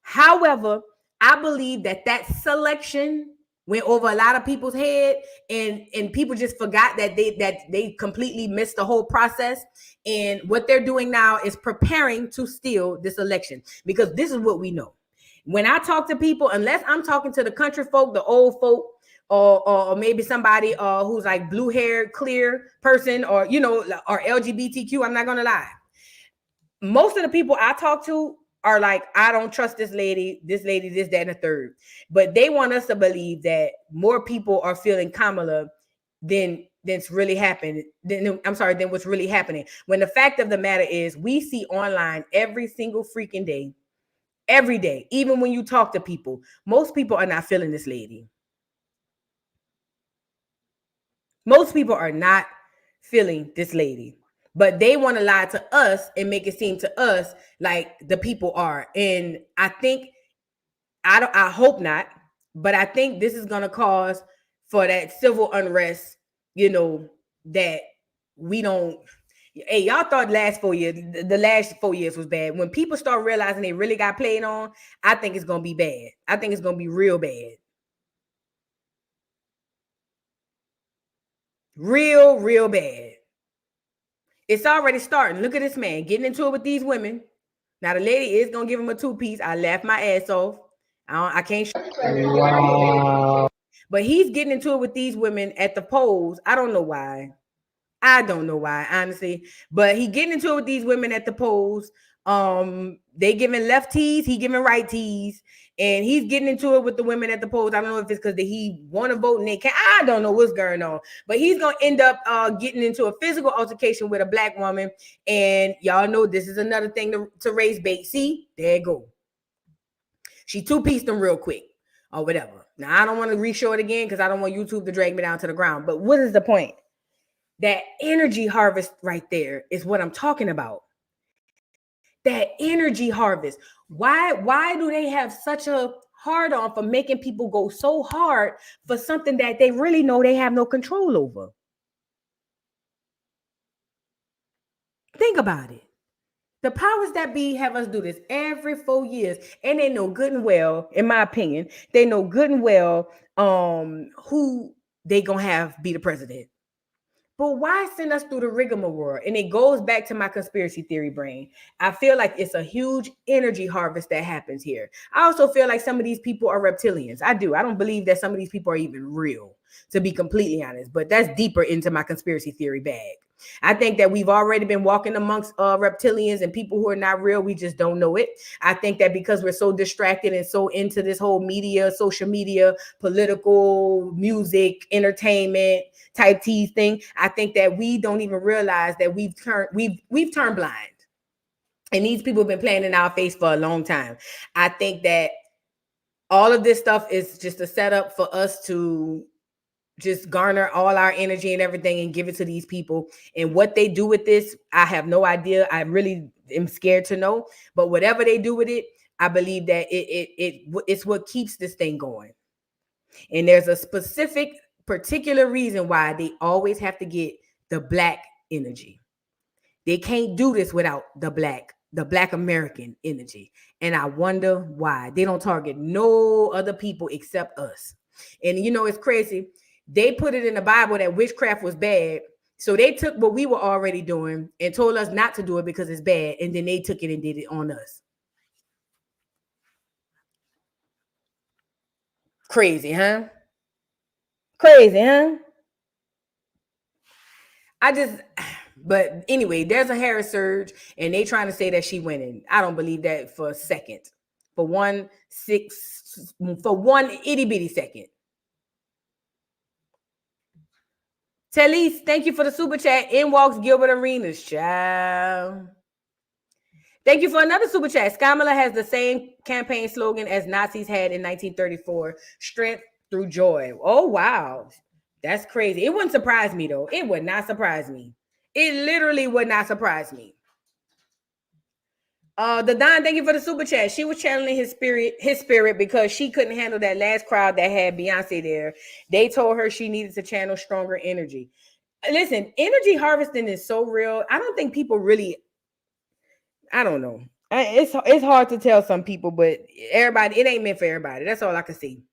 However, I believe that selection went over a lot of people's head, and people just forgot that they completely missed the whole process. And what they're doing now is preparing to steal this election, because this is what we know. When I talk to people, unless I'm talking to the country folk, the old folk, or maybe somebody who's like blue hair, clear person, or or LGBTQ, I'm not gonna lie. Most of the people I talk to are like, I don't trust this lady, this, that, and the third. But they want us to believe that more people are feeling Kamala than what's really happening. Than what's really happening. When the fact of the matter is, we see online every single freaking day, every day, even when you talk to people, most people are not feeling this lady. Most people are not feeling this lady, but they want to lie to us and make it seem to us like the people are. And I think, I hope not, but I think this is going to cause for that civil unrest, that we don't. Hey, y'all thought the last 4 years was bad. When people start realizing they really got played on, I think it's going to be bad. I think it's going to be real bad. Real bad. It's already starting. Look at this man getting into it with these women. Now the lady is gonna give him a 2-piece. I laughed my ass off. I can't. Wow. But he's getting into it with these women at the polls. I don't know why. I don't know why, honestly. But he getting into it with these women at the polls. They giving left tees, he giving right tees, and he's getting into it with the women at the polls. I don't know if it's because he want to vote and they can't. I don't know what's going on, but he's gonna end up getting into a physical altercation with a black woman. And y'all know this is another thing to raise bait. See, there you go. She two-pieced them real quick or whatever. Now I don't want to re-show it again because I don't want YouTube to drag me down to the ground. But what is the point? That energy harvest right there is what I'm talking about. That energy harvest. Why do they have such a hard on for making people go so hard for something that they really know they have no control over? Think about it. The powers that be have us do this every 4 years, and they know good and well, in my opinion, they know good and well who they gonna have be the president. But why send us through the rigmarole? And it goes back to my conspiracy theory brain. I feel like it's a huge energy harvest that happens here. I also feel like some of these people are reptilians. I do. I don't believe that some of these people are even real, to be completely honest. But that's deeper into my conspiracy theory bag. I think that we've already been walking amongst reptilians and people who are not real. We just don't know it. I think that because we're so distracted and so into this whole media, social media, political, music, entertainment type tease thing, I think that we don't even realize that we've turned blind. And these people have been playing in our face for a long time. I think that all of this stuff is just a setup for us to just garner all our energy and everything and give it to these people. And what they do with this, I have no idea. I really am scared to know. But whatever they do with it, I believe that it's what keeps this thing going. And there's a particular reason why they always have to get the black energy. They can't do this without the black American energy. And I wonder why. They don't target no other people except us. And you know, it's crazy. They put it in the Bible that witchcraft was bad. So they took what we were already doing and told us not to do it because it's bad. And then they took it and did it on us. Crazy, huh? Crazy, huh? But anyway, there's a Harris surge and they trying to say that she winning. I don't believe that for a second. For one itty bitty second. Talise, thank you for the super chat. In walks Gilbert Arenas, child. Thank you for another super chat. Skamala has the same campaign slogan as Nazis had in 1934. Strength through joy. Oh, wow. That's crazy. It wouldn't surprise me, though. It would not surprise me. It literally would not surprise me. The Don, thank you for the super chat. She was channeling his spirit because she couldn't handle that last crowd that had Beyonce there. They told her she needed to channel stronger energy. Listen, energy harvesting is so real. I don't think people really, I don't know. It's hard to tell some people, but everybody, it ain't meant for everybody. That's all I can see.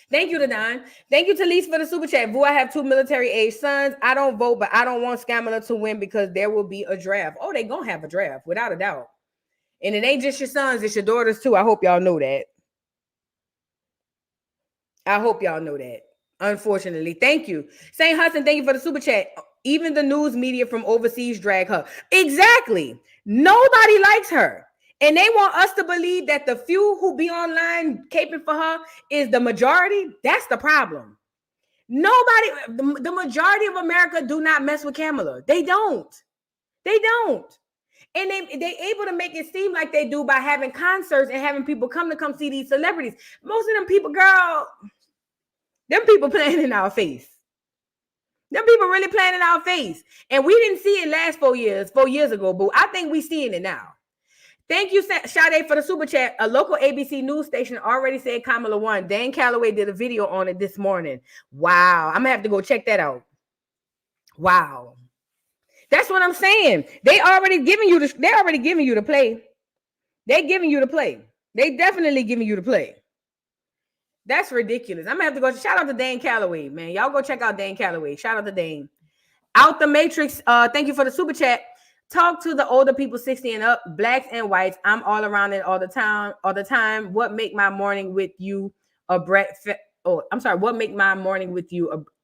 Thank you, Don. Thank you, Talise, for the super chat. Boo, I have 2 military-age sons. I don't vote, but I don't want Skamala to win because there will be a draft. Oh, they gonna have a draft, without a doubt. And it ain't just your sons, it's your daughters too. I hope y'all know that. I hope y'all know that. Unfortunately. Thank you. Saint Hudson, thank you for the super chat. Even the news media from overseas drag her. Exactly. Nobody likes her. And they want us to believe that the few who be online caping for her is the majority. That's the problem. Nobody, the majority of America do not mess with Kamala. They don't. They don't. And they able to make it seem like they do by having concerts and having people come see these celebrities. Most of them people, girl, them people playing in our face. Them people really playing in our face. And we didn't see it last 4 years ago, but I think we seeing it now. Thank you, Sade, for the super chat. A local ABC news station already said Kamala won. Dan Calloway did a video on it this morning. Wow. I'm going to have to go check that out. Wow. That's what I'm saying. They already giving you the play. They giving you the play. They definitely giving you the play. That's ridiculous. I'm gonna have to go. Shout out to Dan Calloway, man. Y'all go check out Dan Calloway. Shout out to Dan. Out the Matrix. Thank you for the super chat. Talk to the older people 60 and up, blacks and whites. I'm all around it all the time. What make my morning with you a breakfast? Oh, I'm sorry. What make my morning with you